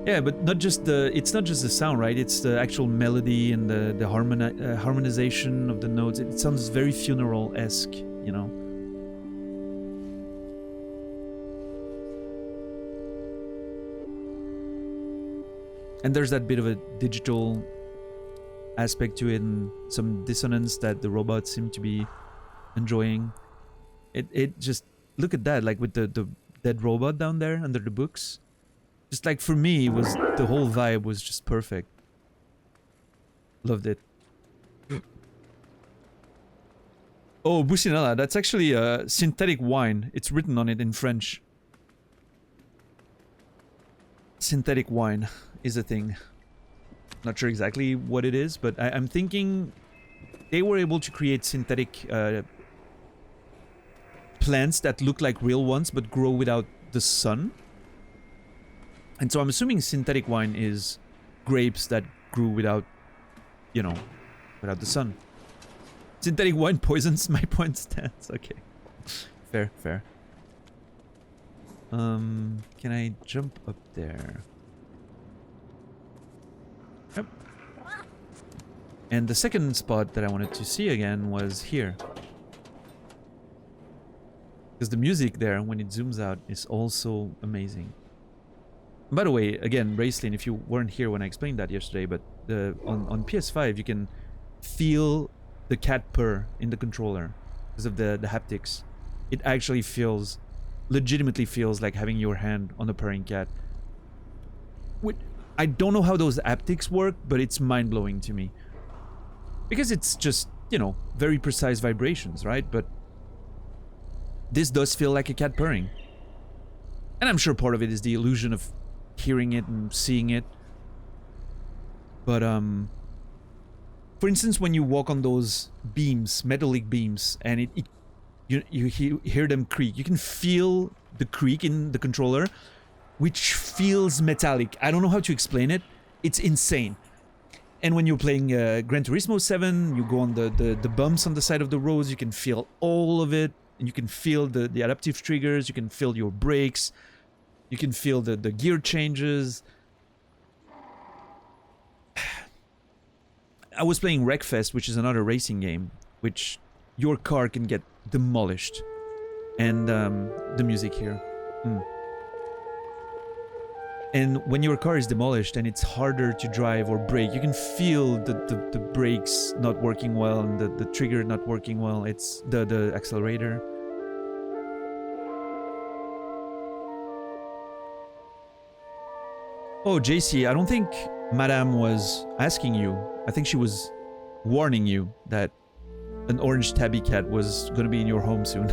Yeah, but not just the... It's not just the sound, right? It's the actual melody and the harmonization of the notes. It sounds very funeral-esque, you know? And there's that bit of a digital aspect to it and some dissonance that the robots seem to be enjoying. It just... Look at that, like with the dead robot down there under the books. Just like for me, it was the whole vibe was just perfect. Loved it. Oh, Bucinella, that's actually a synthetic wine. It's written on it in French. Synthetic wine is a thing. Not sure exactly what it is, but I'm thinking they were able to create synthetic plants that look like real ones but grow without the sun. And so I'm assuming synthetic wine is grapes that grew without, you know, without the sun. Synthetic wine poisons my point stance. Okay. Fair, fair. Can I jump up there? Yep. And the second spot that I wanted to see again was here. Because the music there, when it zooms out, is also amazing. By the way, again, Raceline, if you weren't here when I explained that yesterday, but on PS5 you can feel the cat purr in the controller because of the haptics. It actually feels, legitimately feels like having your hand on a purring cat. I don't know how those haptics work, but it's mind-blowing to me. Because it's just, you know, very precise vibrations, right? But this does feel like a cat purring. And I'm sure part of it is the illusion of hearing it and seeing it. But for instance, when you walk on those beams, metallic beams, and you hear them creak, you can feel the creak in the controller, which feels metallic. I don't know how to explain it. It's insane. And when you're playing Gran Turismo 7, you go on the bumps on the side of the roads, you can feel all of it, and you can feel the adaptive triggers, you can feel your brakes, you can feel the gear changes. I was playing Wreckfest, which is another racing game, which your car can get demolished. And the music here. And when your car is demolished and it's harder to drive or brake, you can feel the brakes not working well and the trigger not working well. It's the accelerator. Oh, JC, I don't think Madame was asking you. I think she was warning you that an orange tabby cat was gonna be in your home soon.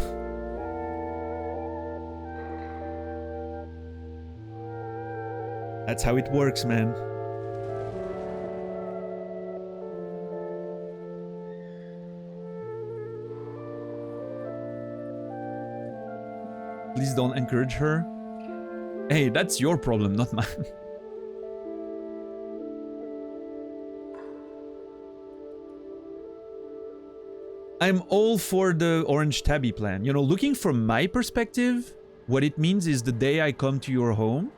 That's how it works, man. Please don't encourage her. Hey, that's your problem, not mine. I'm all for the orange tabby plan. You know, looking from my perspective, what it means is the day I come to your home,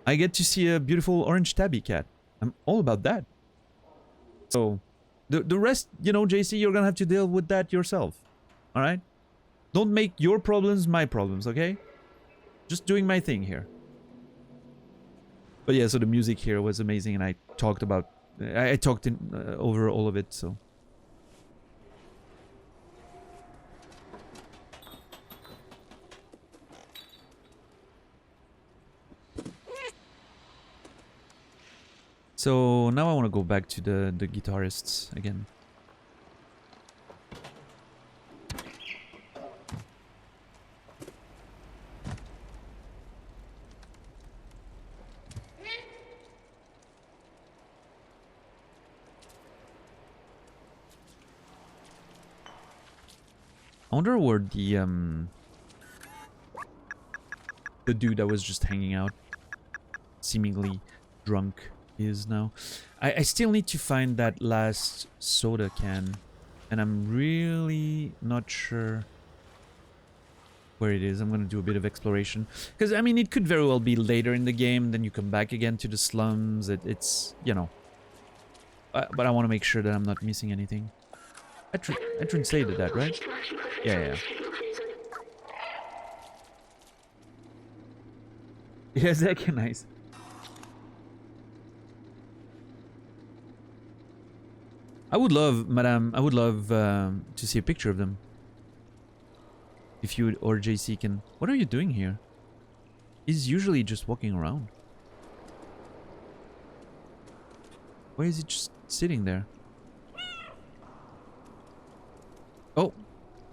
I get to see a beautiful orange tabby cat. I'm all about that. So, the rest, you know, JC, you're gonna have to deal with that yourself. Alright? Don't make your problems my problems, okay? Just doing my thing here. But yeah, so the music here was amazing, and I talked about... I talked over all of it, so... So now I want to go back to the guitarists again. I wonder where the dude that was just hanging out, seemingly drunk, is now. I still need to find that last soda can, and I'm really not sure where it is. I'm gonna do a bit of exploration, because I mean it could very well be later in the game, then you come back again to the slums. It's, you know, but I want to make sure that I'm not missing anything. I translated that, right? Yeah. Yes, that nice. I would love, Madame, I would love to see a picture of them. If you or JC can... What are you doing here? He's usually just walking around. Why is he just sitting there? Oh,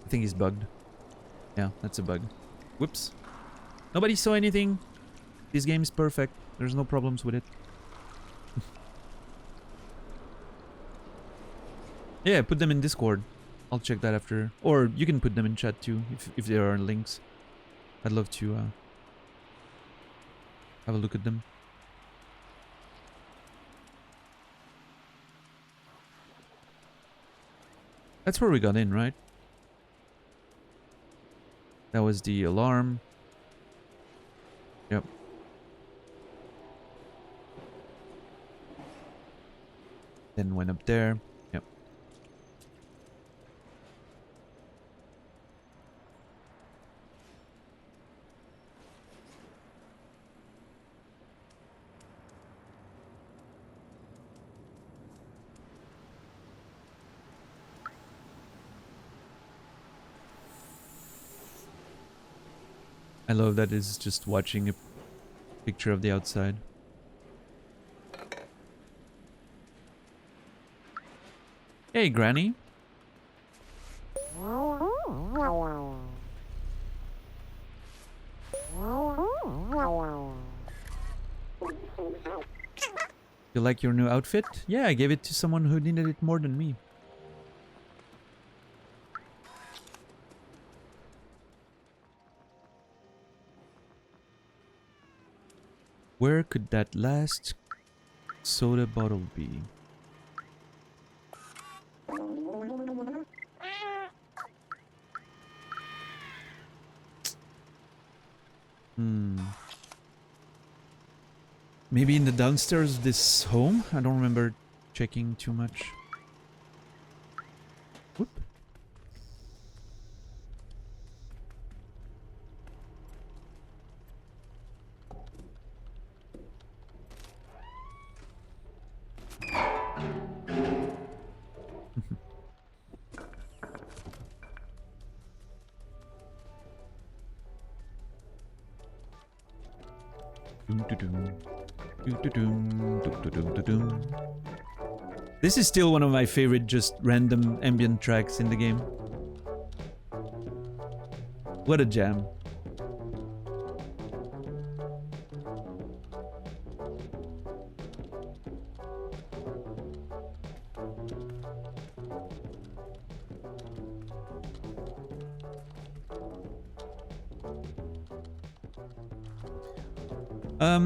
I think he's bugged. Yeah, that's a bug. Whoops. Nobody saw anything. This game is perfect. There's no problems with it. Yeah, put them in Discord. I'll check that after. Or you can put them in chat too, if there are links. I'd love to have a look at them. That's where we got in, right? That was the alarm. Yep. Then went up there. Yep. I love that it's just watching a picture of the outside. Hey, Granny. You like your new outfit? Yeah, I gave it to someone who needed it more than me. Where could that last soda bottle be? Maybe in the downstairs of this home? I don't remember checking too much. Whoop. This is still one of my favorite just random ambient tracks in the game. What a jam.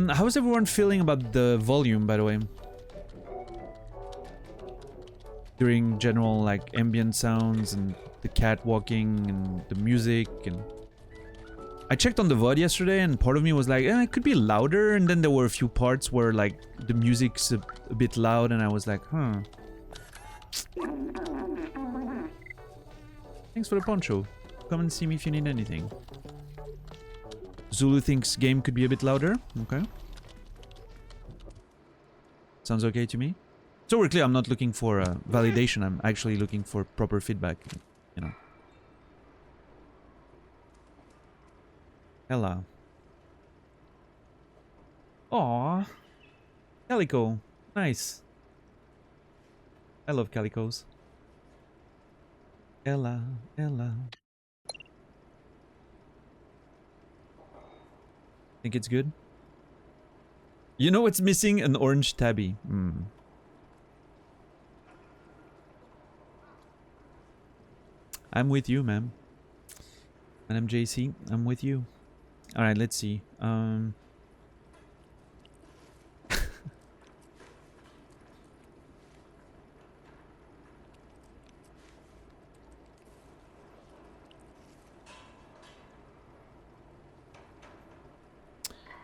How's everyone feeling about the volume, by the way? During general, like, ambient sounds and the cat walking and the music and... I checked on the VOD yesterday and part of me was like, it could be louder, and then there were a few parts where, like, the music's a bit loud and I was like, huh. Thanks for the poncho. Come and see me if you need anything. Zulu thinks game could be a bit louder. Okay. Sounds okay to me. So we're clear, I'm not looking for validation. I'm actually looking for proper feedback, you know. Ella. Aww. Calico. Nice. I love calicos. Ella. Think it's good? You know what's missing? An orange tabby. I'm with you, ma'am. And I'm JC. I'm with you. All right, let's see.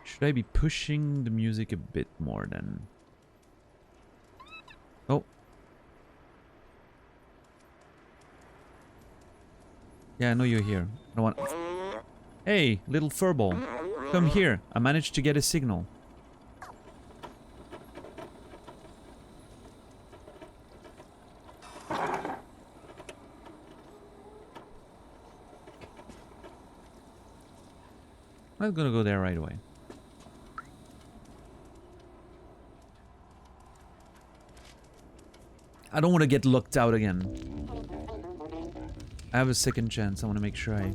Should I be pushing the music a bit more then? Oh. Yeah, I know you're here. I don't want... Hey, little furball. Come here. I managed to get a signal. I'm gonna go there right away. I don't want to get locked out again. I have a second chance. I want to make sure I...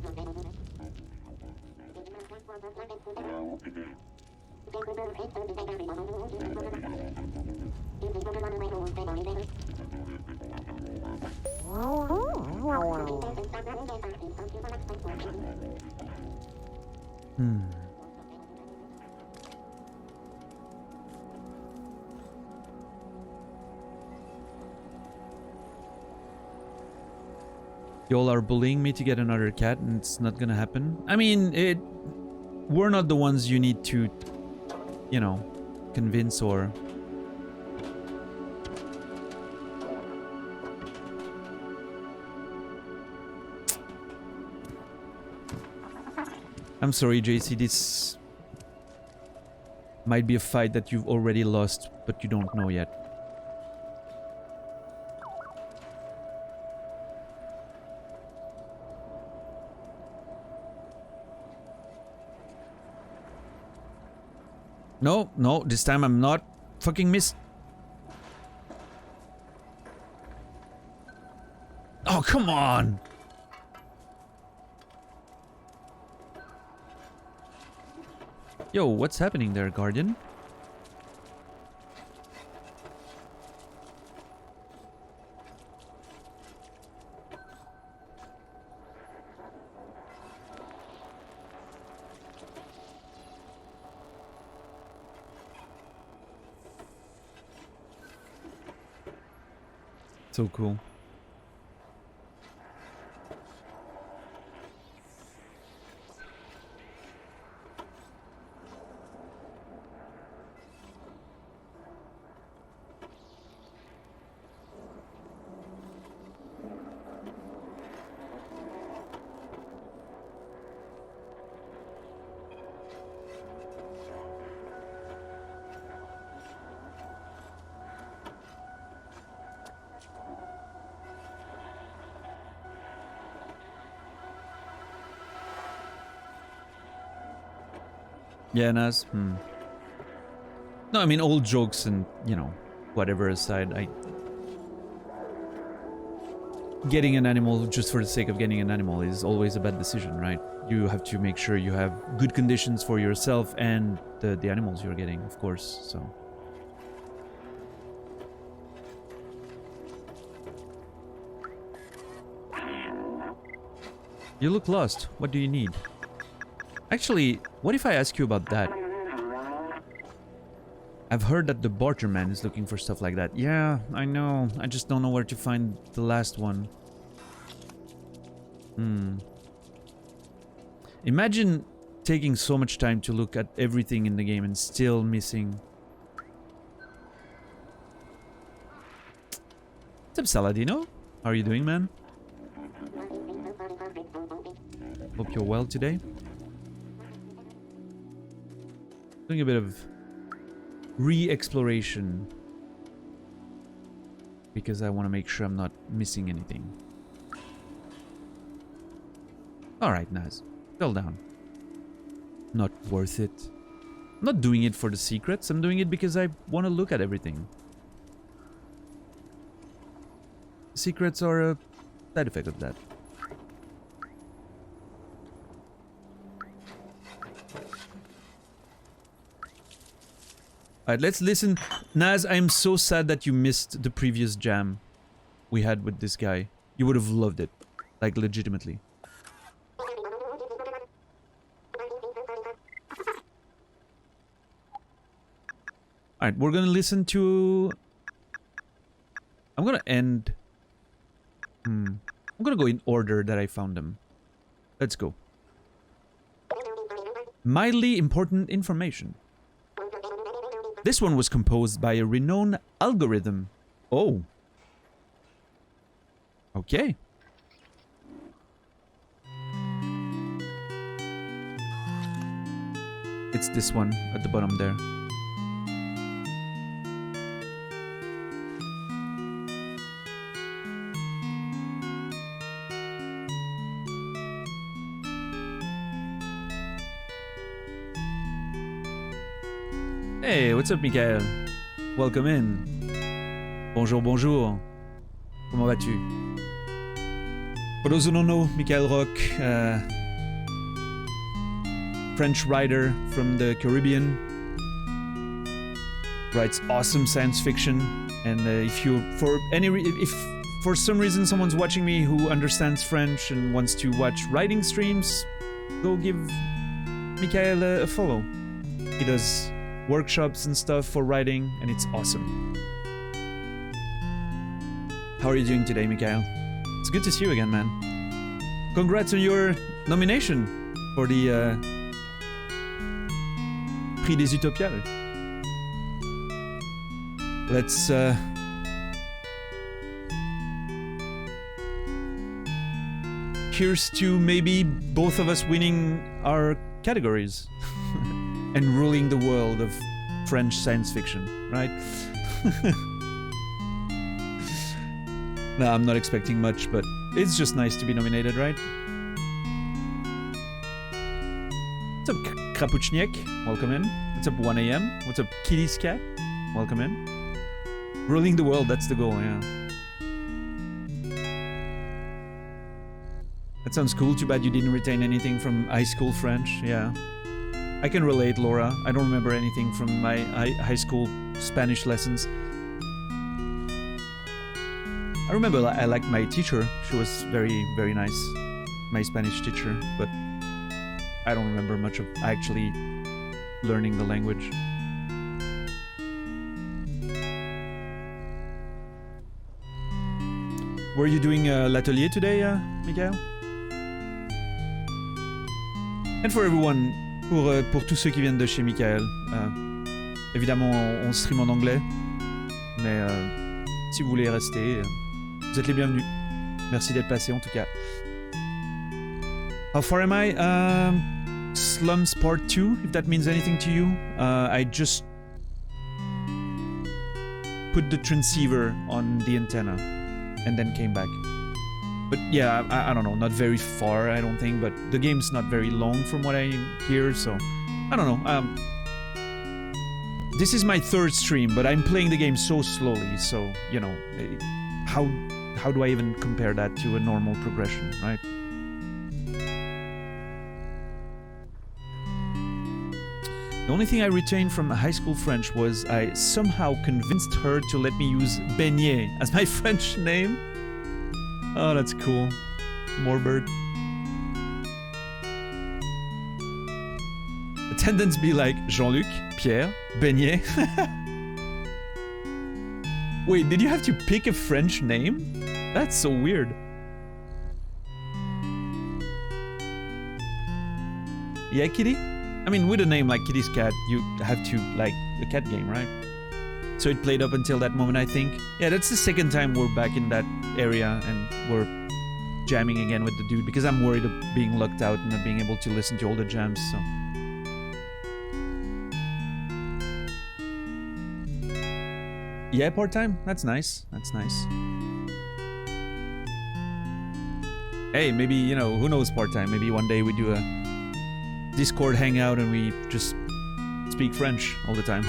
Y'all are bullying me to get another cat and it's not gonna happen. I mean, we're not the ones you need to, you know, convince or... I'm sorry, JC, this might be a fight that you've already lost, but you don't know yet. No, no, this time I'm not fucking Oh, come on! Yo, what's happening there, Guardian? So cool. Yeah, Naz. No, I mean, all jokes and, you know, whatever aside, getting an animal just for the sake of getting an animal is always a bad decision, right? You have to make sure you have good conditions for yourself and the animals you're getting, of course, so... You look lost. What do you need? Actually, what if I ask you about that? I've heard that the barterman is looking for stuff like that. Yeah, I know. I just don't know where to find the last one. Imagine taking so much time to look at everything in the game and still missing... What's up, Saladino? How are you doing, man? Hope you're well today. Doing a bit of re-exploration because I want to make sure I'm not missing anything. Alright, Naz. Settle down. Not worth it. I'm not doing it for the secrets. I'm doing it because I want to look at everything. Secrets are a side effect of that. Alright, let's listen. Naz, I'm so sad that you missed the previous jam we had with this guy. You would have loved it. Like, legitimately. Alright, we're gonna listen to... I'm gonna end... I'm gonna go in order that I found them. Let's go. Mildly important information. This one was composed by a renowned algorithm. Oh. Okay. It's this one at the bottom there. Hey, what's up, Michael? Welcome in. Bonjour, bonjour. Comment vas-tu? For those who don't know, Michael Rock, French writer from the Caribbean, writes awesome science fiction. And if for some reason someone's watching me who understands French and wants to watch writing streams, go give Michael a follow. He does workshops and stuff for writing, and it's awesome. How are you doing today, Mikhail? It's good to see you again, man. Congrats on your nomination for the Prix des Utopiales. Let's here's to maybe both of us winning our categories. And ruling the world of French science fiction, right? No, I'm not expecting much, but it's just nice to be nominated, right? What's up, Krapuchniak? Welcome in. What's up, 1am? What's up, Kitty's Cat? Welcome in. Ruling the world, that's the goal, yeah. That sounds cool. Too bad you didn't retain anything from high school French, yeah. I can relate, Laura. I don't remember anything from my high school Spanish lessons. I remember I liked my teacher. She was very, very nice. My Spanish teacher. But I don't remember much of actually learning the language. Were you doing l'atelier today, Miguel? And for everyone... Pour tous ceux qui viennent de chez Michael, évidemment on stream en anglais, mais si vous voulez rester, vous êtes les bienvenus. Merci d'être passé en tout cas. How far am I? Slums Part 2, if that means anything to you. I just put the transceiver on the antenna and then came back. But yeah, I don't know, not very far, I don't think, but the game's not very long from what I hear, so... I don't know, this is my third stream, but I'm playing the game so slowly, so, you know, how do I even compare that to a normal progression, right? The only thing I retained from high school French was I somehow convinced her to let me use beignet as my French name. Oh, that's cool. Moorbird. Attendants be like, Jean-Luc, Pierre, Beignet. Wait, did you have to pick a French name? That's so weird. Yeah, Kitty? I mean, with a name like Kitty's Cat, you have to like the cat game, right? So it played up until that moment, I think. Yeah, that's the second time we're back in that area and we're jamming again with the dude because I'm worried of being locked out and not being able to listen to all the jams, so... Yeah, part-time? That's nice. That's nice. Hey, maybe, you know, who knows part-time? Maybe one day we do a Discord hangout and we just speak French all the time.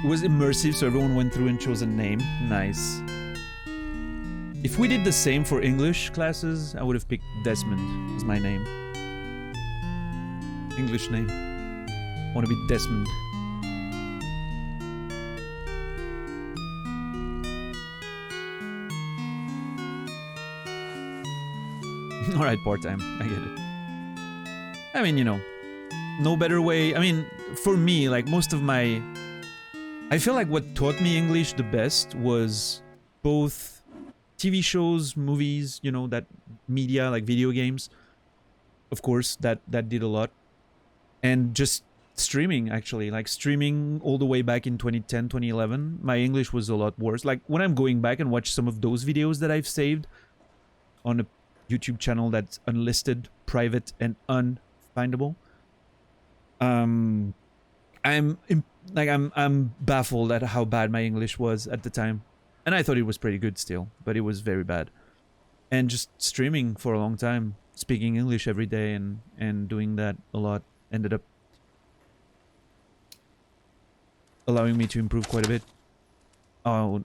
It was immersive, so everyone went through and chose a name. Nice. If we did the same for English classes, I would have picked Desmond as my name. English name. I want to be Desmond. Alright, part-time. I get it. I mean, you know, no better way. I mean, for me, like most of my... I feel like what taught me English the best was both TV shows, movies, you know, that media, like video games. Of course, that did a lot. And just streaming, actually. Like streaming all the way back in 2010, 2011. My English was a lot worse. Like when I'm going back and watch some of those videos that I've saved on a YouTube channel that's unlisted, private, and unfindable. I'm baffled at how bad my English was at the time. And I thought it was pretty good still, but it was very bad. And just streaming for a long time, speaking English every day and doing that a lot ended up allowing me to improve quite a bit. Oh,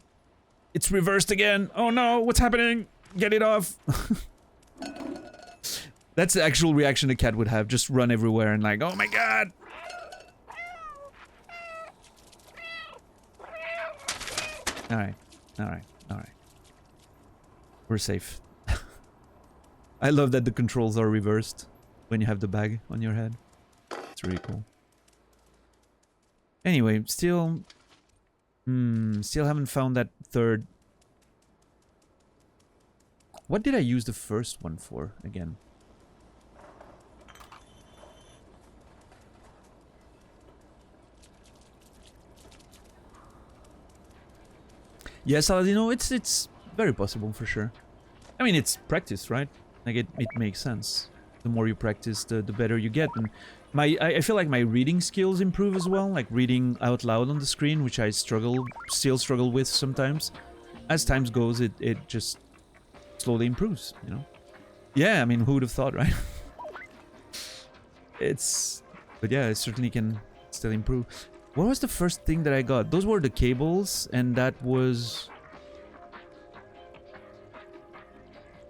it's reversed again. Oh no, what's happening? Get it off. That's the actual reaction a cat would have. Just run everywhere and like, oh my god. Alright, alright, alright. We're safe. I love that the controls are reversed when you have the bag on your head. It's really cool. Anyway, still haven't found that third. What did I use the first one for again? Yes, Aladino, it's very possible for sure. I mean, it's practice, right? Like it makes sense. The more you practice, the better you get. And I feel like my reading skills improve as well, like reading out loud on the screen, which I still struggle with sometimes. As time goes, it just slowly improves, you know? Yeah, I mean, who would have thought, right? But yeah, it certainly can still improve. What was the first thing that I got? Those were the cables, and that was...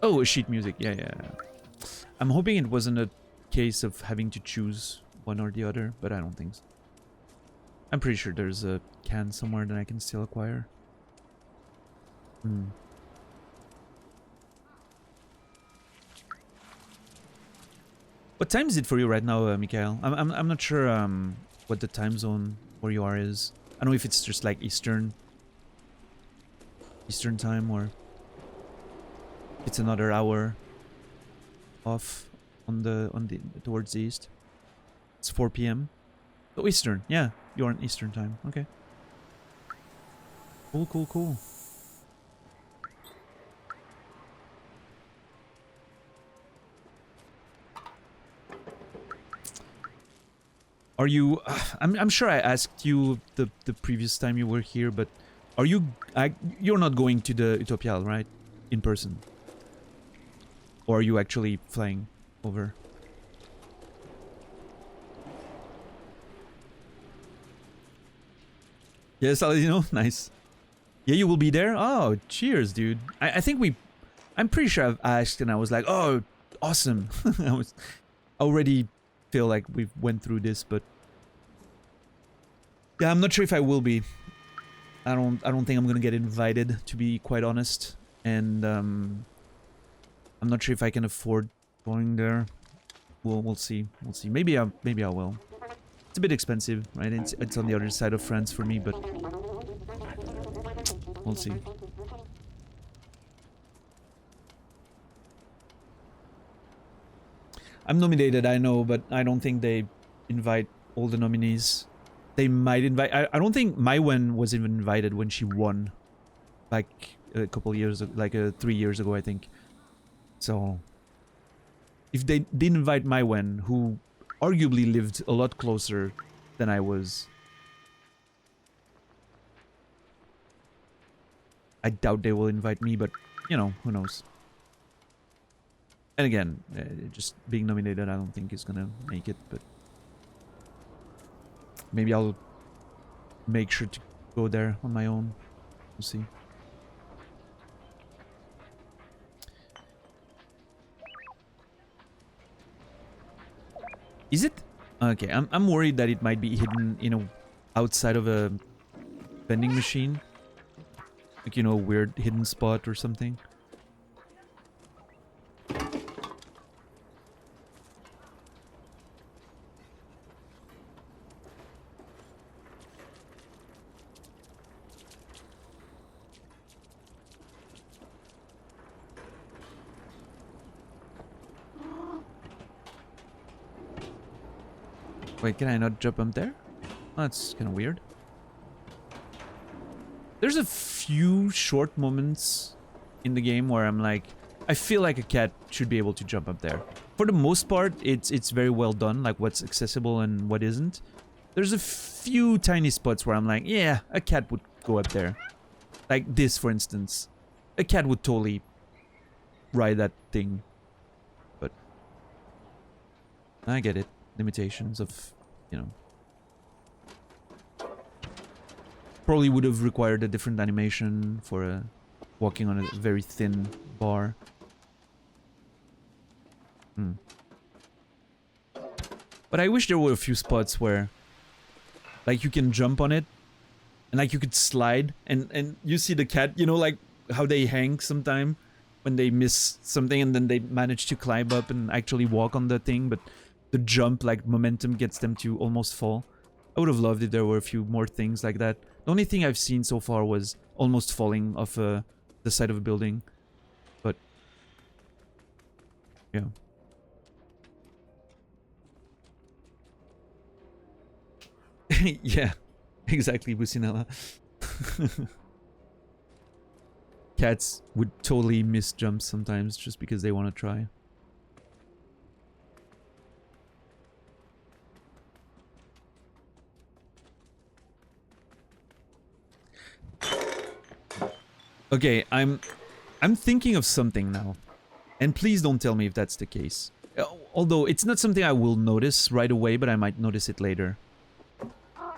Oh, sheet music. Yeah, yeah. I'm hoping it wasn't a case of having to choose one or the other, but I don't think so. I'm pretty sure there's a can somewhere that I can still acquire. What time is it for you right now, Mikhail? I'm not sure what the time zone where you are is. I don't know if it's just like Eastern time or it's another hour off on the towards the east. It's 4 p.m. Oh, Eastern. Yeah, you're on Eastern time. Okay. Cool, cool, cool. Are you... I'm sure I asked you the previous time you were here, but are you... you're not going to the Utopial, right? In person? Or are you actually flying over? Yes, Aladino? Nice. Yeah, you will be there? Oh, cheers, dude. I think we... I'm pretty sure I've asked and I was like, oh, awesome. I was already feel like we went through this, but... Yeah, I'm not sure if I will be. I don't think I'm gonna get invited, to be quite honest. And I'm not sure if I can afford going there. We'll see. We'll see. Maybe I will. It's a bit expensive, right? It's on the other side of France for me, but we'll see. I'm nominated, I know, but I don't think they invite all the nominees. They might invite... I don't think Maiwen was even invited when she won. Like a couple years ago, like 3 years ago, I think. So... If they didn't invite Maiwen, who arguably lived a lot closer than I was... I doubt they will invite me, but, you know, who knows. And again, just being nominated I don't think is gonna make it, but... Maybe I'll make sure to go there on my own. We'll see. Is it? Okay, I'm worried that it might be hidden, you know, outside of a vending machine. Like, you know, a weird hidden spot or something. Wait, can I not jump up there? Oh, that's kind of weird. There's a few short moments in the game where I'm like, I feel like a cat should be able to jump up there. For the most part, it's very well done, like what's accessible and what isn't. There's a few tiny spots where I'm like, yeah, a cat would go up there. Like this, for instance. A cat would totally ride that thing. But I get it. Limitations of, you know. Probably would have required a different animation for walking on a very thin bar. But I wish there were a few spots where, like, you can jump on it, and like you could slide, and you see the cat, you know, like how they hang sometime when they miss something, and then they manage to climb up and actually walk on the thing, but the jump, like, momentum gets them to almost fall. I would have loved if there were a few more things like that. The only thing I've seen so far was almost falling off the side of a building. But yeah. Yeah, exactly, Businella. Cats would totally miss jumps sometimes just because they want to try. Okay, I'm thinking of something now. And please don't tell me if that's the case. Although it's not something I will notice right away, but I might notice it later.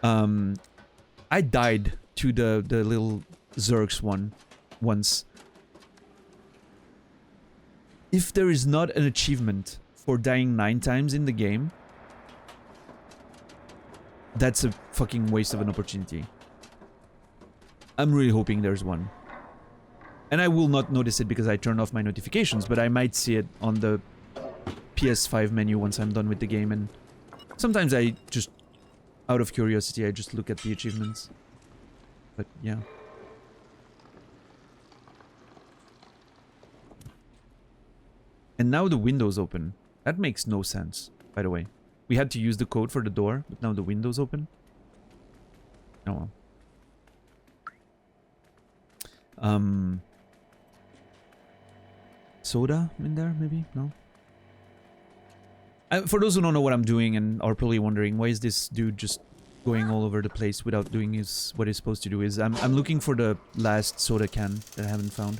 I died to the little Zergs one once. If there is not an achievement for dying 9 times in the game, that's a fucking waste of an opportunity. I'm really hoping there's one. And I will not notice it because I turned off my notifications, but I might see it on the PS5 menu once I'm done with the game, and sometimes I just, out of curiosity, I just look at the achievements. But yeah. And now the window's open. That makes no sense, by the way. We had to use the code for the door, but now the window's open. Oh well. Soda in there, maybe? No? For those who don't know what I'm doing and are probably wondering, why is this dude just going all over the place without doing what he's supposed to do, is I'm looking for the last soda can that I haven't found.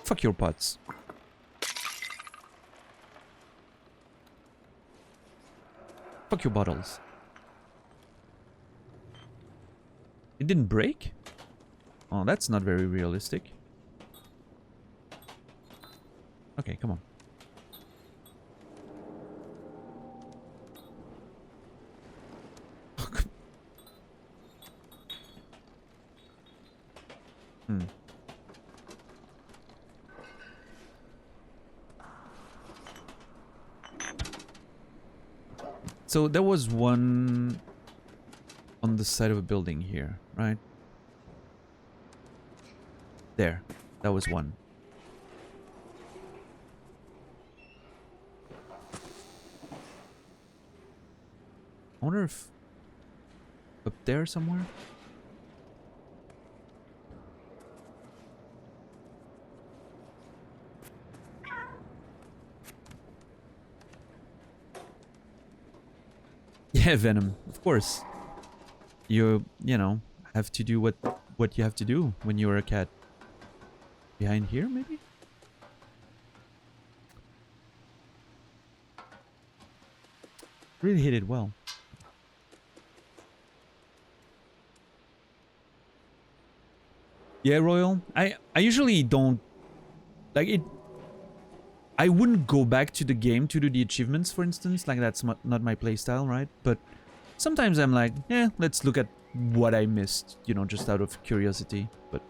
Fuck your pots. Fuck your bottles. It didn't break? Oh, that's not very realistic. Okay, come on. So there was one on the side of a building here, right? There. That was one. I wonder if up there somewhere? Yeah, Venom, of course. You know, have to do what you have to do when you're a cat. Behind here, maybe? Really hit it well. Yeah, Royal. I usually don't like it. I wouldn't go back to the game to do the achievements, for instance. Like, that's not my playstyle, right? But sometimes I'm like, yeah, let's look at what I missed, you know, just out of curiosity. But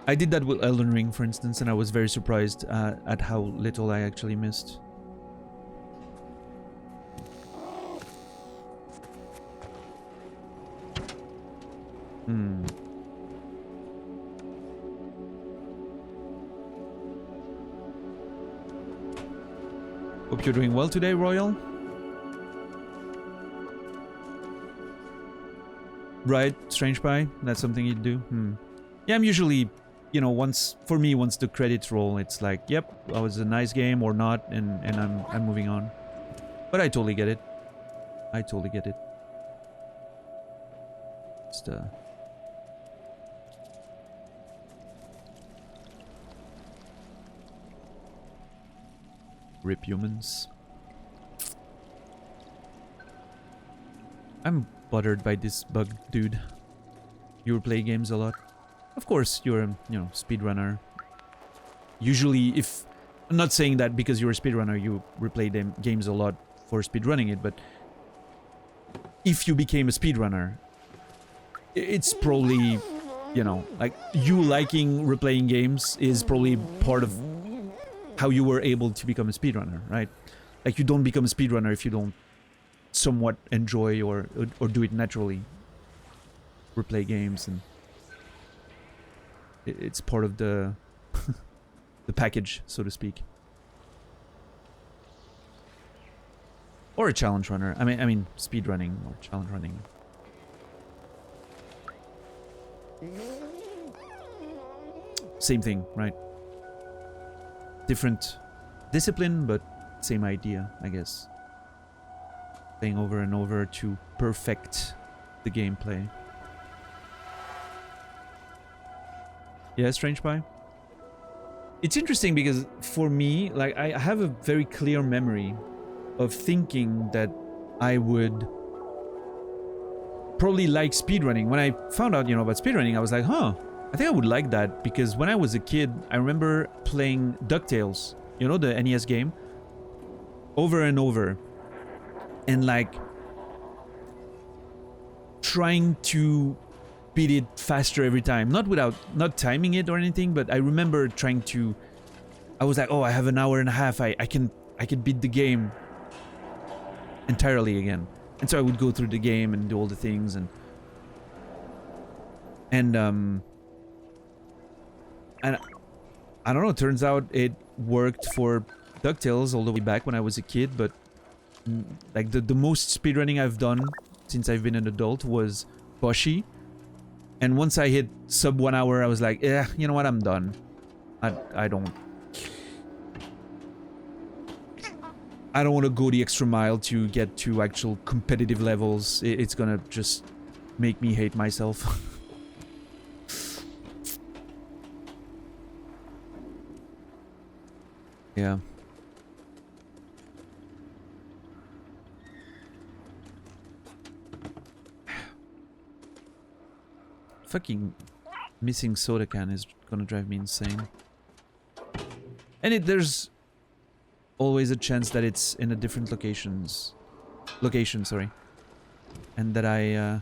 I did that with Elden Ring, for instance, and I was very surprised at how little I actually missed. Hope you're doing well today, Royal. Right, Strange Pie? That's something you do? Yeah, I'm usually, you know, once the credits roll, it's like, yep, that was a nice game or not, and I'm moving on. But I totally get it. I totally get it. Just, rip humans. I'm bothered by this bug, dude. You play games a lot. Of course, you're a, you know, speedrunner. Usually, if... I'm not saying that because you're a speedrunner, you replay them games a lot for speedrunning it, but... if you became a speedrunner, it's probably, you know, like, you liking replaying games is probably part of how you were able to become a speedrunner, right? Like, you don't become a speedrunner if you don't somewhat enjoy or do it naturally. Replay games, and it's part of the the package, so to speak. Or a challenge runner. I mean speed running or challenge running. Same thing, right? Different discipline, but same idea, I guess. Playing over and over to perfect the gameplay. Yeah, Strange Pie? It's interesting because for me, like, I have a very clear memory of thinking that I would probably like speedrunning. When I found out, you know, about speedrunning, I was like, huh, I think I would like that, because when I was a kid, I remember playing DuckTales, you know, the NES game, over and over, and like trying to beat it faster every time, not timing it or anything, but I remember trying to. I was like, oh, I have an hour and a half, I can beat the game entirely again. And so I would go through the game and do all the things, and I don't know, turns out it worked for DuckTales all the way back when I was a kid, but like the most speedrunning I've done since I've been an adult was Boshi. And once I hit sub 1 hour, I was like, yeah, you know what, I'm done. I don't want to go the extra mile to get to actual competitive levels. It's gonna just make me hate myself. Yeah. Fucking missing soda can is gonna drive me insane. And there's always a chance that it's in a different location, sorry. And that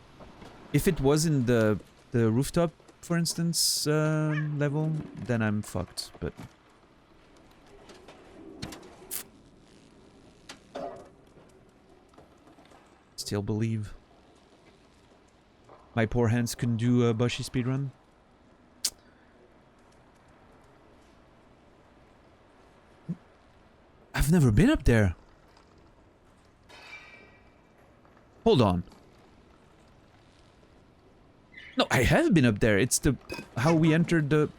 if it was in the rooftop, for instance, level, then I'm fucked, but... still believe. My poor hands couldn't do a Bushy speedrun. I've never been up there. Hold on. No, I have been up there. It's how we entered the...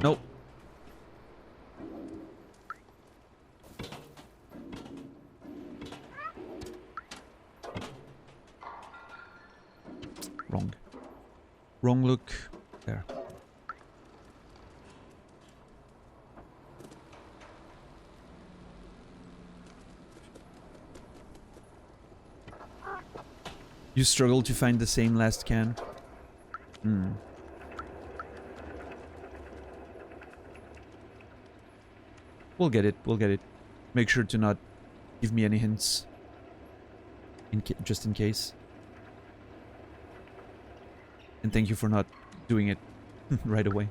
Nope. Wrong. Wrong look. There. You struggle to find the same last can? Hmm. We'll get it, we'll get it. Make sure to not give me any hints. Just in case. And thank you for not doing it right away.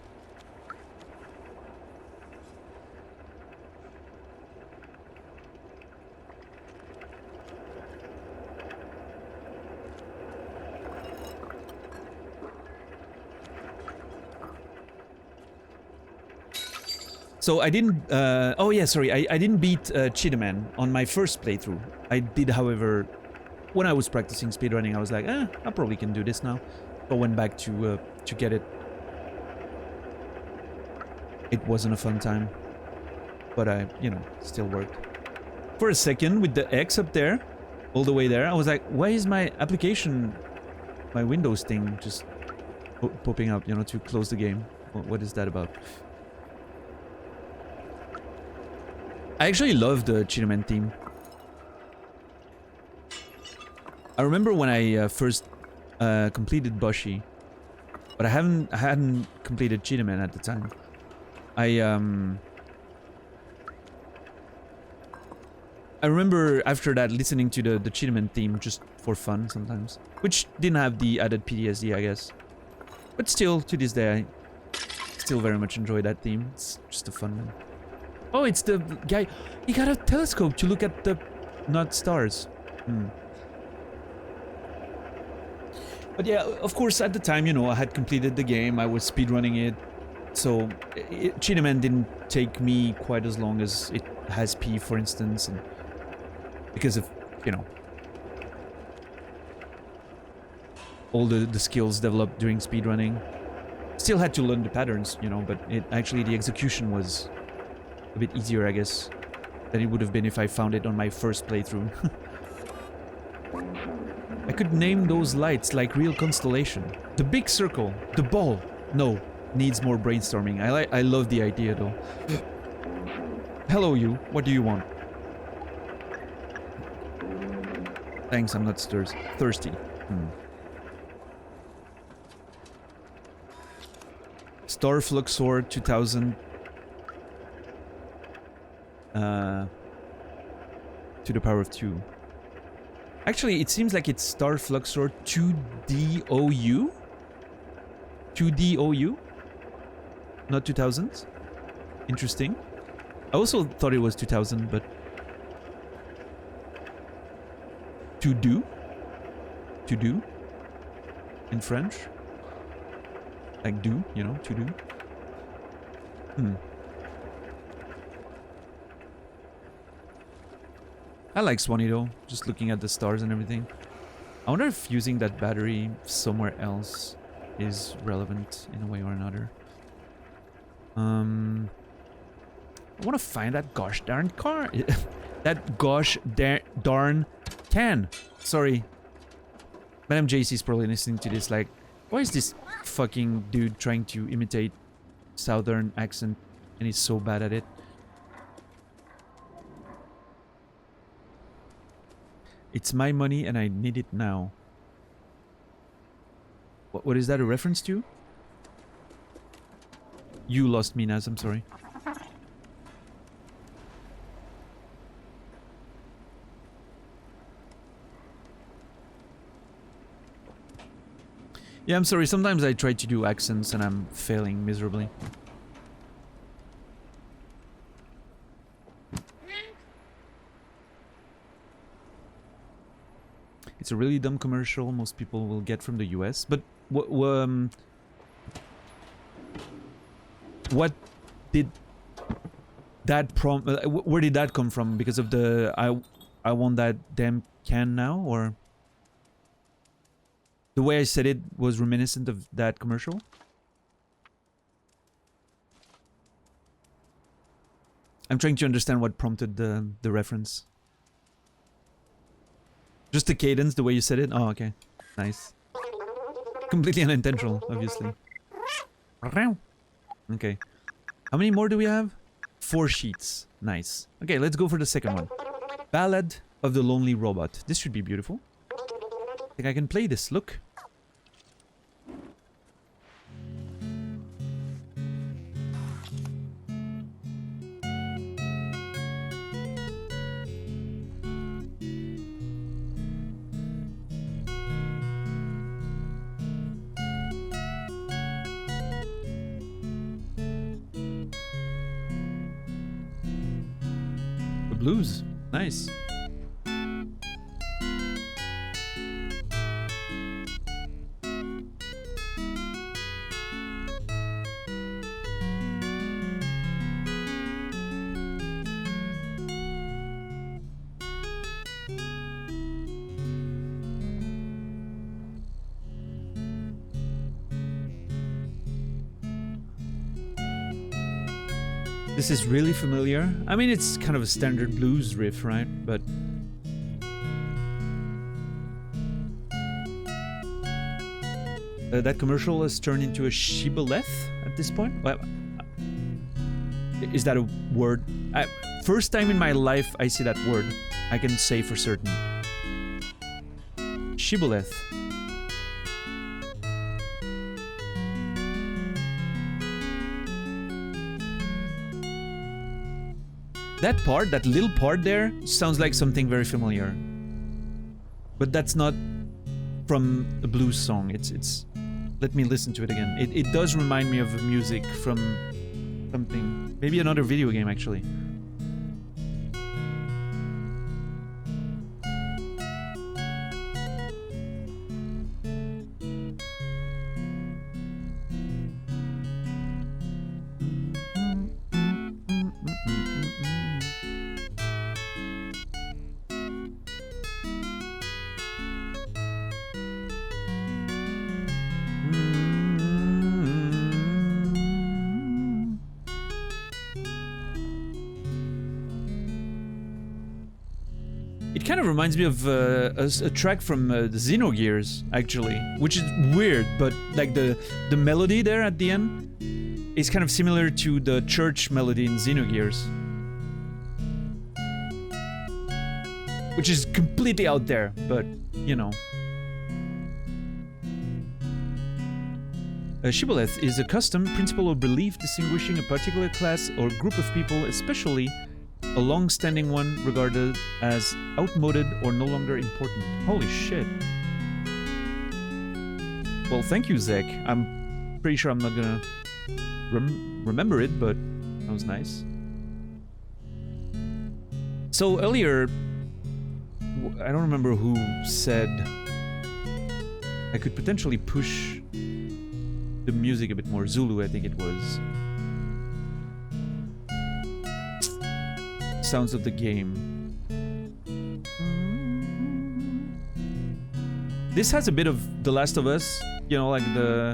So I didn't, oh yeah, sorry, I didn't beat Cheetahman on my first playthrough. I did, however, when I was practicing speedrunning, I was like, I probably can do this now. I went back to get it. It wasn't a fun time, but I, you know, still worked. For a second, with the X up there, all the way there, I was like, why is my application, my Windows thing just popping up, you know, to close the game? What is that about? I actually love the Cheetahman theme. I remember when I first completed Bushi, but I hadn't completed Cheetahman at the time. I remember after that listening to the Cheetahman theme just for fun sometimes, which didn't have the added PTSD, I guess. But still, to this day, I still very much enjoy that theme. It's just a fun one. Oh, it's the guy. He got a telescope to look at the not stars. But yeah, of course, at the time, you know, I had completed the game. I was speedrunning it. So, Cheetahman didn't take me quite as long as it has P, for instance. And because of, you know, all the skills developed during speedrunning. Still had to learn the patterns, you know, but actually the execution was a bit easier, I guess, than it would have been if I found it on my first playthrough. I could name those lights like real constellation. The big circle, the ball. No, needs more brainstorming. I love the idea though. Hello you, what do you want? Thanks, I'm not thirsty. Star Fluxor 2000 to the power of 2. Actually, it seems like it's Star Fluxor 2DOU? 2DOU? Not 2000? Interesting. I also thought it was 2000, but... To do? To do? In French? Like do, you know, to do? I like Swanee though, just looking at the stars and everything. I wonder if using that battery somewhere else is relevant in a way or another. I want to find that gosh darn car. That gosh darn can. Sorry. Madam JC is probably listening to this like, why is this fucking dude trying to imitate southern accent and he's so bad at it? It's my money and I need it now. What is that a reference to? You lost me, Naz, I'm sorry. Yeah, I'm sorry, sometimes I try to do accents and I'm failing miserably. It's a really dumb commercial most people will get from the US, but what did that where did that come from? Because of the I want that damn can now, or the way I said it was reminiscent of that commercial? I'm trying to understand what prompted the reference. Just the cadence, the way you said it? Oh, okay. Nice. Completely unintentional, obviously. Okay. How many more do we have? 4 sheets. Nice. Okay, let's go for the second one. Ballad of the Lonely Robot. This should be beautiful. I think I can play this. Look. Blues. Nice. This is really familiar. I mean, it's kind of a standard blues riff, right? But that commercial has turned into a shibboleth at this point. Well, is that a word? First time in my life I see that word. I can say for certain. Shibboleth. That part, that little part there, sounds like something very familiar. But that's not from a blues song. It's. Let me listen to it again. It does remind me of music from something. Maybe another video game, actually. It kind of reminds me of a track from the Xenogears, actually, which is weird, but like the melody there at the end is kind of similar to the church melody in Xenogears, which is completely out there, but you know. A shibboleth is a custom, principle, or belief distinguishing a particular class or group of people, especially a long-standing one regarded as outmoded or no longer important. Holy shit. Well, thank you, Zek. I'm pretty sure I'm not gonna remember it, but that was nice. So earlier, I don't remember who said I could potentially push the music a bit more. Zulu, I think it was. Sounds of the game. This has a bit of The Last of Us, you know, like the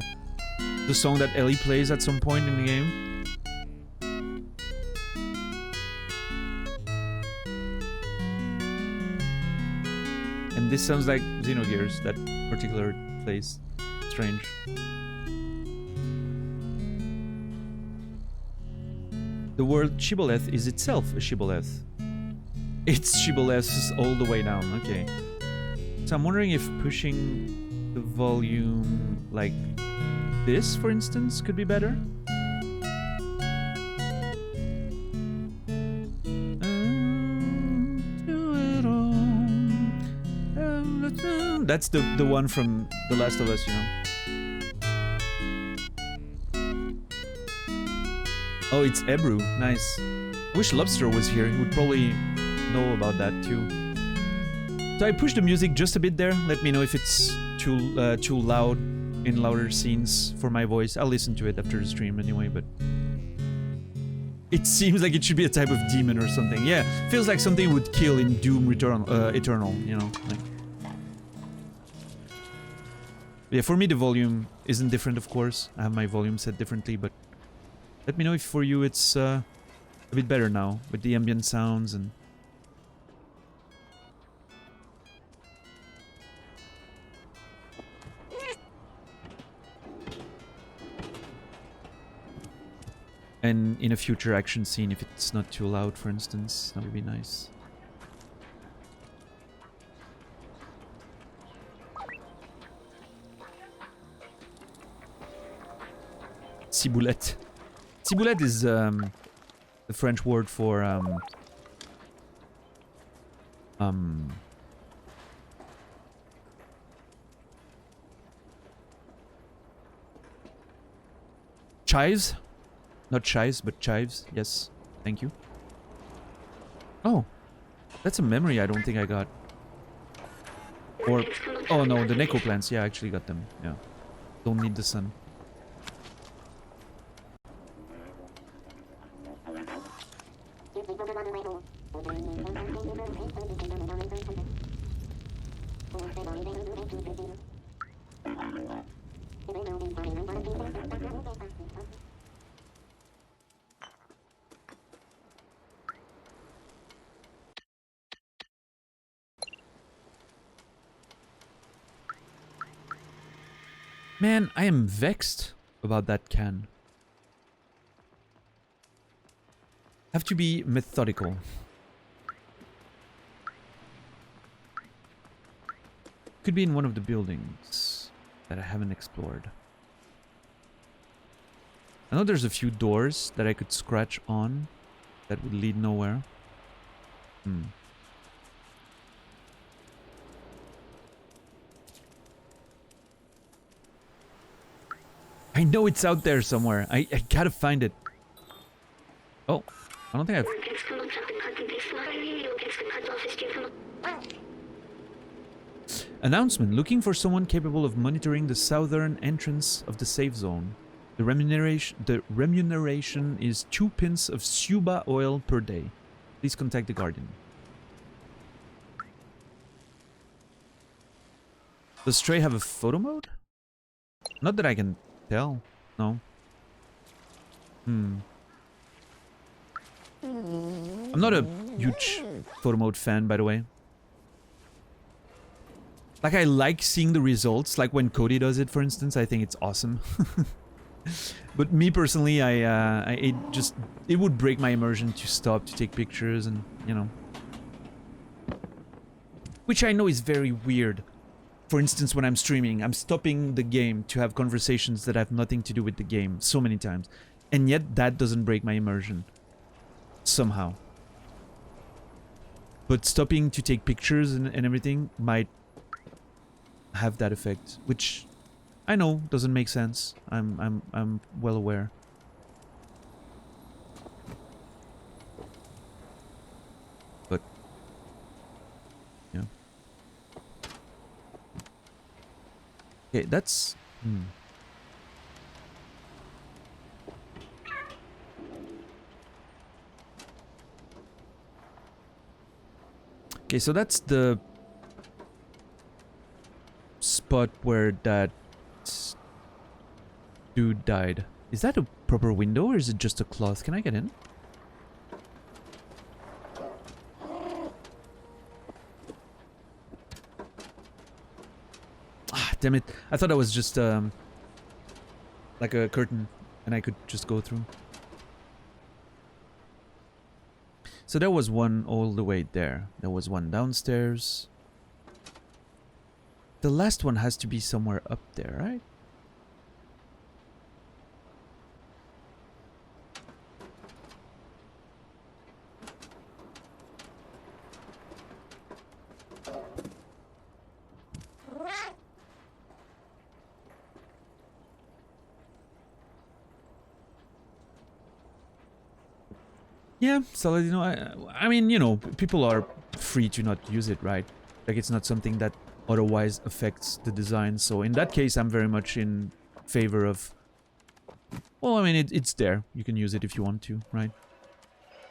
song that Ellie plays at some point in the game. And this sounds like Xenogears, that particular place. Strange. The word shibboleth is itself a shibboleth. It's shibboleths all the way down, okay. So I'm wondering if pushing the volume like this, for instance, could be better? That's the one from The Last of Us, you know. Oh, it's Ebru. Nice. Wish Lobster was here. He would probably know about that too. So I pushed the music just a bit there. Let me know if it's too loud in louder scenes for my voice. I'll listen to it after the stream anyway, but it seems like it should be a type of demon or something. Yeah, feels like something would kill in Doom Eternal, you know. Like. Yeah, for me the volume isn't different, of course. I have my volume set differently, but let me know if for you it's a bit better now with the ambient sounds and... And in a future action scene, if it's not too loud, for instance, that would be nice. Ciboulette. Ciboulette is the French word for chives? Not chives, but chives. Yes. Thank you. Oh. That's a memory I don't think I got. Or... Oh no, the Neko plants. Yeah, I actually got them. Yeah. Don't need the sun. Man, I am vexed about that can. Have to be methodical. Could be in one of the buildings that I haven't explored. I know there's a few doors that I could scratch on that would lead nowhere. I know it's out there somewhere. I gotta find it. Oh, I don't think I've... Announcement. Looking for someone capable of monitoring the southern entrance of the safe zone. The remuneration is 2 pins of Suba oil per day. Please contact the Guardian. Does Stray have a photo mode? Not that I can tell. No. I'm not a huge photo mode fan, by the way. Like, I like seeing the results, like when Cody does it, for instance. I think it's awesome. But me personally, it would break my immersion to stop to take pictures and, you know. Which I know is very weird. For instance, when I'm streaming, I'm stopping the game to have conversations that have nothing to do with the game so many times. And yet, that doesn't break my immersion. Somehow. But stopping to take pictures and everything might have that effect, which I know doesn't make sense. I'm well aware. But yeah. Okay, that's okay, so that's the spot where that dude died. Is that a proper window or is it just a cloth? Can I get in? Ah, damn it. I thought that was just like a curtain and I could just go through. So there was one all the way there. There was one downstairs. The last one has to be somewhere up there, right? Yeah, Saladino, I mean, you know, people are free to not use it, right? Like, it's not something that otherwise affects the design. So in that case, I'm very much in favor of... Well, I mean, it's there. You can use it if you want to, right?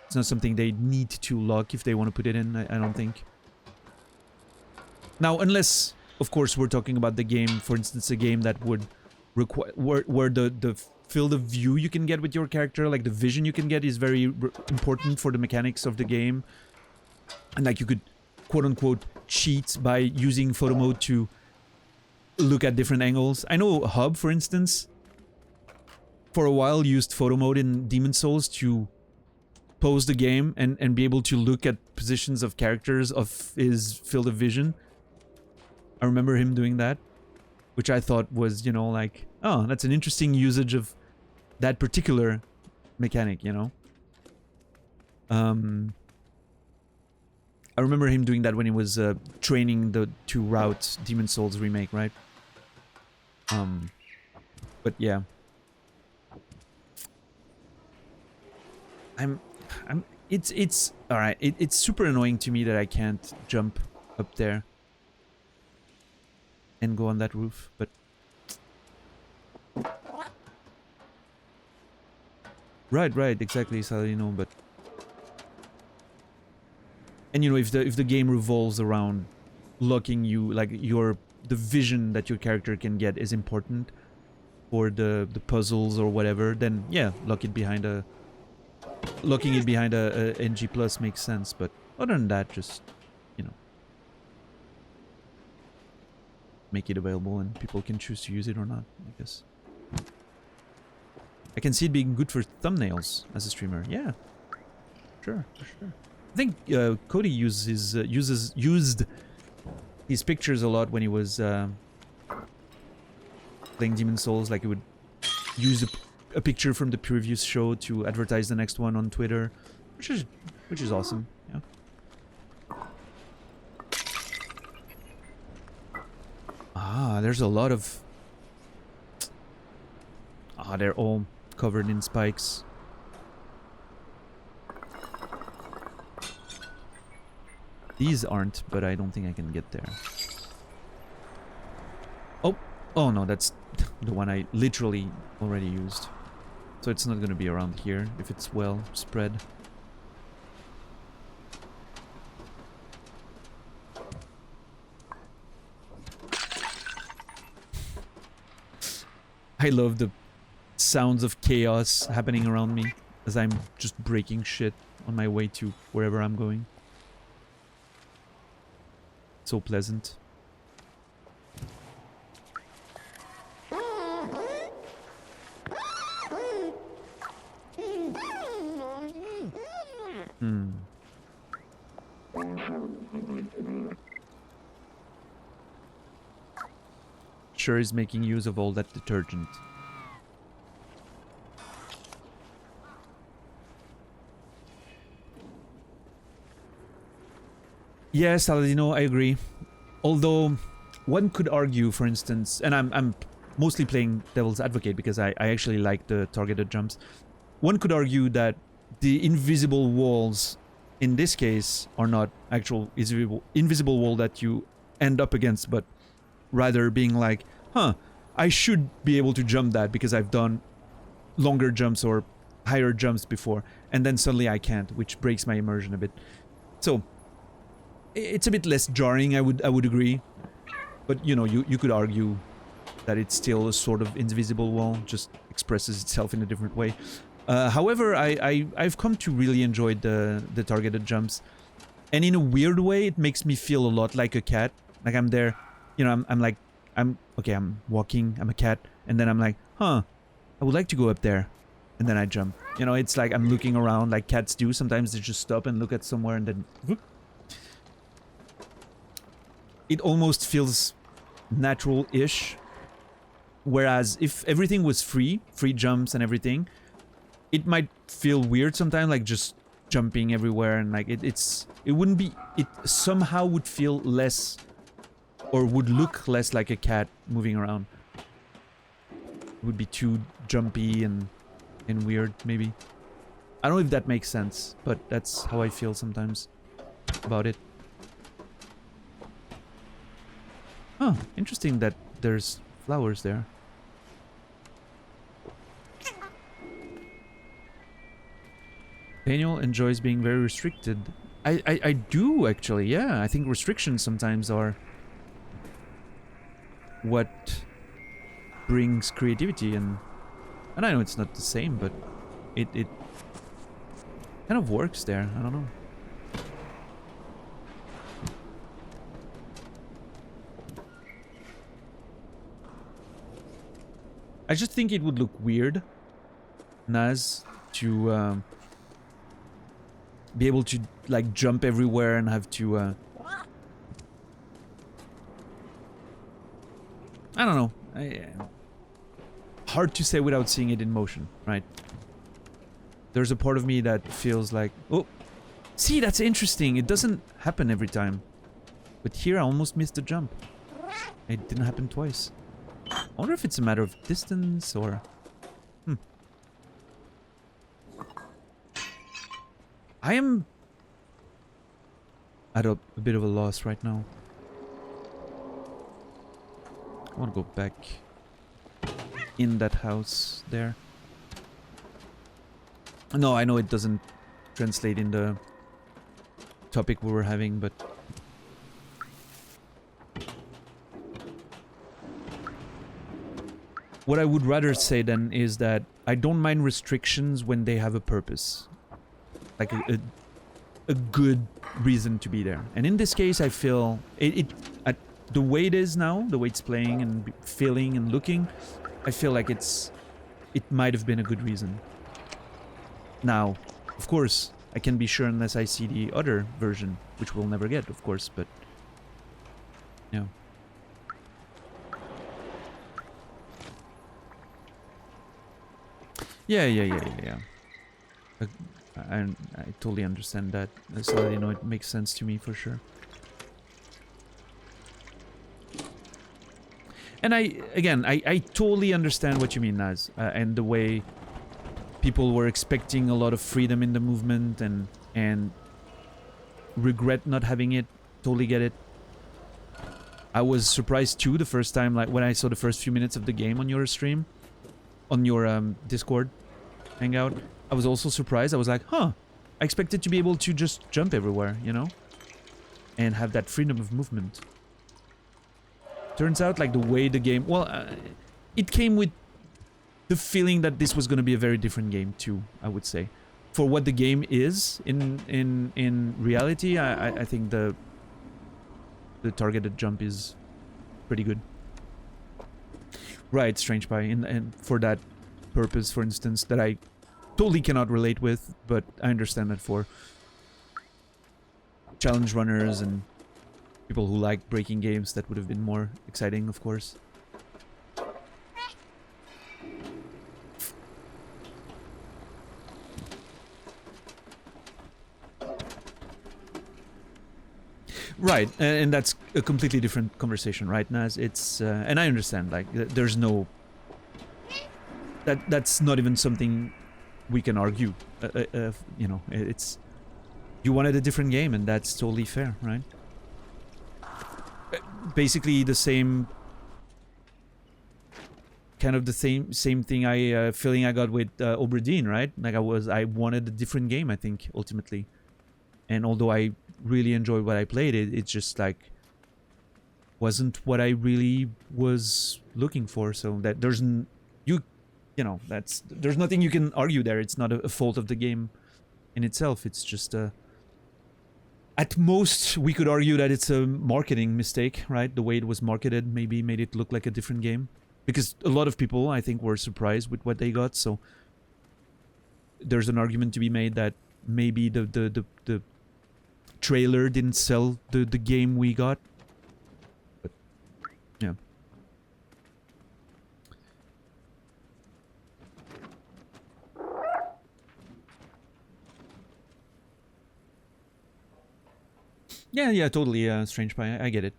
It's not something they need to lock if they want to put it in, I don't think. Now, unless, of course, we're talking about the game, for instance, a game that would require... Where the field of view you can get with your character, like the vision you can get is very important for the mechanics of the game. And like you could, quote-unquote, cheat by using photo mode to look at different angles. I know Hub, for instance, for a while used photo mode in Demon's Souls to pause the game and be able to look at positions of characters of his field of vision. I remember him doing that, which I thought was, you know, like, oh, that's an interesting usage of that particular mechanic, you know? I remember him doing that when he was training to route Demon's Souls remake, right? But yeah. It's alright. It's super annoying to me that I can't jump up there and go on that roof, but right, exactly, Saladino, but and you know, if the game revolves around locking you, like the vision that your character can get is important for the puzzles or whatever, then yeah, locking it behind a NG plus makes sense, but other than that, just, you know, make it available and people can choose to use it or not, I guess. I can see it being good for thumbnails as a streamer. Yeah, sure, for sure. I think Cody used his pictures a lot when he was playing Demon Souls. Like he would use a picture from the previous show to advertise the next one on Twitter, which is awesome. Yeah. Ah, there's a lot of. Ah, they're all covered in spikes. These aren't, but I don't think I can get there. Oh, oh no, that's the one I literally already used. So it's not gonna be around here if it's well spread. I love the sounds of chaos happening around me as I'm just breaking shit on my way to wherever I'm going. So pleasant. Sure is making use of all that detergent. Yes, Aladino, I agree. Although, one could argue, for instance, and I'm mostly playing devil's advocate because I actually like the targeted jumps. One could argue that the invisible walls, in this case, are not actual invisible wall that you end up against, but rather being like, huh, I should be able to jump that because I've done longer jumps or higher jumps before, and then suddenly I can't, which breaks my immersion a bit. So it's a bit less jarring, I would agree, but you know, you could argue that it's still a sort of invisible wall, just expresses itself in a different way. However, I've come to really enjoy the targeted jumps, and in a weird way, it makes me feel a lot like a cat. Like I'm there, you know, I'm walking, I'm a cat, and then I'm like, huh, I would like to go up there, and then I jump. You know, it's like I'm looking around like cats do. Sometimes they just stop and look at somewhere, and then whoop. It almost feels natural-ish. Whereas if everything was free jumps and everything, it might feel weird sometimes, like just jumping everywhere, and like it wouldn't be, it somehow would feel less, or would look less like a cat moving around. It would be too jumpy and weird, maybe. I don't know if that makes sense, but that's how I feel sometimes about it. Huh, interesting that there's flowers there. Daniel enjoys being very restricted. I do, actually, yeah. I think restrictions sometimes are what brings creativity, and I know it's not the same, but it kind of works there. I don't know. I just think it would look weird, Naz, to be able to like jump everywhere and have to I don't know. Hard to say without seeing it in motion, right? There's a part of me that feels like, oh, see, that's interesting. It doesn't happen every time, but here I almost missed the jump. It didn't happen twice. I wonder if it's a matter of distance or... I am at a bit of a loss right now. I want to go back in that house there. No, I know it doesn't translate in the topic we were having, but... What I would rather say then is that I don't mind restrictions when they have a purpose. Like a good reason to be there. And in this case, I feel... the way it is now, the way it's playing and feeling and looking, I feel like it might have been a good reason. Now, of course, I can be sure unless I see the other version, which we'll never get, of course, but yeah. Yeah. I totally understand that. So, you know, it makes sense to me for sure. And I totally understand what you mean, Naz, and the way people were expecting a lot of freedom in the movement and regret not having it. Totally get it. I was surprised too the first time, like when I saw the first few minutes of the game on your stream, on your Discord hangout. I was also surprised. I was like, huh, I expected to be able to just jump everywhere, you know, and have that freedom of movement. Turns out, like, the way the game... Well, it came with the feeling that this was going to be a very different game, too, I would say. For what the game is in reality, I think the targeted jump is pretty good. Right, Strange Pie, and for that purpose, for instance, that I totally cannot relate with, but I understand that for challenge runners and people who like breaking games, that would have been more exciting, of course. Right, and that's a completely different conversation, right, Naz? It's and I understand, like, there's no... That's not even something we can argue. You know, it's... You wanted a different game, and that's totally fair, right? Basically the same... Kind of the same thing feeling I got with Oberdeen, right? Like I wanted a different game, I think, ultimately. And although I really enjoyed what I played, it's just like wasn't what I really was looking for. So that there's you know, there's nothing you can argue there. It's not a fault of the game in itself. It's just at most we could argue that it's a marketing mistake, right? The way it was marketed maybe made it look like a different game, because a lot of people, I think, were surprised with what they got. So there's an argument to be made that maybe the trailer didn't sell the game we got. But yeah. Yeah, totally, Strange Pie. I get it.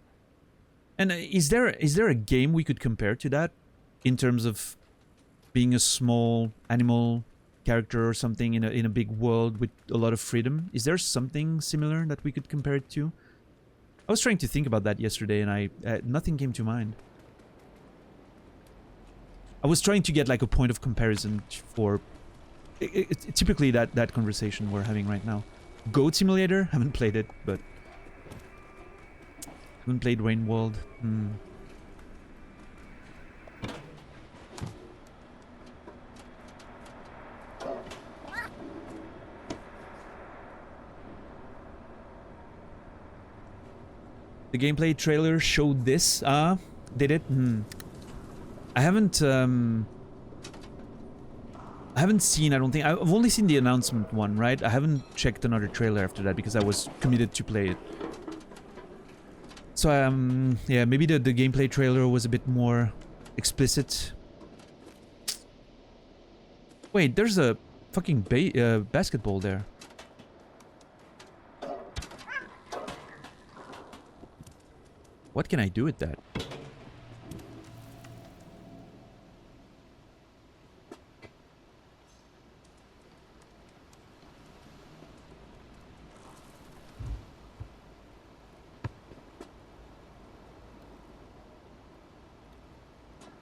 And is there a game we could compare to that in terms of being a small animal character or something in a big world with a lot of freedom? Is there something similar that we could compare it to? I was trying to think about that yesterday, and nothing came to mind. I was trying to get like a point of comparison for typically that conversation we're having right now. Goat Simulator, haven't played it, but haven't played Rain World. The gameplay trailer showed this. Did it? I haven't seen, I don't think. I've only seen the announcement one, right? I haven't checked another trailer after that because I was committed to play it. So, yeah, maybe the gameplay trailer was a bit more explicit. Wait, there's a fucking basketball there. What can I do with that?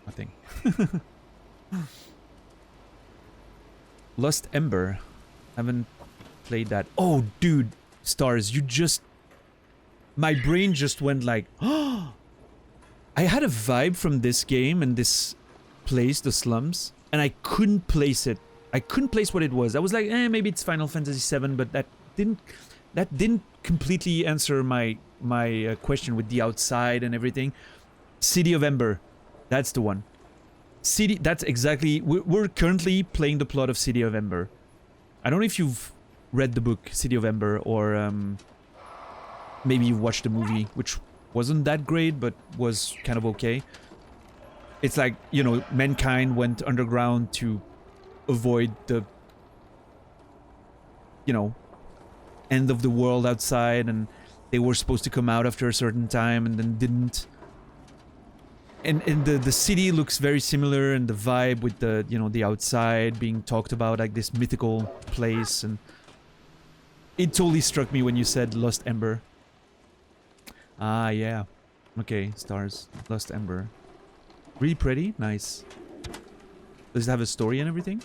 Nothing. Lost Ember. Haven't played that. Oh, dude. Stars, you just... My brain just went like... Oh! I had a vibe from this game and this place, the slums, and I couldn't place it. I couldn't place what it was. I was like, maybe it's Final Fantasy VII, but that didn't... that didn't completely answer my question with the outside and everything. City of Ember, that's the one. City, that's exactly, we're currently playing the plot of City of Ember. I don't know if you've read the book City of Ember, or maybe you've watched the movie, which wasn't that great, but was kind of okay. It's like, you know, mankind went underground to avoid the, you know, end of the world outside, and they were supposed to come out after a certain time and then didn't. And the city looks very similar, and the vibe with the, you know, the outside being talked about, like this mythical place, and it totally struck me when you said Lost Ember. Ah, yeah. Okay, stars. Lost Ember. Really pretty? Nice. Does it have a story and everything?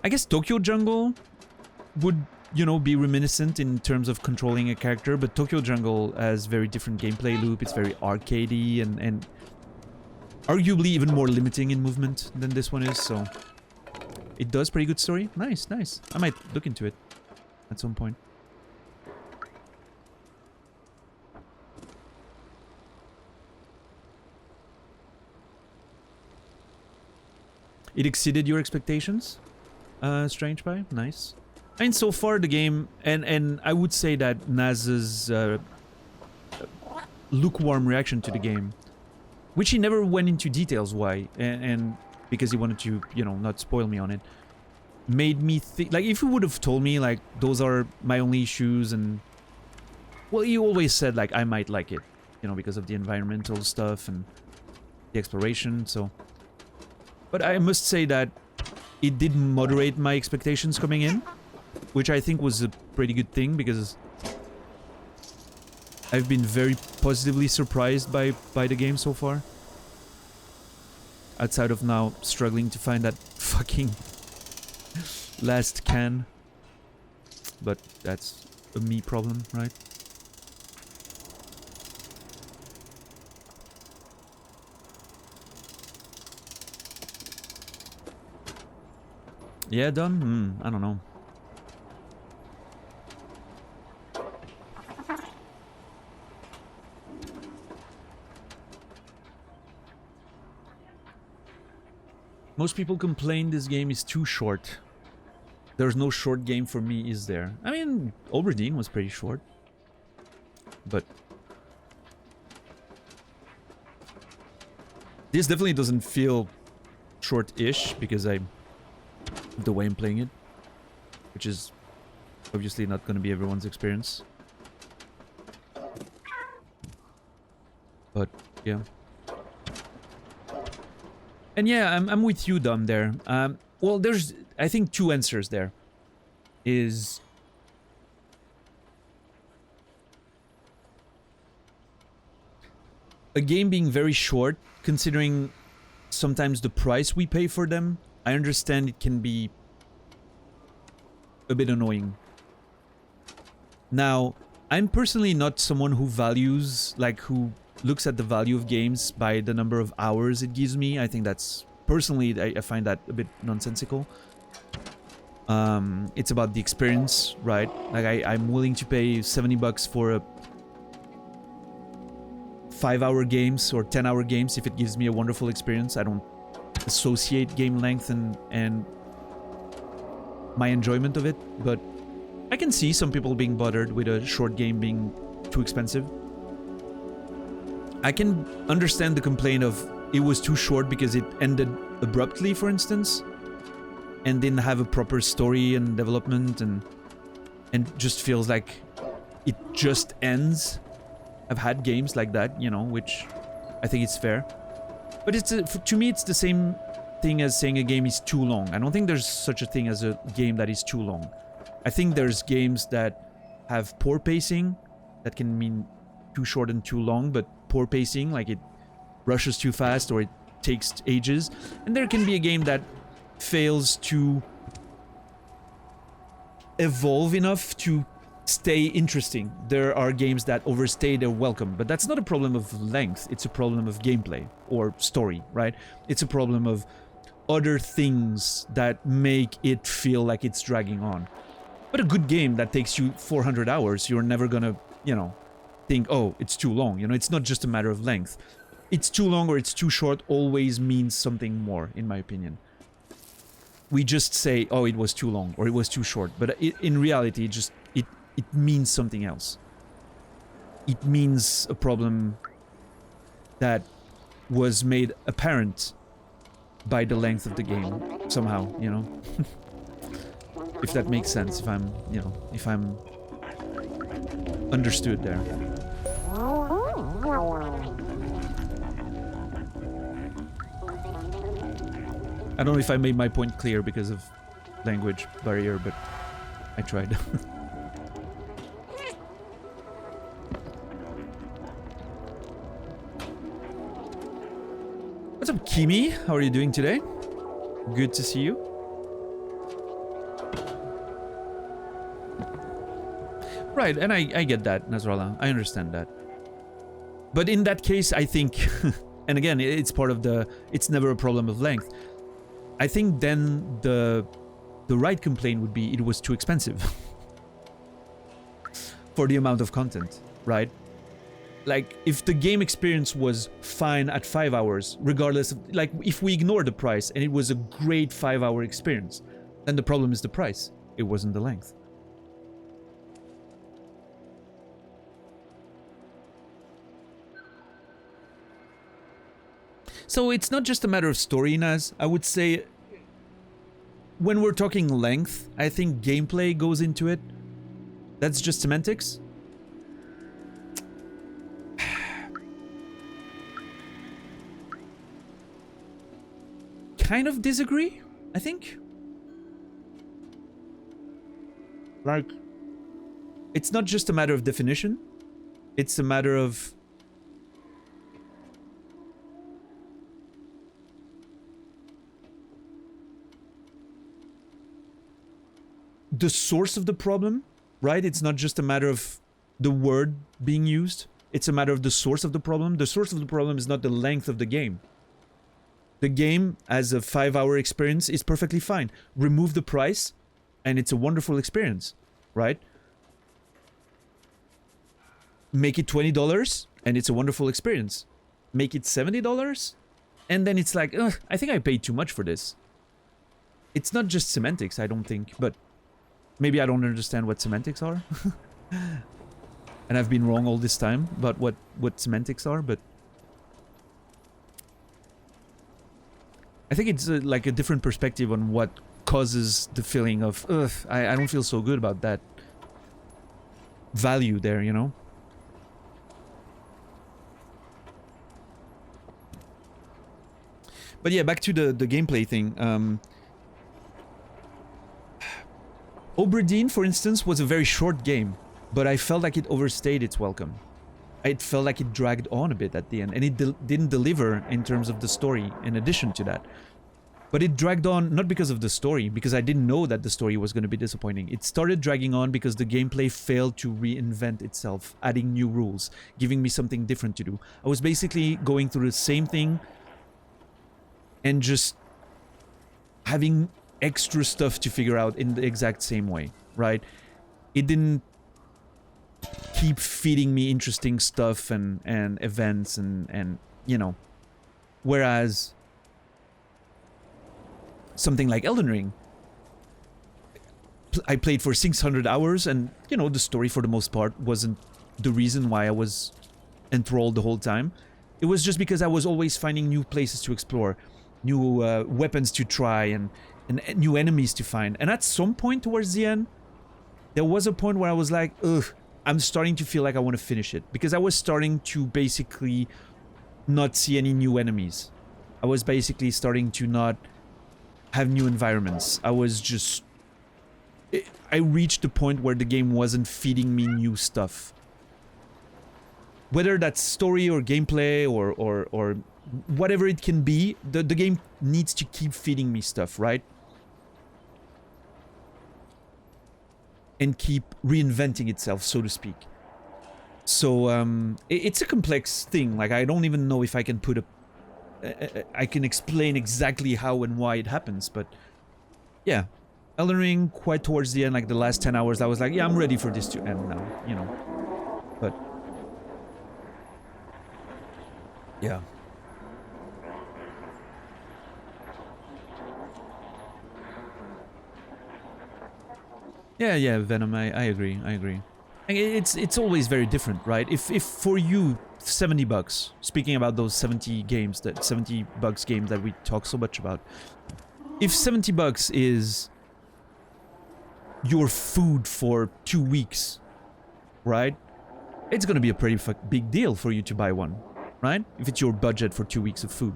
I guess Tokyo Jungle would, you know, be reminiscent in terms of controlling a character, but Tokyo Jungle has very different gameplay loop. It's very arcadey and arguably even more limiting in movement than this one is, so it does pretty good story. Nice, nice. I might look into it at some point. It exceeded your expectations, Strange Pie? Nice. I mean, so far the game, and I would say that Naz's lukewarm reaction to the game, which he never went into details why, and because he wanted to, you know, not spoil me on it, made me think, like, if he would have told me, like, those are my only issues, and, well, he always said, like, I might like it, you know, because of the environmental stuff and the exploration, so. But I must say that it did moderate my expectations coming in, which I think was a pretty good thing, because I've been very positively surprised by the game so far. Outside of now struggling to find that fucking last can. But that's a me problem, right? Yeah, done? I don't know. Most people complain this game is too short. There's no short game for me, is there? I mean, Oberdeen was pretty short. But this definitely doesn't feel short-ish, because the way I'm playing it, which is obviously not going to be everyone's experience. But yeah. And yeah, I'm with you, Dom, there. Well, there's, I think, two answers there. Is a game being very short, considering sometimes the price we pay for them. I understand it can be a bit annoying. Now, I'm personally not someone who values, like, who looks at the value of games by the number of hours it gives me. I think that's, personally, I find that a bit nonsensical. It's about the experience, right? Like, I'm willing to pay 70 bucks for a 5-hour games or 10-hour games if it gives me a wonderful experience. I don't associate game length and my enjoyment of it, but I can see some people being bothered with a short game being too expensive. I can understand the complaint of it was too short because it ended abruptly, for instance, and didn't have a proper story and development, and just feels like it just ends. I've had games like that, you know, which I think it's fair. But it's to me, it's the same thing as saying a game is too long. I don't think there's such a thing as a game that is too long. I think there's games that have poor pacing, that can mean too short and too long, but poor pacing, like it rushes too fast or it takes ages. And there can be a game that fails to evolve enough to stay interesting. There are games that overstay their welcome, but that's not a problem of length, it's a problem of gameplay or story, right? It's a problem of other things that make it feel like it's dragging on. But a good game that takes you 400 hours, you're never gonna, you know, think, oh, it's too long. You know, it's not just a matter of length. It's too long or it's too short always means something more, in my opinion. We just say, oh, it was too long or it was too short. But in reality, it means something else. It means a problem that was made apparent by the length of the game somehow, you know. If that makes sense, if I'm, you know, if I'm understood there. I don't know if I made my point clear because of language barrier, but I tried. What's up, Kimi? How are you doing today? Good to see you. Right, and I get that, Nasrallah. I understand that. But in that case, I think, and again, it's part of the, it's never a problem of length. I think then the right complaint would be it was too expensive for the amount of content, right? Like, if the game experience was fine at 5 hours, regardless of, like, if we ignore the price and it was a great 5-hour experience, then the problem is the price. It wasn't the length. So it's not just a matter of story, Naz. I would say when we're talking length, I think gameplay goes into it. That's just semantics. Kind of disagree, I think. Like, it's not just a matter of definition. It's a matter of the source of the problem, right? It's not just a matter of the word being used. It's a matter of the source of the problem. The source of the problem is not the length of the game. The game, as a 5-hour experience, is perfectly fine. Remove the price, and it's a wonderful experience, right? Make it $20, and it's a wonderful experience. Make it $70, and then it's like, ugh, I think I paid too much for this. It's not just semantics, I don't think, but maybe I don't understand what semantics are. And I've been wrong all this time about what semantics are, but I think it's like a different perspective on what causes the feeling of, ugh, I don't feel so good about that value there, you know? But yeah, back to the gameplay thing. Obra Dinn, for instance, was a very short game, but I felt like it overstayed its welcome. It felt like it dragged on a bit at the end, and it didn't deliver in terms of the story in addition to that. But it dragged on, not because of the story, because I didn't know that the story was going to be disappointing. It started dragging on because the gameplay failed to reinvent itself, adding new rules, giving me something different to do. I was basically going through the same thing and just having extra stuff to figure out in the exact same way, right? It didn't keep feeding me interesting stuff and events and you know, whereas something like Elden Ring, I played for 600 hours and, you know, the story for the most part wasn't the reason why I was enthralled the whole time. It was just because I was always finding new places to explore, new weapons to try, and new enemies to find. And at some point towards the end, there was a point where I was like, ugh, I'm starting to feel like I want to finish it. Because I was starting to basically not see any new enemies. I was basically starting to not have new environments. I was just... I reached the point where the game wasn't feeding me new stuff. Whether that's story or gameplay or whatever it can be, the game needs to keep feeding me stuff, right? And keep reinventing itself, so to speak. So, it's a complex thing. Like, I don't even know if I can put a... I can explain exactly how and why it happens, but... Yeah. Elden Ring, quite towards the end, like the last 10 hours, I was like, yeah, I'm ready for this to end now, you know. But yeah. Yeah, Venom, I agree, I agree. And it's always very different, right? If for you, $70, speaking about those 70 games, that $70 games that we talk so much about, if $70 is your food for 2 weeks, right? It's gonna be a pretty big deal for you to buy one, right? If it's your budget for 2 weeks of food.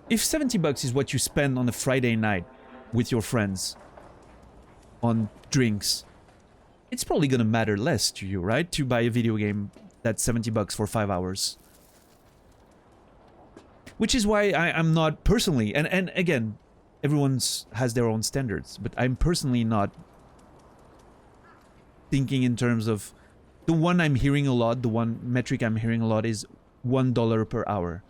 If $70 is what you spend on a Friday night with your friends on drinks, it's probably gonna matter less to you, right? To buy a video game that's $70 for 5 hours. Which is why I'm not personally, and again, everyone's has their own standards, but I'm personally not thinking in terms of the one I'm hearing a lot, the one metric I'm hearing a lot is $1 per hour,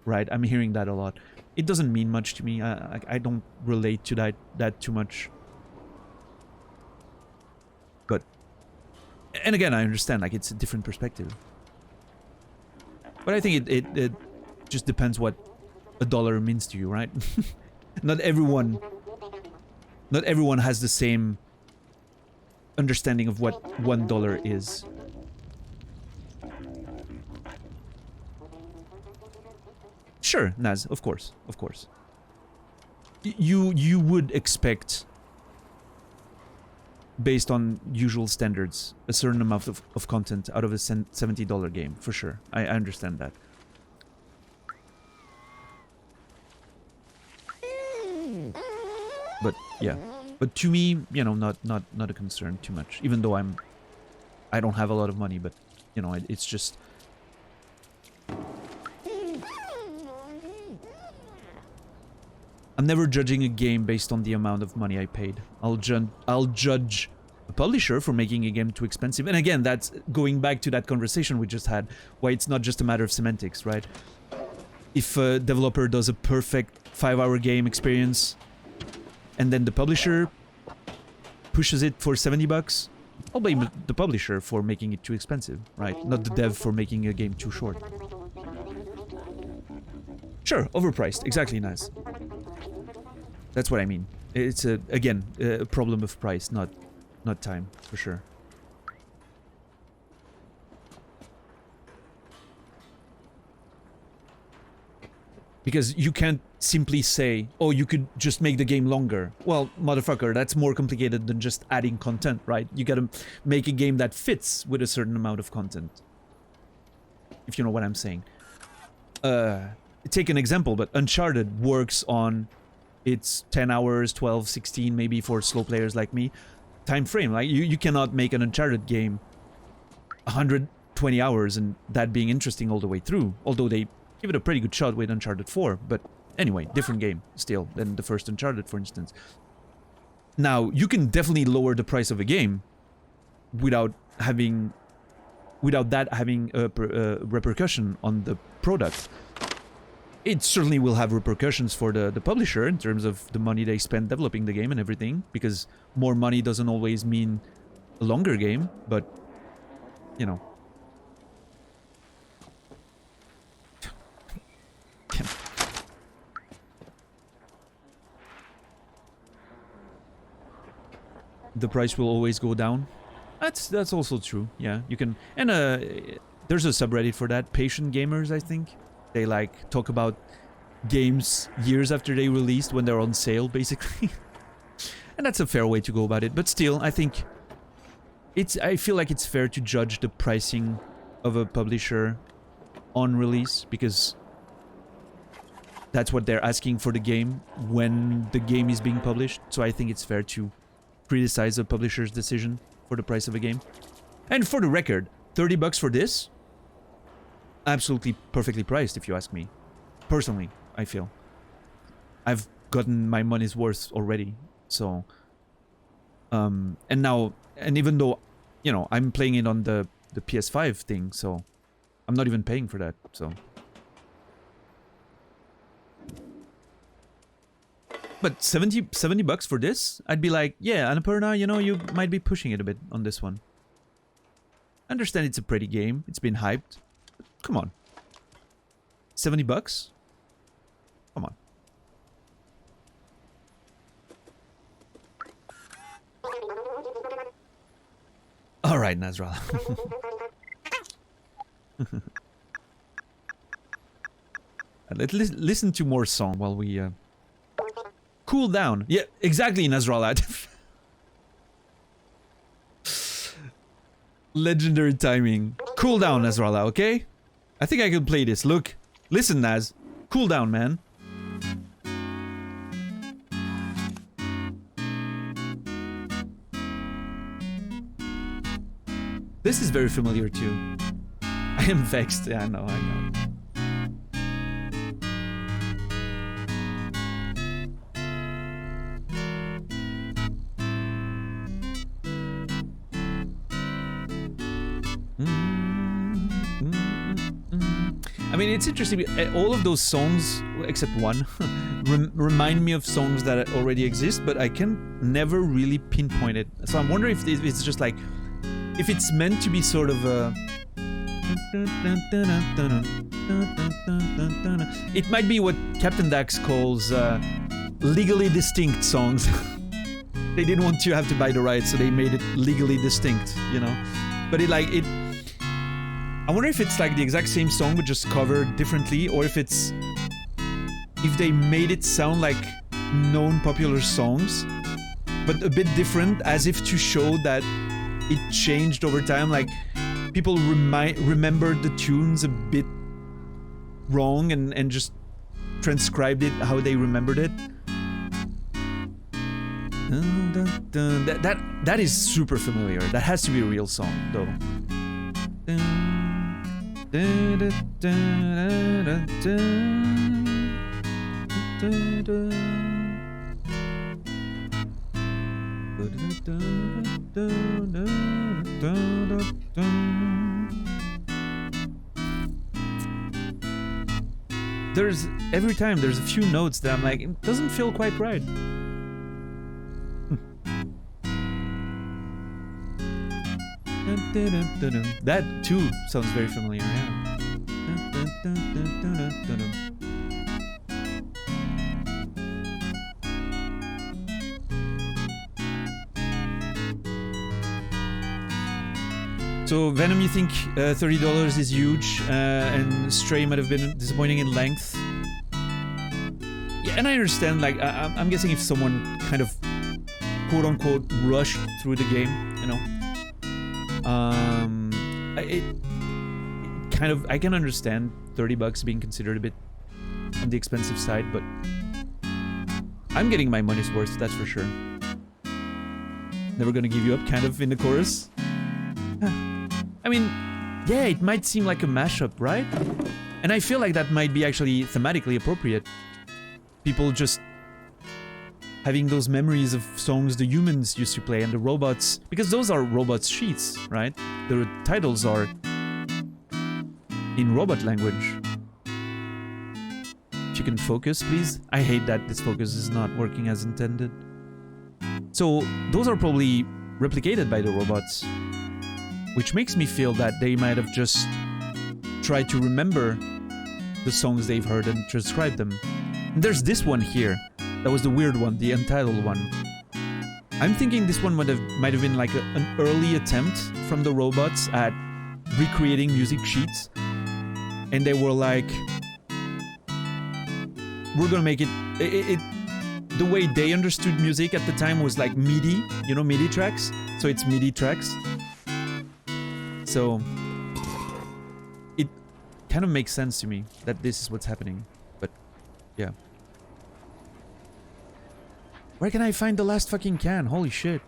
right? I'm hearing that a lot. It doesn't mean much to me. I don't relate to that too much. But, and again, I understand, like, it's a different perspective. But I think it just depends what a dollar means to you, right? Not everyone has the same understanding of what $1 is. Sure, Naz, of course, of course. You would expect, based on usual standards, a certain amount of content out of a $70 game, for sure. I understand that. But yeah, but to me, you know, not a concern too much. Even though I don't have a lot of money, but you know, it's just. I'm never judging a game based on the amount of money I paid. I'll judge a publisher for making a game too expensive. And again, that's going back to that conversation we just had, why it's not just a matter of semantics, right? If a developer does a perfect 5-hour game experience, and then the publisher pushes it for $70, I'll blame the publisher for making it too expensive, right? Not the dev for making a game too short. Sure, overpriced. Exactly, nice. That's what I mean. It's again a problem of price, not time, for sure. Because you can't simply say, oh, you could just make the game longer. Well, motherfucker, that's more complicated than just adding content, right? You gotta make a game that fits with a certain amount of content. If you know what I'm saying. Take an example, but Uncharted works on its 10 hours, 12, 16, maybe for slow players like me, time frame. Like, you cannot make an Uncharted game 120 hours and that being interesting all the way through. Although they give it a pretty good shot with Uncharted 4, but anyway, different game still than the first Uncharted, for instance. Now, you can definitely lower the price of a game without that having a repercussion on the product. It certainly will have repercussions for the publisher in terms of the money they spend developing the game and everything, because more money doesn't always mean a longer game, but, you know. The price will always go down. That's also true. Yeah, you can, and there's a subreddit for that, Patient Gamers, I think. They like talk about games years after they released when they're on sale, basically. And that's a fair way to go about it. But still, I think I feel like it's fair to judge the pricing of a publisher on release, because that's what they're asking for the game when the game is being published. So I think it's fair to criticize a publisher's decision for the price of a game. And for the record, $30 for this? Absolutely perfectly priced, if you ask me. Personally, I feel. I've gotten my money's worth already, so... and now, and even though, you know, I'm playing it on the PS5 thing, so... I'm not even paying for that, so... But 70 bucks for this? I'd be like, yeah, Annapurna, you know, you might be pushing it a bit on this one. I understand it's a pretty game. It's been hyped. But come on. 70 bucks? Come on. All right, Nasrallah. Let's listen to more song while we cool down. Yeah, exactly, Nasrallah. Legendary timing. Cool down, Nasrallah, okay? I think I can play this. Look. Listen, Naz. Cool down, man. This is very familiar too. I am vexed. Yeah, I know, I know. I mean, it's interesting. All of those songs, except one, remind me of songs that already exist, but I can never really pinpoint it. So I'm wondering if it's just like, if it's meant to be sort of a... It might be what Captain Dax calls legally distinct songs. They didn't want to have to buy the rights, so they made it legally distinct, you know? But I wonder if it's like the exact same song but just covered differently, or if it's... if they made it sound like known popular songs, but a bit different, as if to show that it changed over time, like people remembered the tunes a bit wrong and just transcribed it how they remembered it. That is super familiar. That has to be a real song, though. Every time there's a few notes that I'm like, it doesn't feel quite right. That too sounds very familiar, yeah. So Venom, you think $30 is huge, and Stray might have been disappointing in length. Yeah, and I understand, like, I'm guessing if someone kind of quote-unquote rushed through the game, you know, I can understand 30 bucks being considered a bit on the expensive side, but I'm getting my money's worth, that's for sure. Never gonna give you up, kind of, in the chorus. I mean, yeah, it might seem like a mashup, right? And I feel like that might be actually thematically appropriate. People just having those memories of songs the humans used to play and the robots, because those are robots' sheets, right? The titles are in robot language. If you can focus, please. I hate that this focus is not working as intended. So those are probably replicated by the robots, which makes me feel that they might have just tried to remember the songs they've heard and transcribe them. And there's this one here. That was the weird one, the untitled one. I'm thinking this one might have been like an early attempt from the robots at recreating music sheets. And they were like, we're gonna make it... The way they understood music at the time was like MIDI, you know, MIDI tracks? So it's MIDI tracks. So it kind of makes sense to me that this is what's happening, but yeah. Where can I find the last fucking can? Holy shit.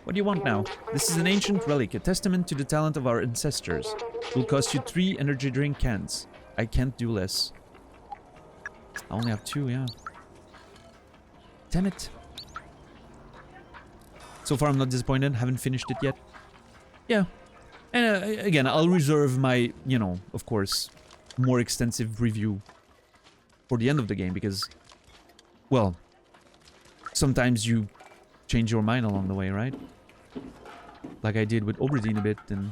What do you want now? This is an ancient relic, a testament to the talent of our ancestors. It will cost you 3 energy drink cans. I can't do less. I only have 2, yeah. Damn it. So far I'm not disappointed, haven't finished it yet. Yeah. And again, I'll reserve my, you know, of course, more extensive review for the end of the game, because, well, sometimes you change your mind along the way, right? Like I did with Oberdeen a bit, and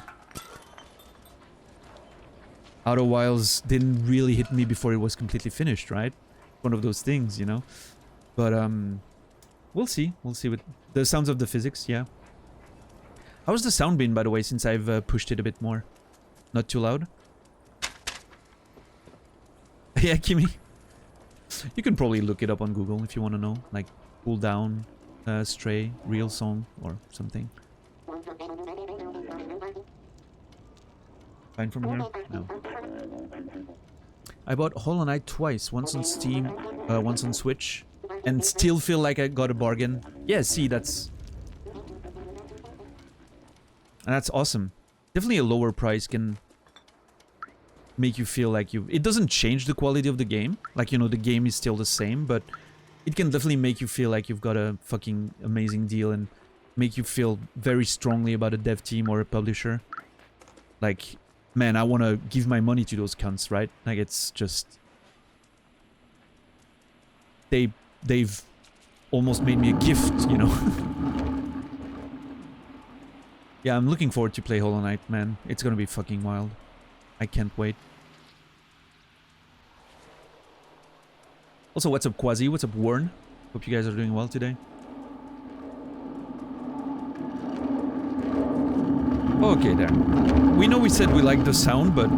Outer Wilds didn't really hit me before it was completely finished, right? One of those things, you know? But, we'll see. We'll see with the sounds of the physics, yeah. How's the sound been, by the way, since I've pushed it a bit more? Not too loud? Yeah, Kimmy. You can probably look it up on Google if you want to know. Like, Cool Down, Stray, Real Song, or something. Fine from here? No. I bought Hollow Knight twice. Once on Steam, once on Switch. And still feel like I got a bargain. Yeah, see, that's awesome. Definitely a lower price can make you feel like you... It doesn't change the quality of the game. Like, you know, the game is still the same, but it can definitely make you feel like you've got a fucking amazing deal and make you feel very strongly about a dev team or a publisher. Like, man, I want to give my money to those cunts, right? Like, it's just... They've almost made me a gift, you know? Yeah, I'm looking forward to play Hollow Knight, man. It's gonna be fucking wild. I can't wait. Also, what's up, Quasi? What's up, Warren? Hope you guys are doing well today. Okay, there. We know we said we like the sound, but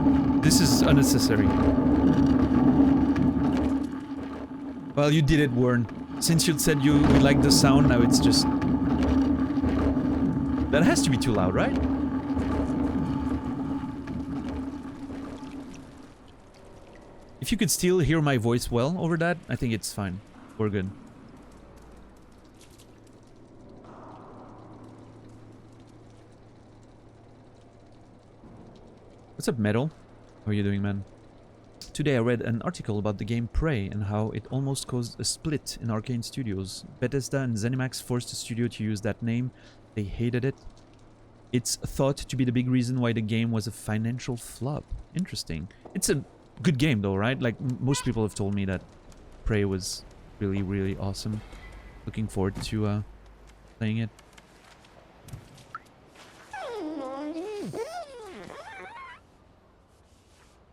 this is unnecessary. Well, you did it, Warren. Since you said you like the sound, now it's just... That has to be too loud, right? If you could still hear my voice well over that, I think it's fine. We're good. What's up, Metal? How are you doing, man? Today I read an article about the game Prey and how it almost caused a split in Arcane Studios. Bethesda and ZeniMax forced the studio to use that name. They hated it. It's thought to be the big reason why the game was a financial flop. Interesting. It's a good game though, right? Like, most people have told me that Prey was really, really awesome. Looking forward to playing it.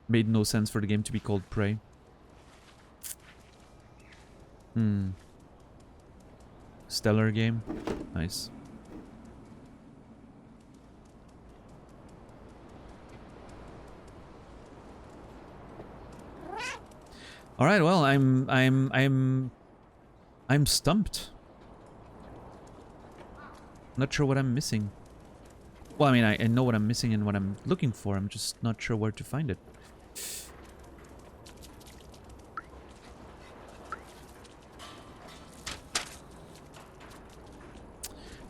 Made no sense for the game to be called Prey. Stellar game. Nice. All right, well, I'm stumped. Not sure what I'm missing. Well, I mean, I know what I'm missing and what I'm looking for. I'm just not sure where to find it.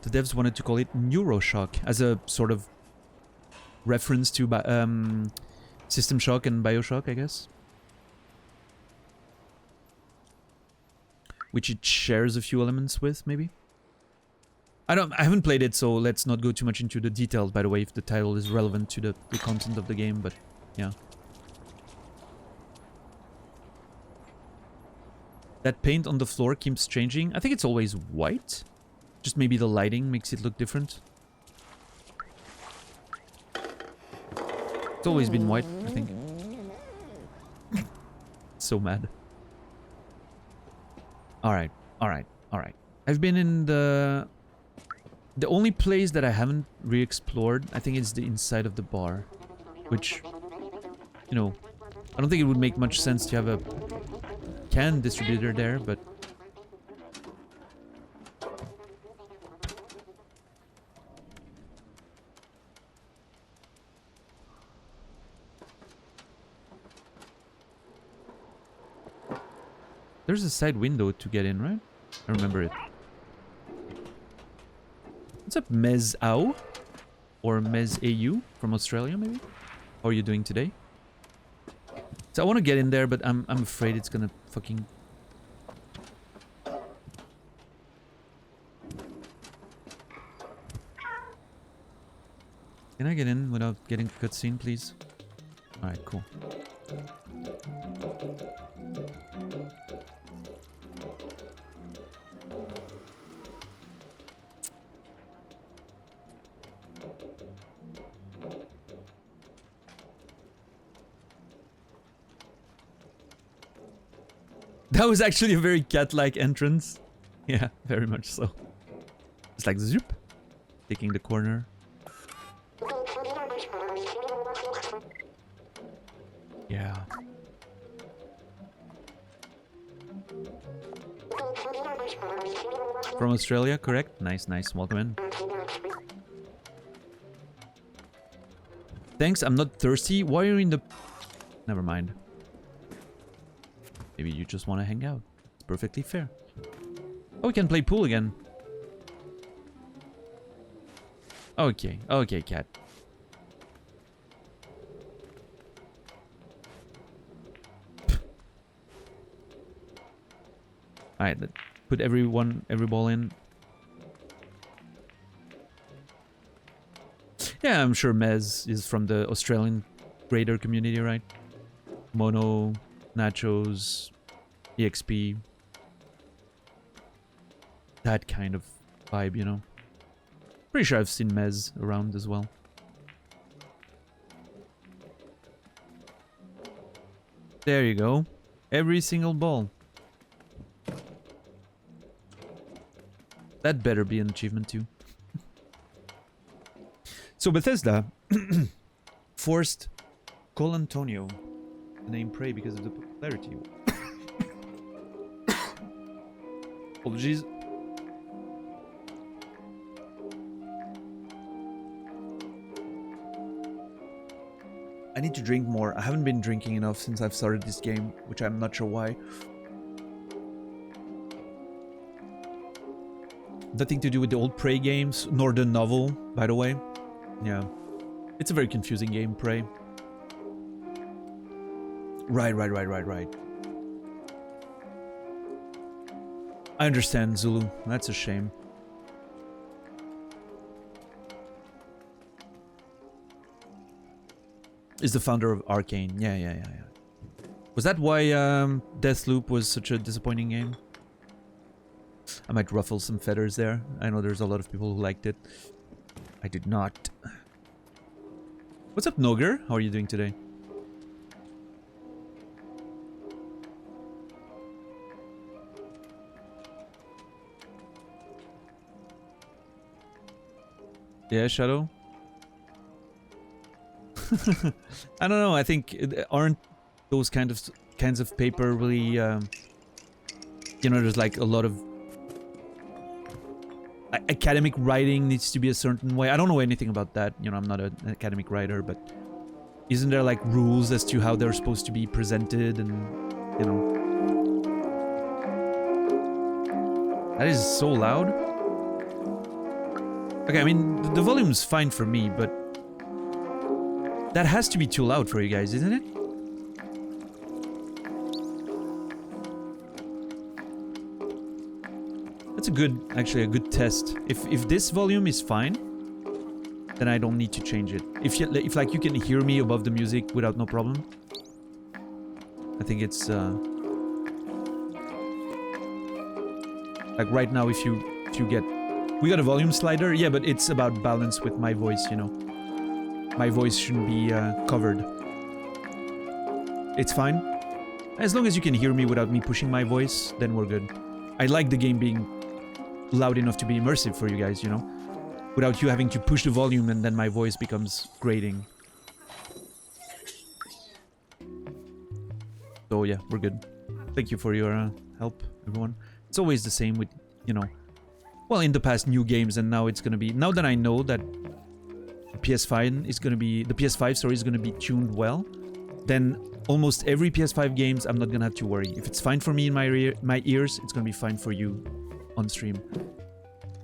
The devs wanted to call it Neuroshock as a sort of reference to System Shock and Bioshock, I guess. Which it shares a few elements with, maybe. I haven't played it, so let's not go too much into the details, by the way, if the title is relevant to the content of the game, but yeah. That paint on the floor keeps changing. I think it's always white. Just maybe the lighting makes it look different. It's always been white, I think. So mad. Alright, alright, alright. I've been in the only place that I haven't re-explored, I think it's the inside of the bar. Which, you know, I don't think it would make much sense to have a can distributor there, but... There's a side window to get in, right? I remember it. What's up, Mez Au? Or Mez AU from Australia, maybe? How are you doing today? So I want to get in there, but I'm afraid it's gonna fucking... Can I get in without getting a cutscene, please? Alright, cool. That was actually a very cat-like entrance. Yeah, very much so. It's like zoop, taking the corner. Yeah. From Australia, correct? Nice, nice. Welcome in. Thanks, I'm not thirsty. Why are you in the... Never mind. Maybe you just want to hang out. It's perfectly fair. Oh, we can play pool again. Okay, okay, cat. Alright, put every ball in. Yeah, I'm sure Mez is from the Australian grader community, right? Mono, Nachos, EXP. That kind of vibe, you know? Pretty sure I've seen Mez around as well. There you go. Every single ball. That better be an achievement too. So Bethesda forced Col Antonio the name Prey because of the popularity. Apologies. I need to drink more. I haven't been drinking enough since I've started this game, which I'm not sure why. Nothing to do with the old Prey games, nor the novel, by the way. Yeah. It's a very confusing game, Prey. Right. I understand, Zulu. That's a shame. Is the founder of Arcane. Yeah. Was that why Deathloop was such a disappointing game? I might ruffle some feathers there. I know there's a lot of people who liked it. I did not. What's up, Noger? How are you doing today? Yeah, Shadow? I don't know. I think aren't those kinds of paper really you know, there's like a lot of academic writing needs to be a certain way. I don't know anything about that. You know, I'm not an academic writer, but isn't there like rules as to how they're supposed to be presented and, you know. That is so loud. Okay, I mean, the volume's fine for me, but that has to be too loud for you guys, isn't it? That's actually a good test. If this volume is fine, then I don't need to change it. If like you can hear me above the music without no problem, I think it's like right now. If you get, we got a volume slider, yeah, but it's about balance with my voice, you know. My voice shouldn't be covered. It's fine. As long as you can hear me without me pushing my voice, then we're good. I like the game being loud enough to be immersive for you guys, you know? Without you having to push the volume and then my voice becomes grating. So yeah, we're good. Thank you for your help, everyone. It's always the same with, you know... Well, in the past, new games, and now it's gonna be... Now that I know that the PS5 is gonna be... The PS5, sorry, is gonna be tuned well, then almost every PS5 games, I'm not gonna have to worry. If it's fine for me in my ears, it's gonna be fine for you on stream.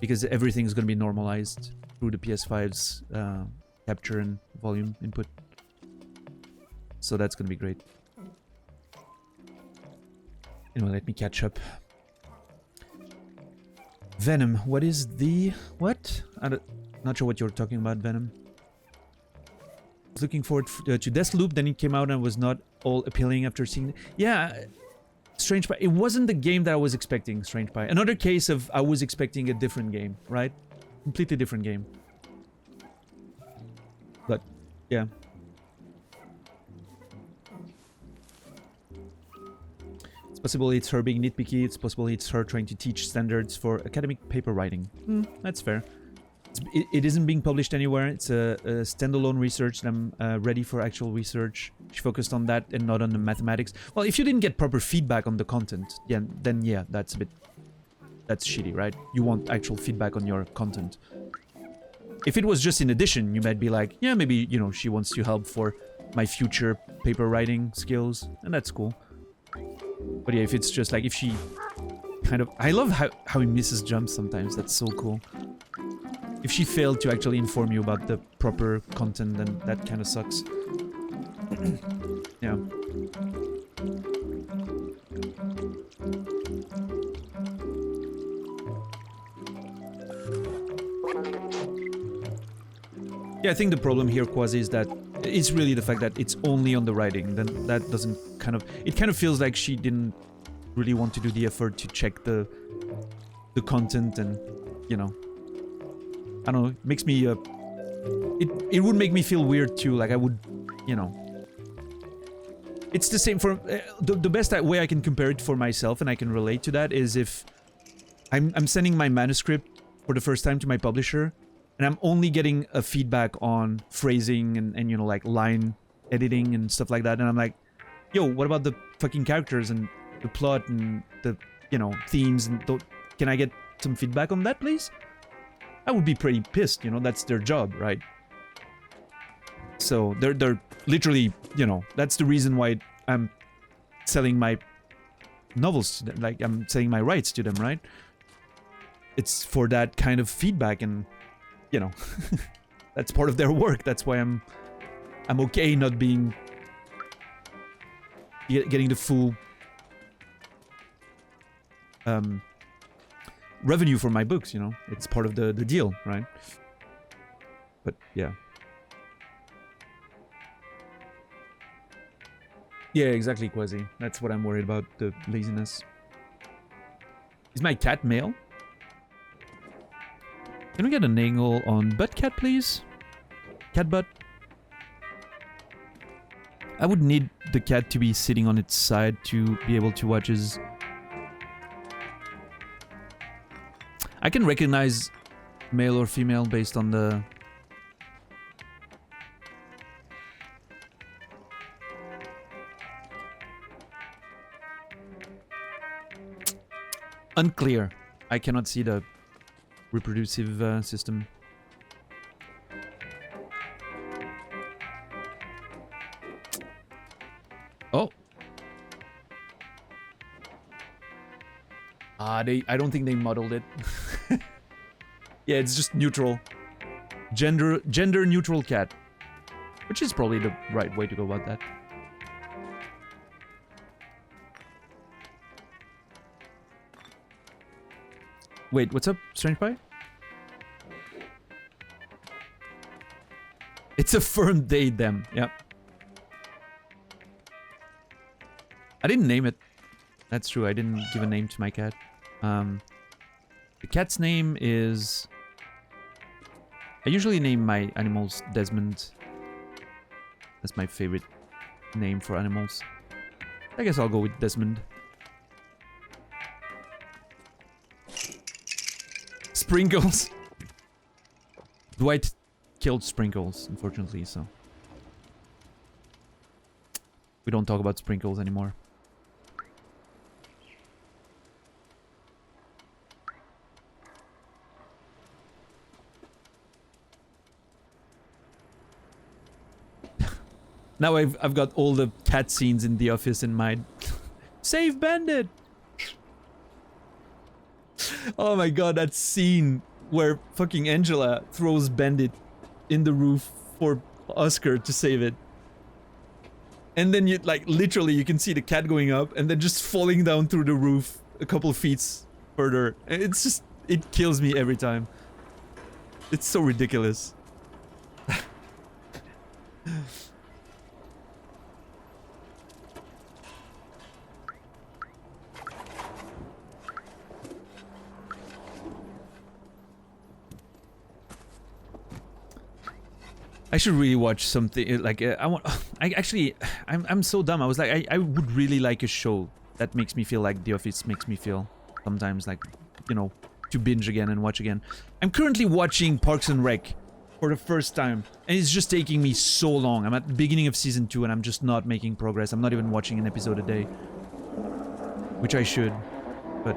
Because everything is gonna be normalized through the PS5's capture and volume input. So that's gonna be great. Anyway, let me catch up. Venom, what is the... What? Not sure what you're talking about, Venom. was looking forward to Deathloop, then it came out and was not all appealing after seeing... Yeah, Strange Pie. It wasn't the game that I was expecting, Strange Pie. Another case of I was expecting a different game, right? Completely different game. But, yeah. It's possible it's her being nitpicky. It's possible it's her trying to teach standards for academic paper writing. That's fair. It isn't being published anywhere. It's a standalone research that I'm ready for actual research. She focused on that and not on the mathematics. Well, if you didn't get proper feedback on the content, yeah, then yeah, that's shitty, right? You want actual feedback on your content. If it was just in addition, you might be like, yeah, maybe, you know, she wants to help for my future paper writing skills, and that's cool. But yeah, if it's just like, if she kind of... I love how he misses jumps sometimes. That's so cool. If she failed to actually inform you about the proper content, then that kind of sucks. Yeah. Yeah, I think the problem here, Quasi, is that it's really the fact that it's only on the writing. Then that doesn't kind of... It kind of feels like she didn't really want to do the effort to check the content and, you know... I don't know, it makes me, it would make me feel weird too, like I would, you know. It's the same for, the best way I can compare it for myself and I can relate to that is if I'm sending my manuscript for the first time to my publisher and I'm only getting a feedback on phrasing and you know, like line editing and stuff like that, and I'm like, yo, what about the fucking characters and the plot and the, you know, themes, and can I get some feedback on that, please? I would be pretty pissed, you know, that's their job, right? So they're literally, you know, that's the reason why I'm selling my novels to them, like I'm selling my rights to them, right? It's for that kind of feedback, and you know, that's part of their work. That's why I'm okay not being getting the full revenue for my books, you know. It's part of the deal, right? But yeah. Yeah, exactly, Quasi. That's what I'm worried about, the laziness. Is my cat male? Can we get an angle on butt cat, please? Cat butt? I would need the cat to be sitting on its side to be able to watch his... I can recognize male or female based on the... Unclear. I cannot see the reproductive system. Oh. I don't think they modeled it. Yeah, it's just neutral. Gender neutral cat. Which is probably the right way to go about that. Wait, what's up, Strange Pie? It's a firm they, them. Yep. I didn't name it. That's true, I didn't give a name to my cat. The cat's name is... I usually name my animals Desmond. That's my favorite name for animals. I guess I'll go with Desmond. Sprinkles! Dwight killed Sprinkles, unfortunately, so... We don't talk about Sprinkles anymore. Now I've got all the cat scenes in The Office in mind. Save Bandit! Oh my god, that scene where fucking Angela throws Bandit in the roof for Oscar to save it. And then you, like, literally you can see the cat going up and then just falling down through the roof a couple feet further. It's just, it kills me every time. It's so ridiculous. I should really watch something like I'm so dumb. I was like I would really like a show that makes me feel like The Office makes me feel sometimes, like, you know, to binge again and watch again. I'm currently watching Parks and Rec for the first time, and it's just taking me so long. I'm at the beginning of season 2 and I'm just not making progress. I'm not even watching an episode a day, which I should, but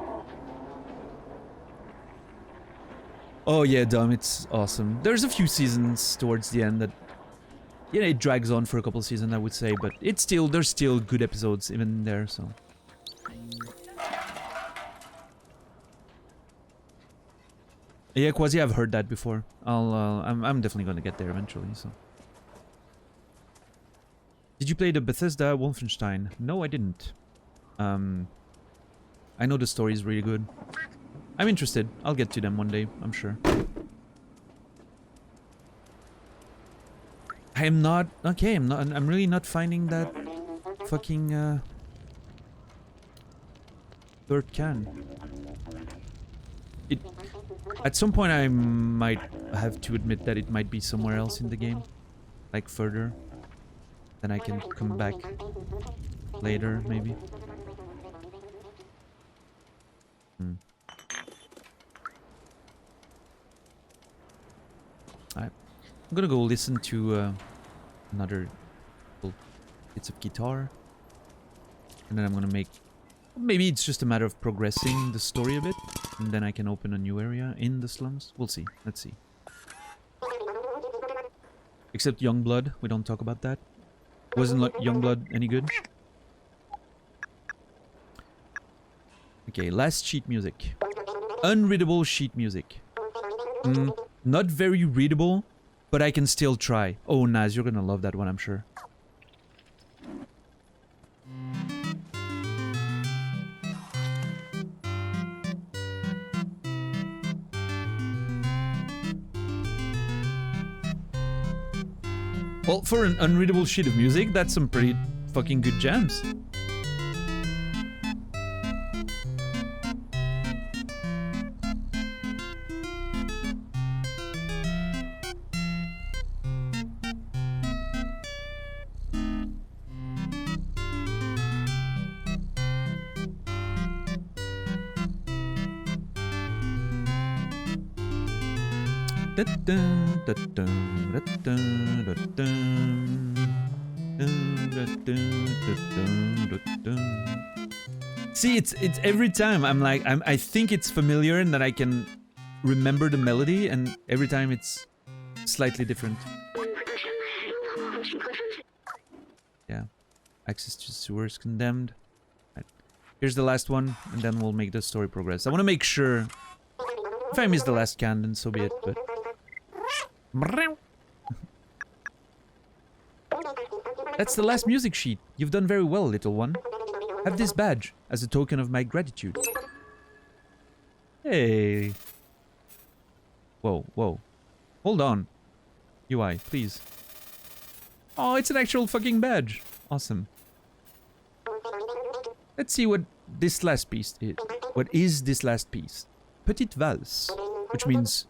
oh yeah, Dom, it's awesome. There's a few seasons towards the end that, you know, it drags on for a couple seasons, I would say, but there's still good episodes even there, so. Yeah, Quasi, I've heard that before. I'm definitely gonna get there eventually, so. Did you play the Bethesda Wolfenstein? No, I didn't. I know the story is really good. I'm interested. I'll get to them one day, I'm sure. I am not... Okay, I'm really not finding that fucking, third can. At some point I might have to admit that it might be somewhere else in the game. Like further. Then I can come back later, maybe. I'm gonna go listen to another bits of guitar. And then I'm gonna make... Maybe it's just a matter of progressing the story a bit. And then I can open a new area in the slums. We'll see. Let's see. Except Youngblood. We don't talk about that. Wasn't Youngblood any good? Okay, last sheet music. Unreadable sheet music. Not very readable, but I can still try. Oh, Naz, you're gonna love that one, I'm sure. Well, for an unreadable sheet of music, that's some pretty fucking good jams. See, it's every time I'm like I think it's familiar and that I can remember the melody, and every time it's slightly different. Yeah. Access to sewers condemned. Right. Here's the last one, and then we'll make the story progress. I want to make sure. If I miss the last can, then so be it, but... That's the last music sheet. You've done very well, little one. Have this badge as a token of my gratitude. Hey. Whoa, whoa. Hold on. UI, please. Oh, it's an actual fucking badge. Awesome. Let's see what this last piece is. What is this last piece? Petite valse, which means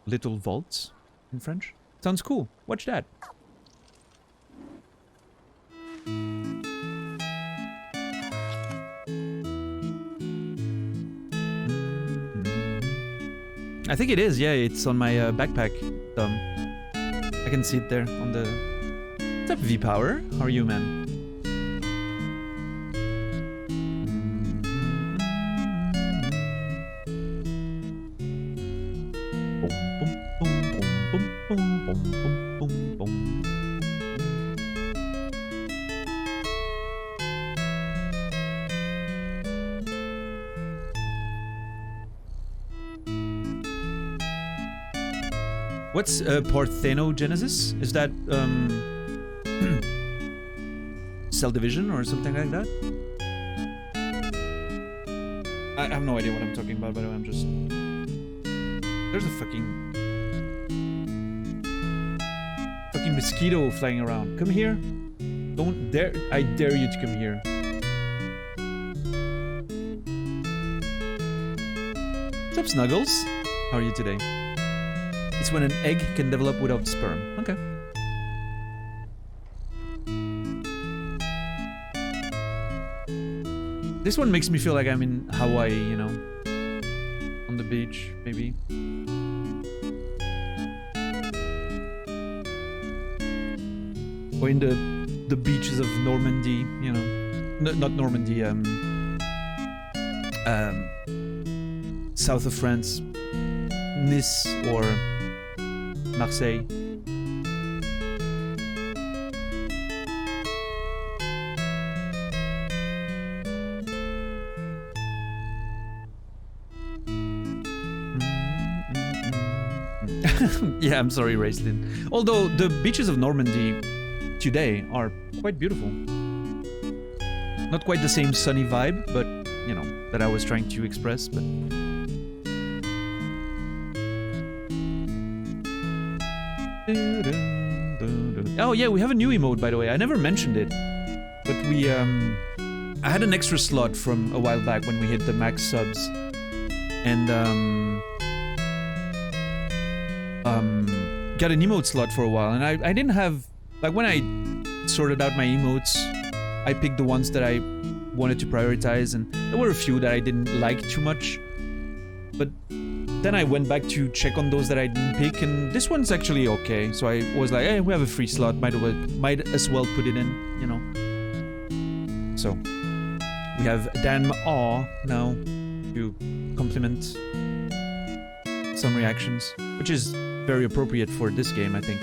little waltz in French. Sounds cool. Watch that. I think it is, yeah, it's on my backpack. I can see it there on the... What's up, V-Power? How are you, man? What's parthenogenesis? Is that cell division or something like that? I have no idea what I'm talking about, by the way. I'm just... There's a fucking fucking mosquito flying around. Come here. Don't dare. I dare you to come here. What's up, Snuggles? How are you today? It's when an egg can develop without sperm. Okay. This one makes me feel like I'm in Hawaii, you know? On the beach, maybe. Or in the beaches of Normandy, you know? Not Normandy, south of France. Nice or Marseille. Yeah, I'm sorry, Raislin. Although the beaches of Normandy today are quite beautiful. Not quite the same sunny vibe, but, you know, that I was trying to express, but... Oh yeah, we have a new emote, by the way. I never mentioned it. But we, I had an extra slot from a while back when we hit the max subs. And, got an emote slot for a while, and I didn't have... Like, when I sorted out my emotes, I picked the ones that I wanted to prioritize, and there were a few that I didn't like too much. But then I went back to check on those that I didn't pick, and this one's actually okay. So I was like, hey, we have a free slot, might as well put it in, you know. So, we have Dan Aw now to complement some reactions, which is very appropriate for this game, I think.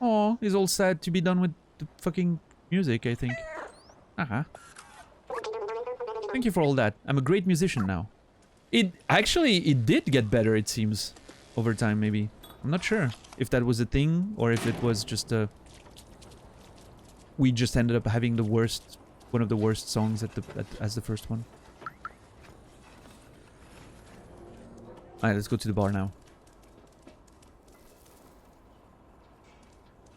Aw, he's all sad to be done with the fucking music, I think. Uh-huh. Thank you for all that. I'm a great musician now. It did get better, it seems, over time, maybe. I'm not sure if that was a thing, or if it was just a... We just ended up having the worst, one of the worst songs as the first one. Alright, let's go to the bar now.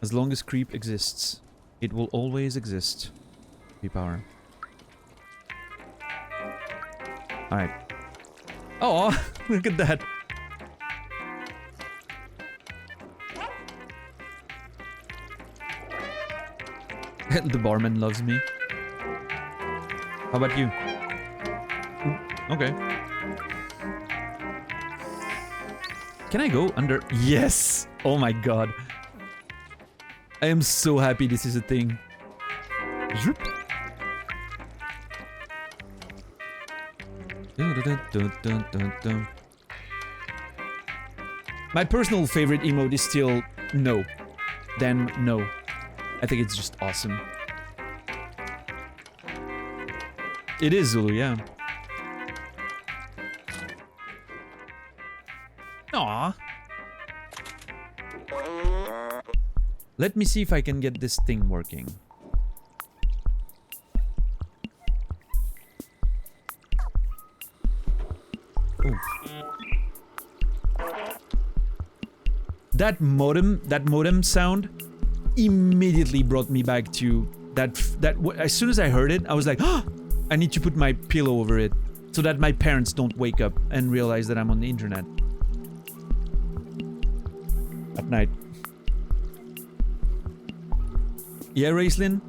As long as creep exists, it will always exist. Creep power. Alright. Oh, look at that. The barman loves me. How about you? Ooh, okay. Can I go under? Yes! Oh my god. I am so happy this is a thing. Zoop. My personal favorite emote is still no. Then no. I think it's just awesome. It is Zulu, yeah. Aww. Let me see if I can get this thing working. Ooh. That modem sound immediately brought me back to that as soon as I heard it, I was like, oh, I need to put my pillow over it so that my parents don't wake up and realize that I'm on the internet at night. Yeah, Raislin?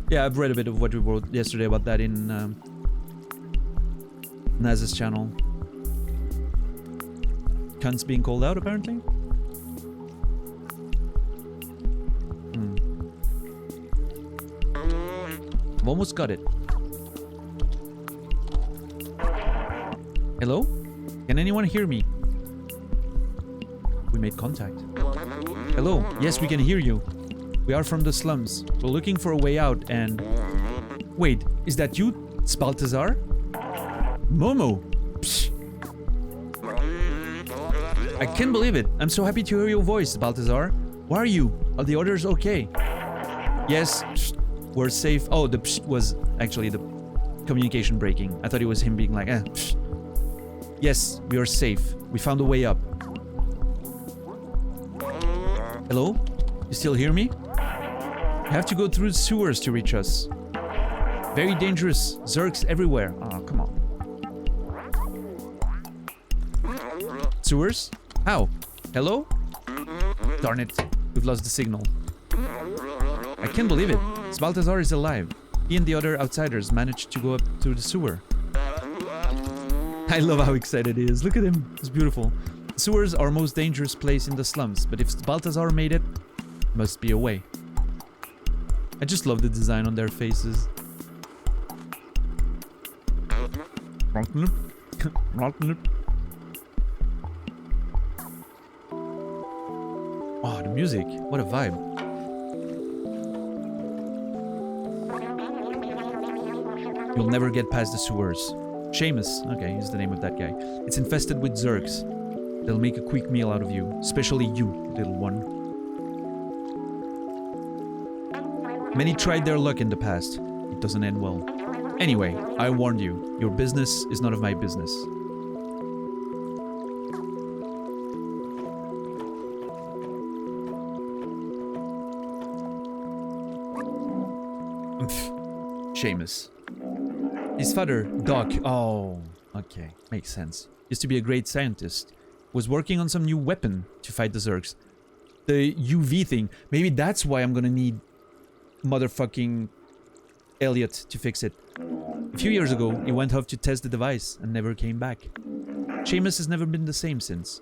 Yeah, I've read a bit of what we wrote yesterday about that in Naz's channel. Cunts being called out, apparently? I've almost got it. Hello? Can anyone hear me? We made contact. Hello? Yes, we can hear you. We are from the slums. We're looking for a way out and... Wait, is that you, Balthazar? Momo! Psh. I can't believe it. I'm so happy to hear your voice, Balthazar. Where are you? Are the others okay? Yes, we're safe. Oh, the psh was actually the communication breaking. I thought it was him being like, psh. Yes, we are safe. We found a way up. Hello? You still hear me? You have to go through the sewers to reach us. Very dangerous. Zergs everywhere. Oh, come on. Sewers? How? Hello? Darn it. We've lost the signal. I can't believe it. Balthazar is alive. He and the other outsiders managed to go up through the sewer. I love how excited he is. Look at him. It's beautiful. The sewers are our most dangerous place in the slums, but if Balthazar made it, must be a way. I just love the design on their faces. Oh, the music. What a vibe. You'll never get past the sewers. Seamus. Okay, is the name of that guy. It's infested with Zergs. They'll make a quick meal out of you. Especially you, little one. Many tried their luck in the past. It doesn't end well. Anyway, I warned you. Your business is none of my business. Seamus. His father, Doc. Oh, okay. Makes sense. Used to be a great scientist. Was working on some new weapon to fight the Zergs. The UV thing. Maybe that's why I'm gonna need motherfucking Elliot to fix it. A few years ago, he went off to test the device and never came back. Seamus has never been the same since.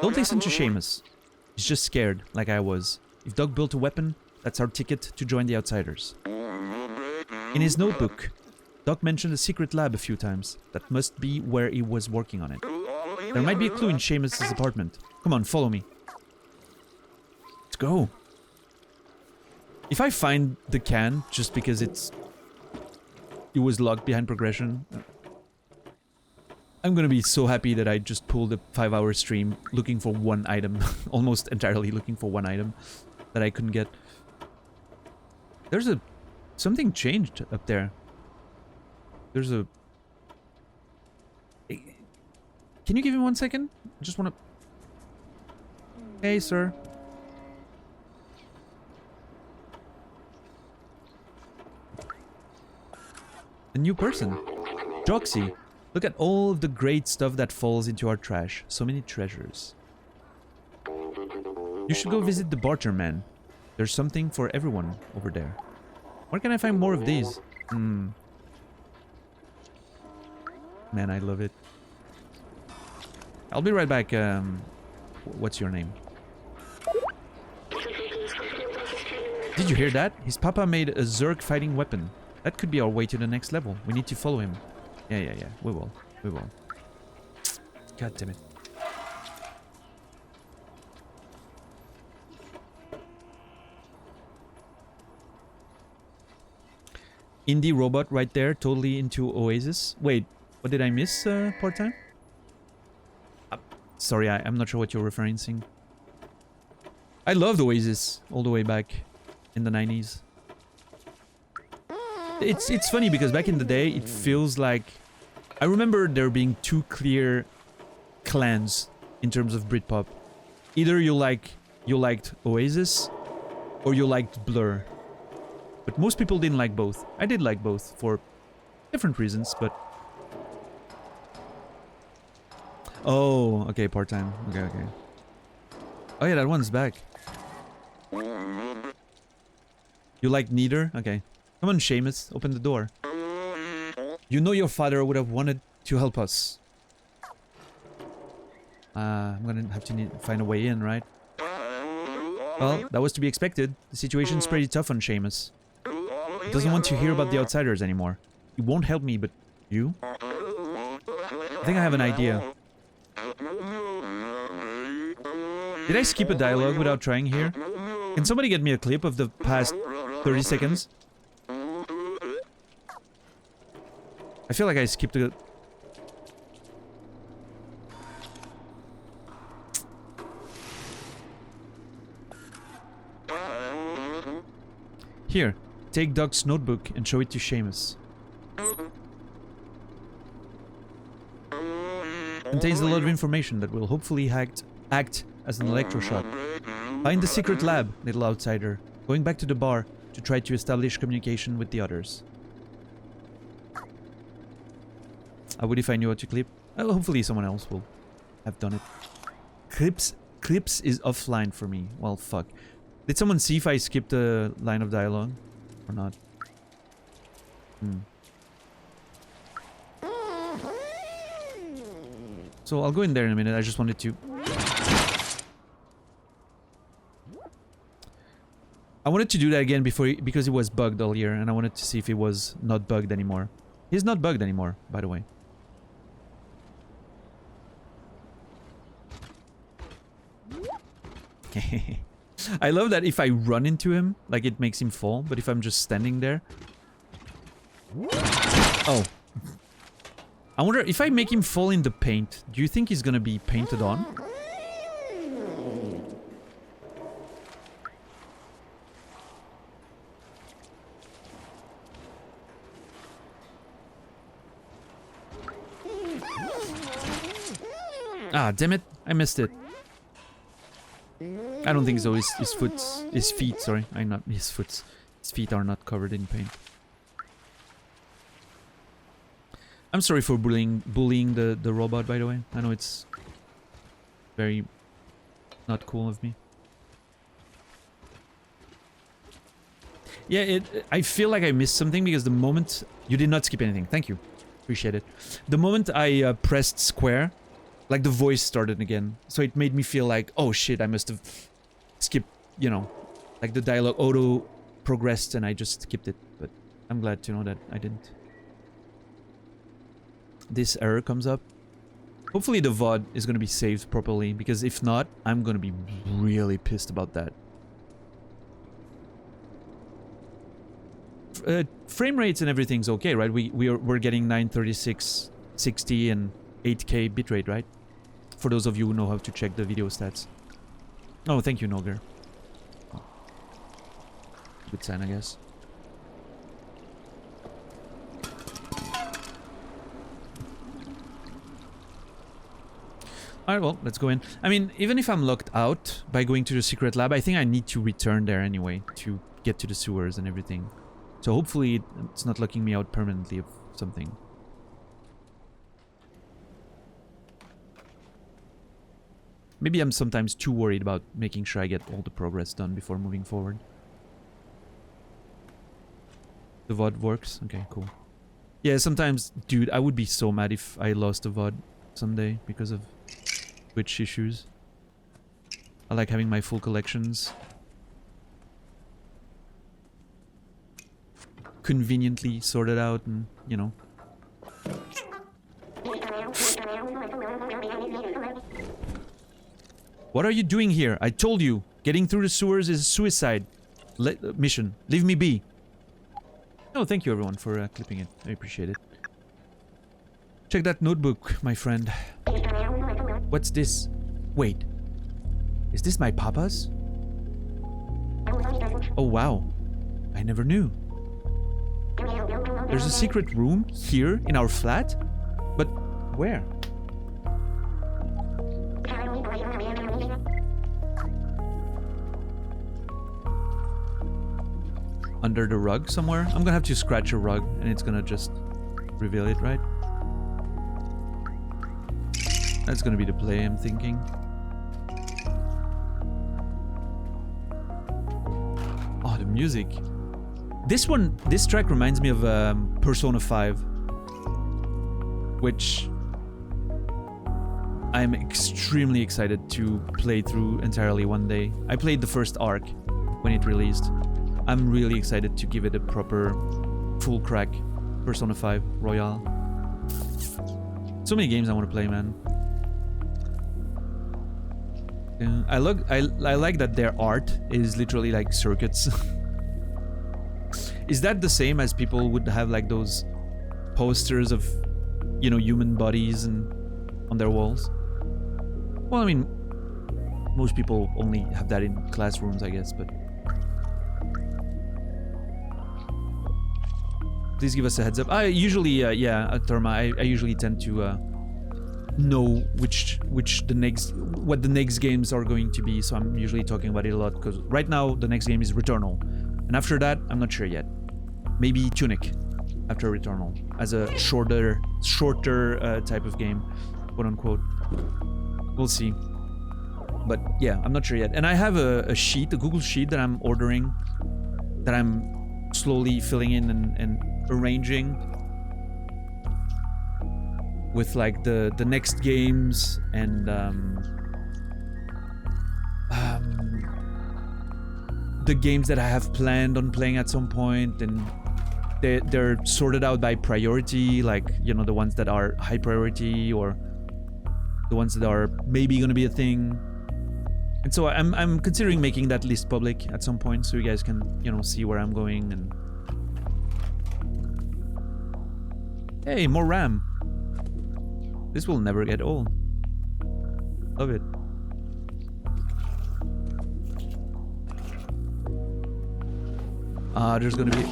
Don't listen to Seamus. He's just scared, like I was. If Doc built a weapon, that's our ticket to join the outsiders. In his notebook, Doc mentioned a secret lab a few times. That must be where he was working on it. There might be a clue in Seamus' apartment. Come on, follow me. Let's go. If I find the can just because it was locked behind progression, I'm gonna be so happy that I just pulled a 5-hour stream looking for one item. Almost entirely looking for one item that I couldn't get. There's a... something changed up there. There's a... Can you give me 1 second? I just wanna... Hey, sir. A new person. Joxy. Look at all of the great stuff that falls into our trash. So many treasures. You should go visit the barter man. There's something for everyone over there. Where can I find more of these? Man, I love it. I'll be right back. What's your name? Did you hear that? His papa made a Zerg fighting weapon. That could be our way to the next level. We need to follow him. Yeah. We will. God damn it. Indie robot right there, totally into Oasis. Wait, what did I miss, part-time? Sorry, I'm not sure what you're referencing. I loved Oasis all the way back in the 90s. It's funny because back in the day, it feels like... I remember there being two clear clans in terms of Britpop. Either you liked Oasis or you liked Blur. But most people didn't like both. I did like both for different reasons, but... Oh, okay, part-time. Okay. Oh yeah, that one's back. You like neither? Okay. Come on, Seamus, open the door. You know your father would have wanted to help us. I'm gonna have to find a way in, right? Well, that was to be expected. The situation's pretty tough on Seamus. He doesn't want to hear about the outsiders anymore. He won't help me, but you? I think I have an idea. Did I skip a dialogue without trying here? Can somebody get me a clip of the past 30 seconds? I feel like I skipped a... Here, take Doc's notebook and show it to Seamus. Contains a lot of information that will hopefully act as an electroshock. Find the secret lab, little outsider. Going back to the bar to try to establish communication with the others. I would if I knew how to clip. Well, hopefully someone else will have done it. Clips is offline for me. Well, fuck. Did someone see if I skipped a line of dialogue? Or not? So I'll go in there in a minute. I just wanted to... I wanted to do that again because it was bugged all year, and I wanted to see if it was not bugged anymore. He's not bugged anymore, by the way. I love that if I run into him, like it makes him fall, but if I'm just standing there... Oh. I wonder, if I make him fall in the paint, do you think he's gonna be painted on? Ah, damn it. I missed it. I don't think so. His feet, sorry. Not his foot. His feet are not covered in paint. I'm sorry for bullying the robot, by the way. I know it's very not cool of me. Yeah, I feel like I missed something because the moment... You did not skip anything. Thank you. Appreciate it. The moment I pressed square, like the voice started again. So it made me feel like, oh shit, I must have skipped, you know, like the dialogue auto progressed and I just skipped it. But I'm glad to know that I didn't. This error comes up. Hopefully the VOD is going to be saved properly, because if not, I'm going to be really pissed about that. Frame rates and everything's okay, right? We're getting 936, 60 and 8K bitrate, right? For those of you who know how to check the video stats. Oh, thank you, Noger. Good sign, I guess. Alright, well, let's go in. I mean, even if I'm locked out by going to the secret lab, I think I need to return there anyway to get to the sewers and everything. So hopefully it's not locking me out permanently of something. Maybe I'm sometimes too worried about making sure I get all the progress done before moving forward. The VOD works? Okay, cool. Yeah, sometimes, dude, I would be so mad if I lost the VOD someday because of Twitch issues. I like having my full collections conveniently sorted out and, you know. What are you doing here? I told you, getting through the sewers is suicide mission. Leave me be. Oh, thank you everyone for clipping it. I appreciate it. Check that notebook, my friend. What's this? Wait. Is this my papa's? Oh, wow. I never knew. There's a secret room here in our flat? But where? Under the rug somewhere? I'm gonna have to scratch a rug and it's gonna just reveal it, right? That's gonna be the play, I'm thinking. Oh, the music. This track reminds me of Persona 5. Which I'm extremely excited to play through entirely one day. I played the first arc when it released. I'm really excited to give it a proper full crack. Persona 5 Royale. So many games I want to play, man. I like that their art is literally like circuits. Is that the same as people would have like those posters of, you know, human bodies and on their walls? Well, I mean, most people only have that in classrooms, I guess, but Please give us a heads up. I usually, yeah, Therma, I usually tend to know what the next games are going to be, so I'm usually talking about it a lot, because right now the next game is Returnal, and after that I'm not sure yet. Maybe Tunic after Returnal as a shorter type of game, quote unquote. We'll see. But yeah, I'm not sure yet. And I have a sheet, a Google sheet that I'm ordering, that I'm slowly filling in and arranging with like the next games and the games that I have planned on playing at some point, and they're sorted out by priority, like, you know, the ones that are high priority or the ones that are maybe gonna be a thing. And so I'm considering making that list public at some point, so you guys can, you know, see where I'm going. And hey, more RAM. This will never get old. Love it. There's gonna be...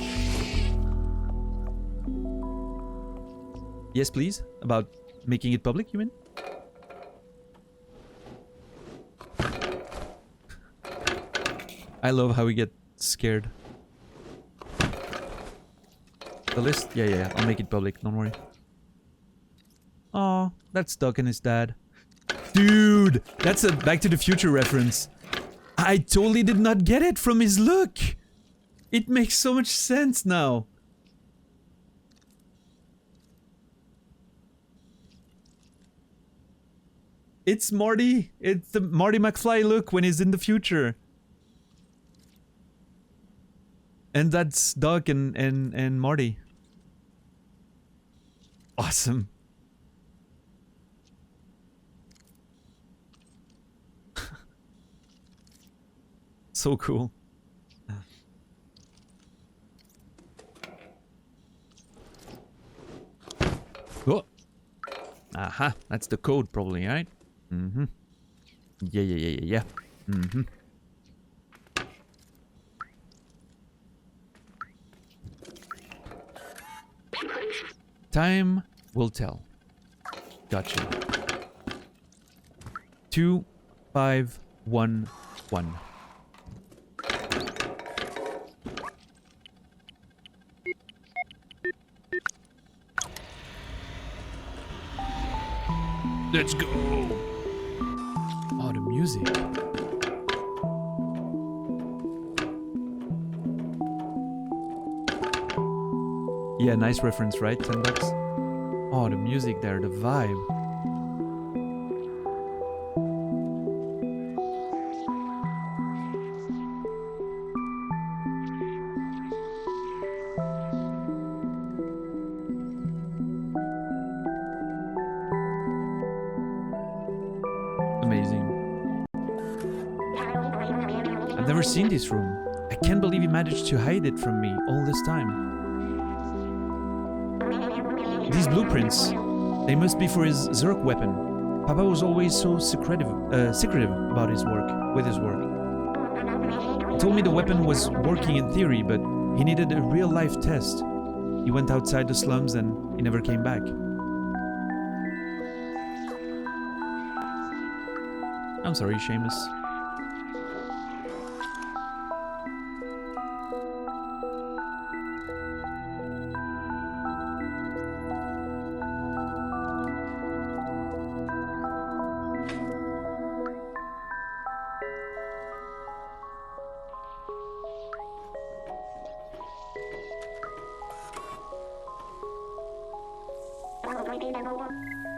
Yes, please? About making it public, you mean? I love how we get scared. The list? Yeah. I'll make it public, don't worry. Aw, that's Duck and his dad. Dude, that's a Back to the Future reference. I totally did not get it from his look. It makes so much sense now. It's Marty. It's the Marty McFly look when he's in the future. And that's Doug and Marty. Awesome. So cool. Oh. Aha, that's the code probably, right? Mm-hmm. Yeah. Mm-hmm. Time will tell. Gotcha. 2, 5, 1, 1. Let's go. Oh, the music. Yeah, nice reference, right? $10. Oh, the music there, the vibe. Amazing. I've never seen this room. I can't believe he managed to hide it from me all this time. These blueprints, they must be for his Zerk weapon. Papa was always so secretive about his work, with his work. He told me the weapon was working in theory, but he needed a real-life test. He went outside the slums and he never came back. I'm sorry, Seamus.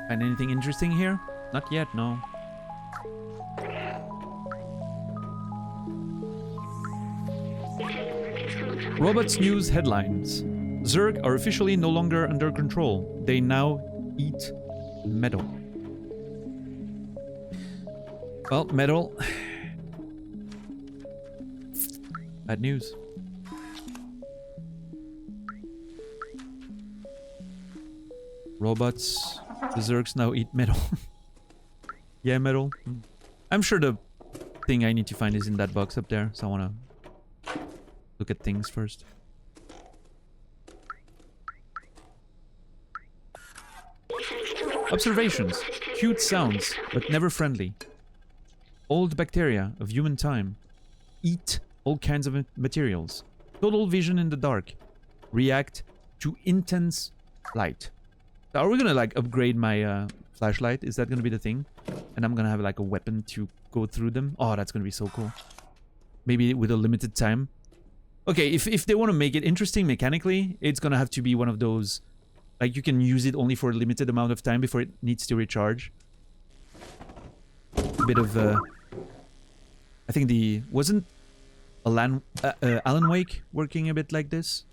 Find anything interesting here? Not yet, no. Robots News headlines. Zerg are officially no longer under control. They now eat metal. Well, metal. Bad news. Robots. The Zergs now eat metal. Yeah, metal. I'm sure the thing I need to find is in that box up there, so I wanna look at things first. Observations. Cute sounds, but never friendly. Old bacteria of human time. Eat all kinds of materials. Total vision in the dark. React to intense light. Are we gonna like upgrade my flashlight? Is that gonna be the thing? And I'm gonna have like a weapon to go through them? Oh, that's gonna be so cool. Maybe with a limited time. Okay, if they want to make it interesting mechanically, it's gonna have to be one of those... Like, you can use it only for a limited amount of time before it needs to recharge. A bit of, I think the... Wasn't Alan Wake working a bit like this?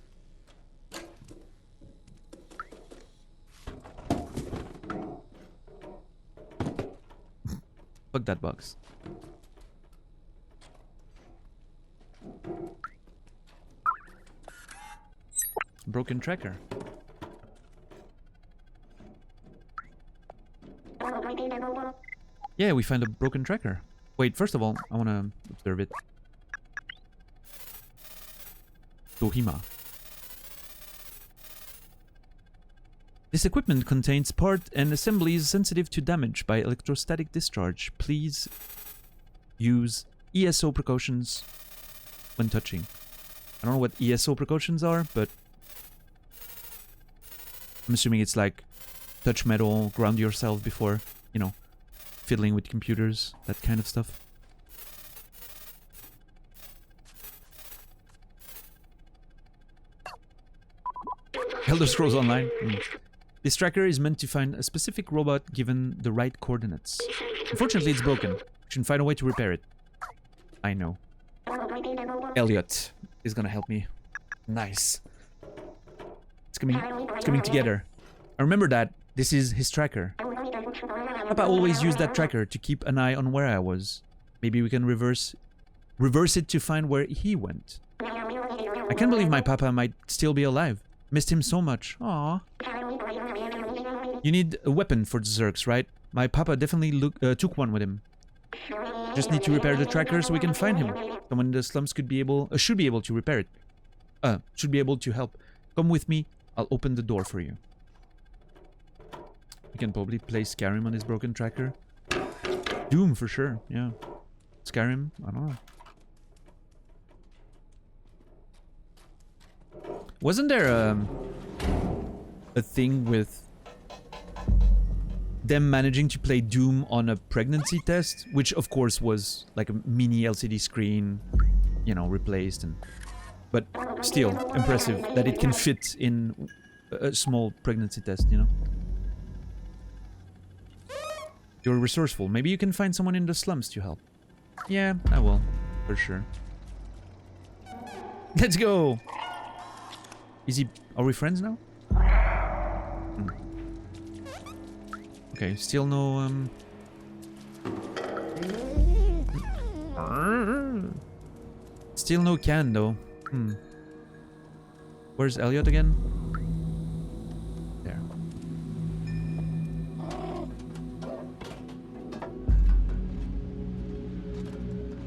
Fuck that box. Broken tracker. Yeah, we find a broken tracker. Wait, first of all, I want to observe it. Tohima. This equipment contains parts and assemblies sensitive to damage by electrostatic discharge. Please use ESO precautions when touching. I don't know what ESO precautions are, but I'm assuming it's like touch metal, ground yourself before, you know, fiddling with computers, that kind of stuff. Elder Scrolls Online. This tracker is meant to find a specific robot given the right coordinates. Unfortunately, it's broken. We should find a way to repair it. I know. Elliot is gonna help me. Nice. It's coming together. I remember that this is his tracker. Papa always used that tracker to keep an eye on where I was. Maybe we can reverse it to find where he went. I can't believe my papa might still be alive. Missed him so much. Aww. You need a weapon for the Zergs, right? My papa definitely took one with him. Just need to repair the tracker so we can find him. Someone in the slums should be able to repair it. Should be able to help. Come with me. I'll open the door for you. We can probably play Skyrim on his broken tracker. Doom for sure, yeah. Skyrim, I don't know. Wasn't there a thing with them managing to play Doom on a pregnancy test? Which of course was like a mini LCD screen, you know, replaced and... But still, impressive that it can fit in a small pregnancy test, you know? You're resourceful. Maybe you can find someone in the slums to help. Yeah, I will. For sure. Let's go! Is he... Are we friends now? Okay, still no, Still no can, though. Where's Elliot again? There.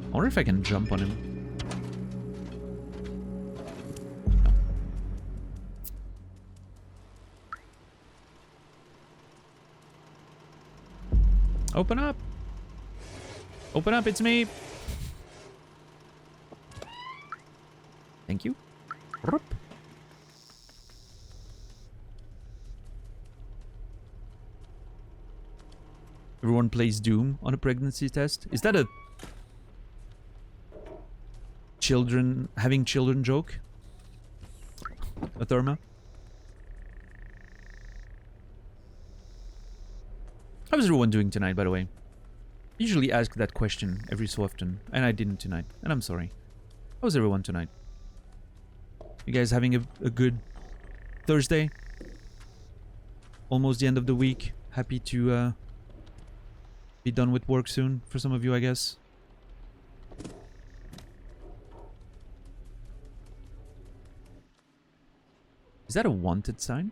I wonder if I can jump on him. Open up! Open up, it's me! Thank you. Everyone plays Doom on a pregnancy test. Is that a having children joke? Atherma? How's everyone doing tonight, by the way? I usually ask that question every so often, and I didn't tonight, and I'm sorry. How's everyone tonight? You guys having a good Thursday? Almost the end of the week. Happy to be done with work soon, for some of you, I guess. Is that a wanted sign?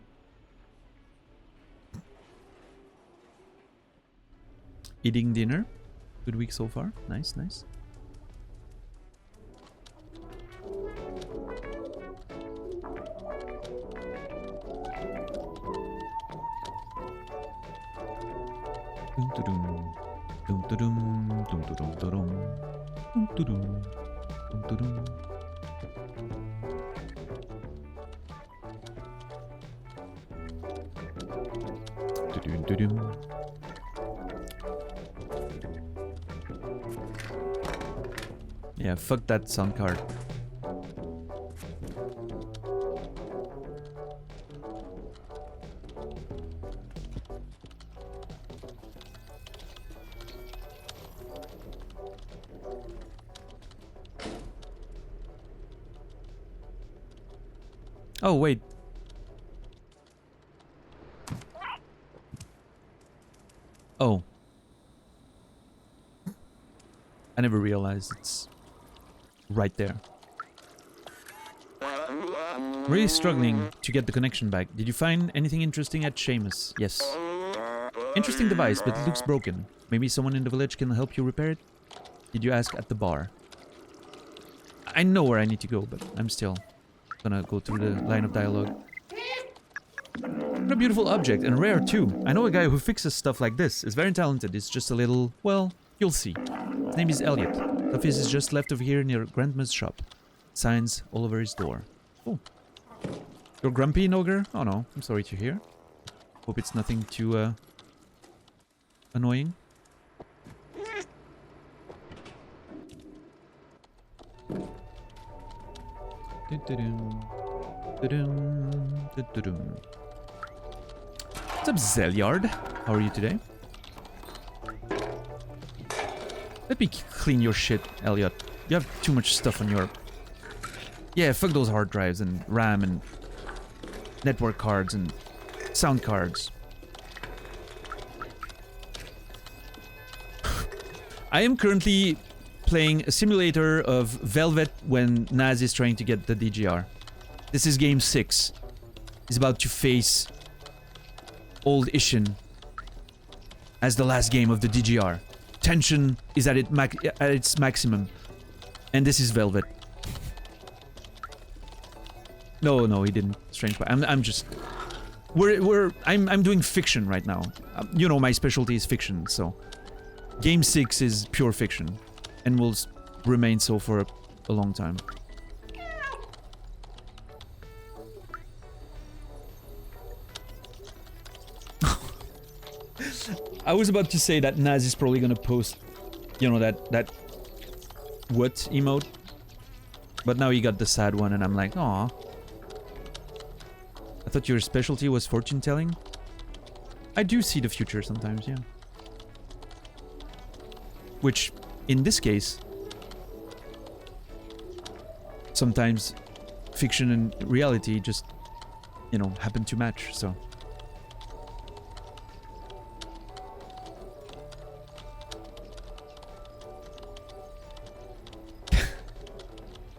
Eating dinner. Good week so far. Nice, nice. Doo-doo. Doo-doo. Doo-doo-doo-doo. Yeah, fuck that sound card. Oh, wait. Oh. I never realized it's right there. Really struggling to get the connection back. Did you find anything interesting at Seamus? Yes. Interesting device, but it looks broken. Maybe someone in the village can help you repair it? Did you ask at the bar? I know where I need to go, but I'm still gonna go through the line of dialogue. What a beautiful object, and rare too. I know a guy who fixes stuff like this. It's very talented. It's just a little... well, you'll see. His name is Elliot. The office is just left over here near Grandma's shop. Signs all over his door. Oh. You're grumpy, Ogre? Oh no, I'm sorry to hear. Hope it's nothing too, annoying. What's up, Zelyard? How are you today? Let me clean your shit, Elliot. You have too much stuff on your... Yeah, fuck those hard drives and RAM and network cards and sound cards. I am currently playing a simulator of Velvet when Naz is trying to get the DGR. This is game 6. He's about to face Old Ishin as the last game of the DGR. Tension is at its maximum. And this is Velvet. No, he didn't. Strange. I'm just... I'm doing fiction right now. You know, my specialty is fiction, so... Game 6 is pure fiction. And will remain so for a long time. I was about to say that Naz is probably gonna post, you know, that what emote, but now he got the sad one, and I'm like, aw. I thought your specialty was fortune telling. I do see the future sometimes, yeah. Which, in this case, sometimes fiction and reality just, you know, happen to match, so.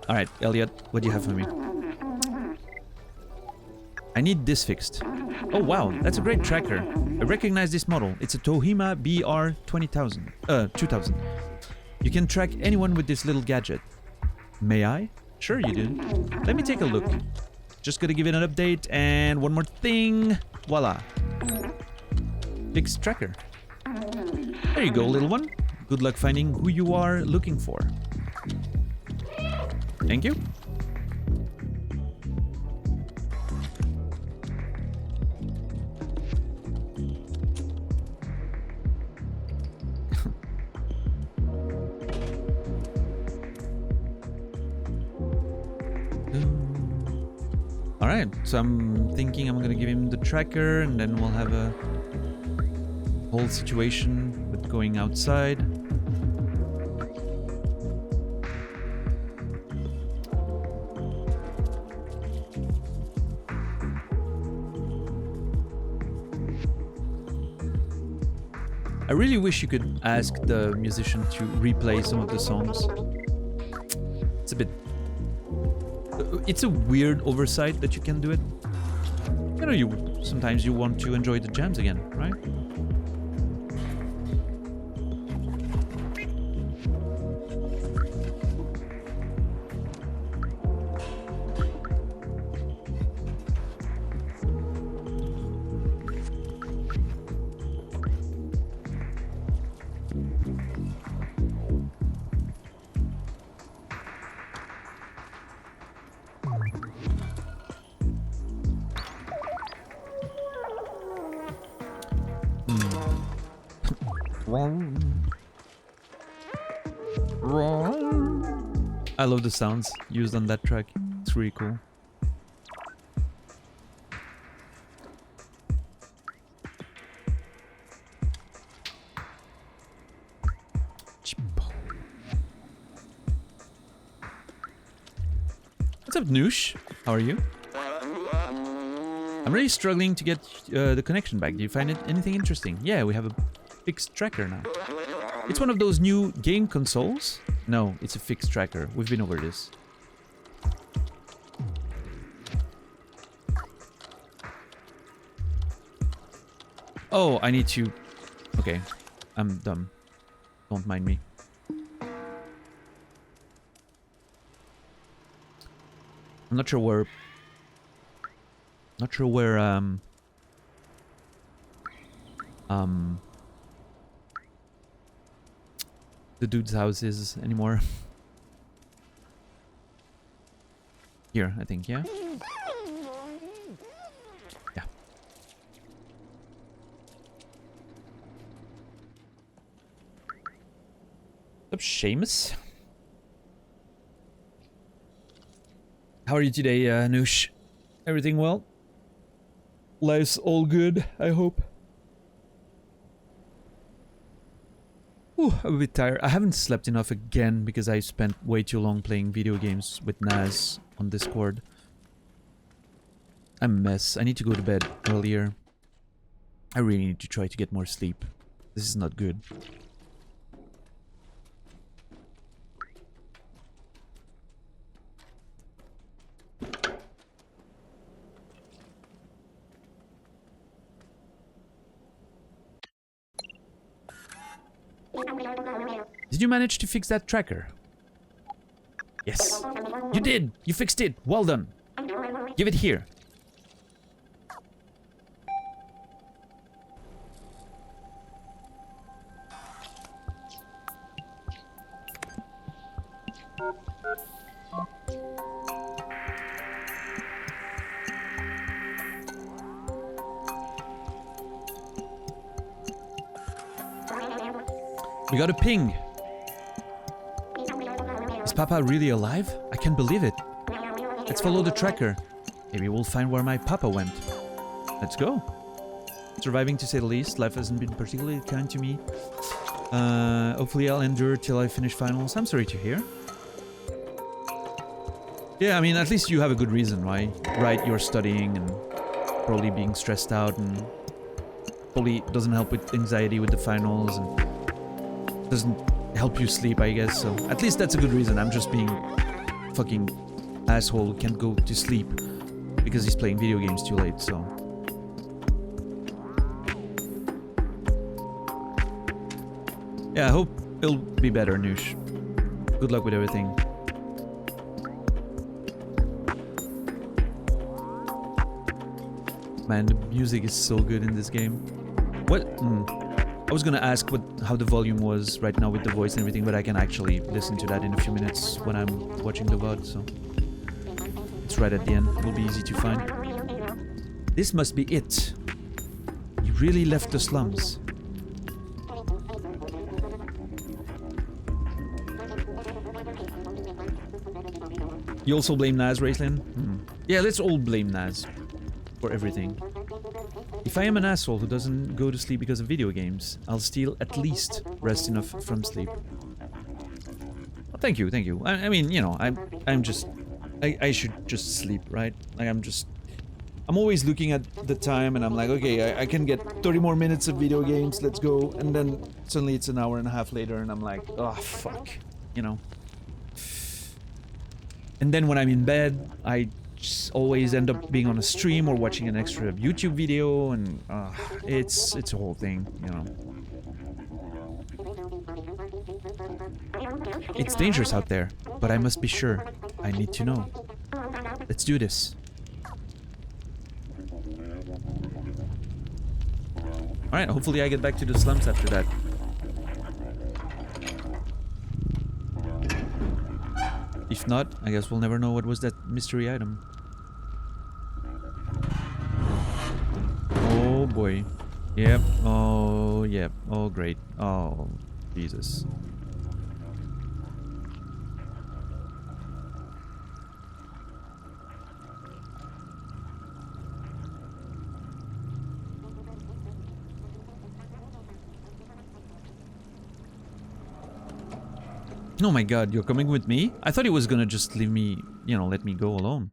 Alright, Elliot, what do you have for me? I need this fixed. Oh wow, that's a great tracker. I recognize this model. It's a Tohima BR 2000. You can track anyone with this little gadget. May I? Sure you do. Let me take a look. Just gotta give it an update, and one more thing. Voila. Fixed tracker. There you go, little one. Good luck finding who you are looking for. Thank you. Alright, so I'm thinking I'm gonna give him the tracker, and then we'll have a whole situation with going outside. I really wish you could ask the musician to replay some of the songs. It's a bit... It's a weird oversight that you can do it. You know, sometimes you want to enjoy the jams again, right? I love the sounds used on that track. It's really cool. What's up, Noosh? How are you? I'm really struggling to get the connection back. Do you find it anything interesting? Yeah, we have a fixed tracker now. It's one of those new game consoles. No, it's a fixed tracker. We've been over this. Oh, I need to... Okay, I'm dumb. Don't mind me. I'm not sure where... the dude's house is anymore. Here, I think, yeah? Yeah. What's up, Seamus? How are you today, Noosh? Everything well? Life's all good, I hope. Ooh, I'm a bit tired. I haven't slept enough again because I spent way too long playing video games with Naz on Discord. I'm a mess. I need to go to bed earlier. I really need to try to get more sleep. This is not good. Did you manage to fix that tracker? Yes. You did! You fixed it! Well done! Give it here. We got a ping. Is Papa really alive? I can't believe it. Let's follow the tracker. Maybe we'll find where my Papa went. Let's go. Surviving to say the least. Life hasn't been particularly kind to me. Hopefully I'll endure till I finish finals. I'm sorry to hear. Yeah, I mean, at least you have a good reason, right? Right, you're studying and probably being stressed out and probably doesn't help with anxiety with the finals and doesn't help you sleep, I guess. So at least that's a good reason. I'm just being fucking asshole who can't go to sleep because he's playing video games too late, so... Yeah, I hope it'll be better, Noosh. Good luck with everything. Man, the music is so good in this game. What? I was gonna ask how the volume was right now with the voice and everything, but I can actually listen to that in a few minutes when I'm watching the VOD, so... It's right at the end. It'll be easy to find. This must be it. You really left the slums. You also blame Naz, Raceland? Yeah, let's all blame Naz. For everything. If I am an asshole who doesn't go to sleep because of video games, I'll still at least rest enough from sleep. Well, thank you, thank you. I mean, you know, I'm just... I should just sleep, right? Like, I'm always looking at the time and I'm like, okay, I can get 30 more minutes of video games, let's go. And then suddenly it's an hour and a half later and I'm like, oh, fuck. You know? And then when I'm in bed, I just always end up being on a stream or watching an extra YouTube video, and it's a whole thing, you know. It's dangerous out there, but I must be sure. I need to know. Let's do this. Alright, hopefully I get back to the slums after that. If not, I guess we'll never know what was that mystery item. Oh boy. Yep. Oh, yep. Oh, great. Oh, Jesus. Oh my god, you're coming with me? I thought he was gonna just leave me, you know, let me go alone.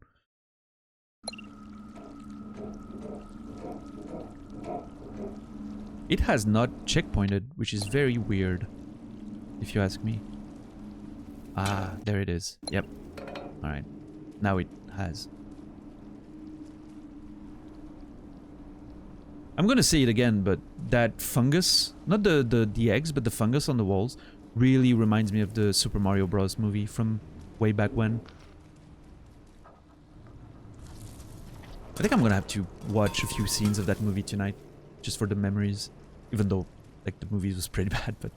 It has not checkpointed, which is very weird, if you ask me. Ah, there it is. Yep. Alright. Now it has. I'm gonna say it again, but that fungus, not the eggs, but the fungus on the walls, really reminds me of the Super Mario Bros. Movie from way back when. I think I'm gonna have to watch a few scenes of that movie tonight, just for the memories. Even though, like, the movie was pretty bad, but...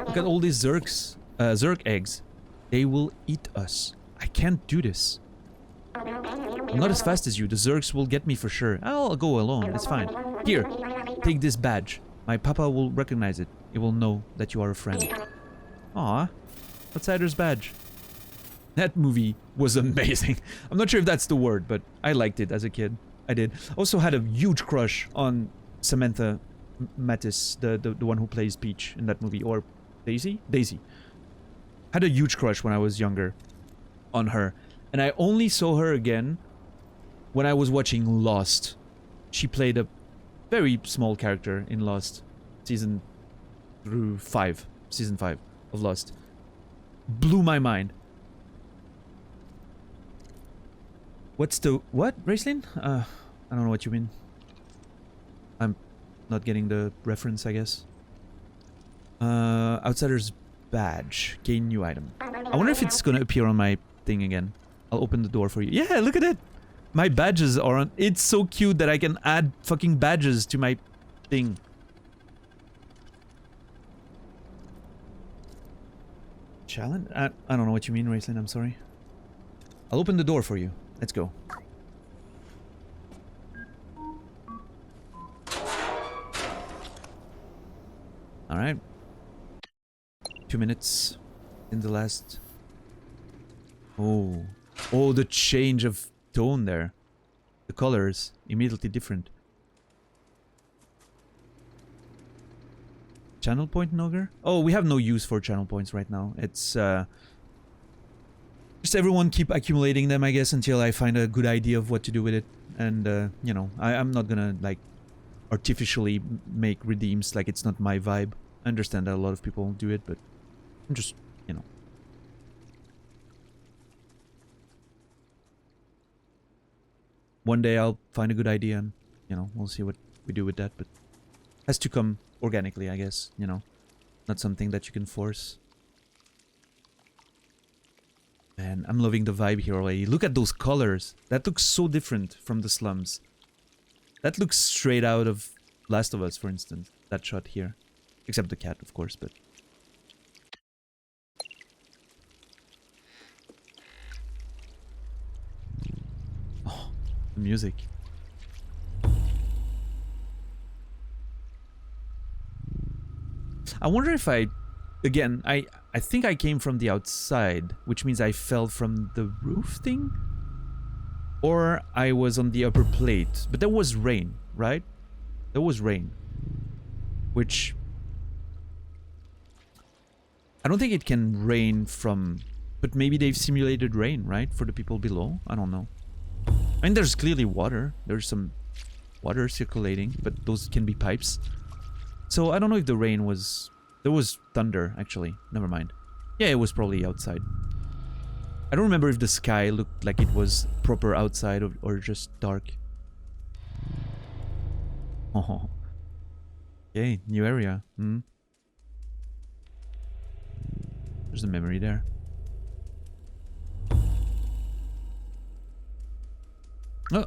Look at all these Zerg eggs. They will eat us. I can't do this. I'm not as fast as you. The Zergs will get me for sure. I'll go alone. It's fine. Here, take this badge. My papa will recognize it. It will know that you are a friend. Aw. Outsider's badge. That movie was amazing. I'm not sure if that's the word, but I liked it as a kid. I did. Also had a huge crush on Samantha Mattis, the one who plays Peach in that movie. Or Daisy? Daisy. Had a huge crush when I was younger on her. And I only saw her again when I was watching Lost. She played a very small character in Lost. Season 5 of Lost. Blew my mind. What's the... What, Raceline? I don't know what you mean. I'm not getting the reference, I guess. Outsider's badge. Gain new item. I wonder if it's gonna appear on my thing again. I'll open the door for you. Yeah, look at it! My badges are on... It's so cute that I can add fucking badges to my thing. Challenge? I don't know what you mean, Raceline, I'm sorry. I'll open the door for you. Let's go. Alright. 2 minutes in the last... Oh. Oh, the change of tone there. The colors immediately different. Channel point Nogger? Oh, we have no use for channel points right now. It's just everyone keep accumulating them, I guess, until I find a good idea of what to do with it. And you know, I'm not gonna like artificially make redeems, like it's not my vibe. I understand that a lot of people do it, but I'm just, you know. One day I'll find a good idea and, you know, we'll see what we do with that, but has to come organically, I guess, you know. Not something that you can force. Man, I'm loving the vibe here already. Look at those colors. That looks so different from the slums. That looks straight out of Last of Us, for instance. That shot here. Except the cat, of course, but... Oh, the music. I wonder if I... Again, I think I came from the outside, which means I fell from the roof thing? Or I was on the upper plate. But there was rain, right? There was rain. Which... I don't think it can rain from... But maybe they've simulated rain, right? For the people below? I don't know. I mean, there's clearly water. There's some water circulating, but those can be pipes. So I don't know if the rain was... There was thunder, actually. Never mind. Yeah, it was probably outside. I don't remember if the sky looked like it was proper outside or just dark. Oh. Okay, new area. Hmm. There's a memory there. Oh.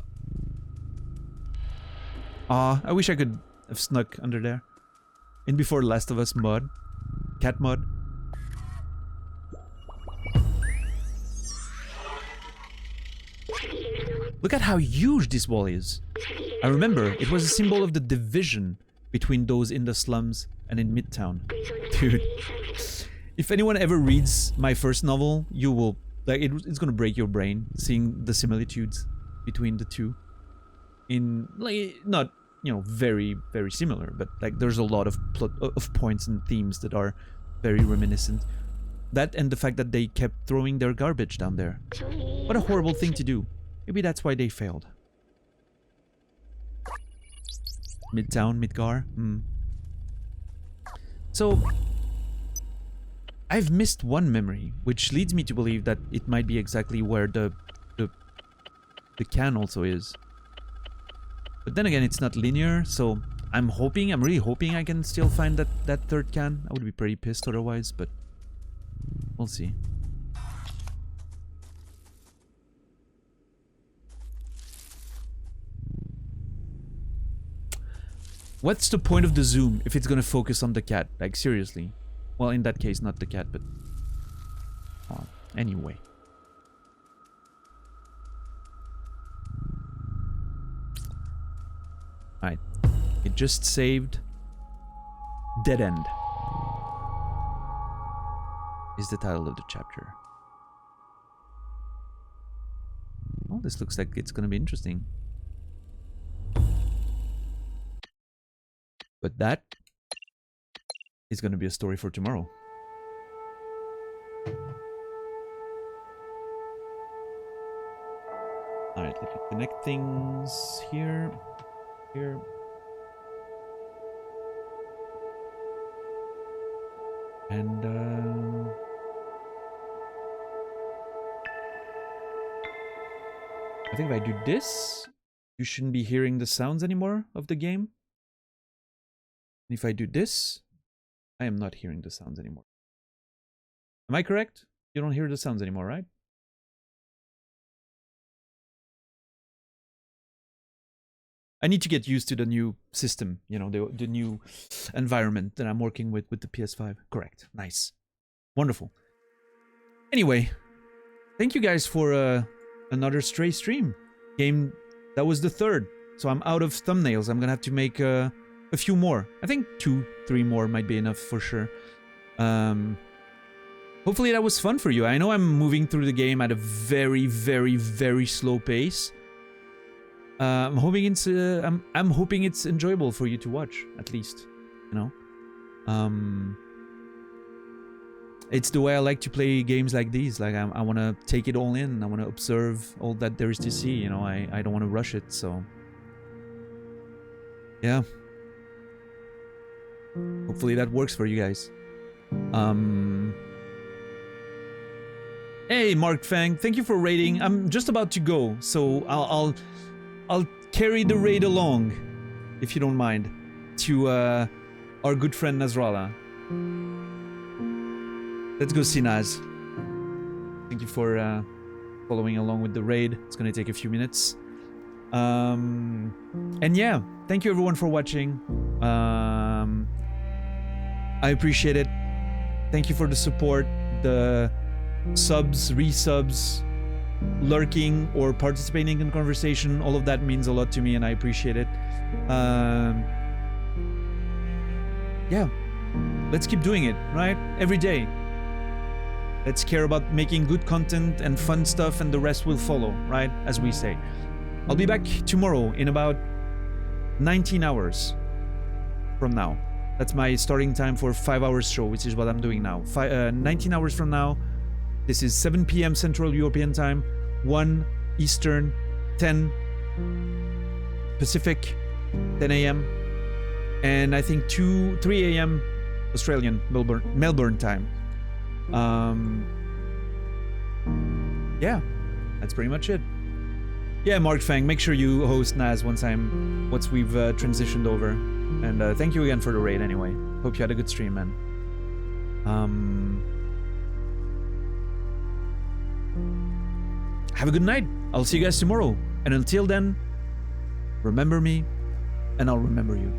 Aw, I wish I could have snuck under there. In before Last of Us mod. Cat mod. Look at how huge this wall is. I remember it was a symbol of the division between those in the slums and in Midtown. Dude, if anyone ever reads my first novel, you will, like, it's gonna break your brain seeing the similitudes between the two. In, like, not, you know, very, very similar, but like there's a lot of points and themes that are very reminiscent. That and the fact that they kept throwing their garbage down there. What a horrible thing to do. Maybe that's why they failed. Midtown, Midgar. So, I've missed one memory, which leads me to believe that it might be exactly where the can also is. But then again, it's not linear, so I'm really hoping I can still find that third can. I would be pretty pissed otherwise, but we'll see. What's the point of the zoom if it's gonna focus on the cat? Like, seriously. Well, in that case, not the cat, but... well, anyway. Alright. It just saved... Dead End. Is the title of the chapter. Oh, this looks like it's gonna be interesting. But that is going to be a story for tomorrow. Alright, let me connect things here. Here. And, I think if I do this, you shouldn't be hearing the sounds anymore of the game. If I do this, I am not hearing the sounds anymore. Am I correct? You don't hear the sounds anymore, right? I need to get used to the new system, you know, the new environment that I'm working with the PS5. Correct. Nice. Wonderful. Anyway, thank you guys for another Stray stream. Game, that was the third. So I'm out of thumbnails. I'm gonna have to make a few more. I think 2, 3 more might be enough for sure. Hopefully that was fun for you. I know I'm moving through the game at a very, very, very slow pace. I'm hoping it's I'm hoping it's enjoyable for you to watch, at least. You know, it's the way I like to play games like these. Like I want to take it all in. I want to observe all that there is to see. You know, I don't want to rush it. So yeah. Hopefully that works for you guys. Hey, Mark Fang, thank you for raiding. I'm just about to go, so I'll carry the raid along, if you don't mind, to our good friend Nasrallah. Let's go see Naz. Thank you for following along with the raid. It's gonna take a few minutes. And yeah, thank you everyone for watching. I appreciate it. Thank you for the support, the subs, resubs, lurking or participating in conversation. All of that means a lot to me and I appreciate it. Yeah, let's keep doing it, right? Every day. Let's care about making good content and fun stuff and the rest will follow, right? As we say. I'll be back tomorrow in about 19 hours from now. That's my starting time for 5 hours show, which is what I'm doing now. 19 hours from now, this is 7 p.m. Central European Time, 1 Eastern, 10 Pacific, 10 a.m. And I think 3 a.m. Australian, Melbourne time. Yeah, that's pretty much it. Yeah, Mark Fang, make sure you host Naz once we've transitioned over. And thank you again for the raid anyway. Hope you had a good stream, man. Have a good night. I'll see you guys tomorrow. And until then, remember me, and I'll remember you.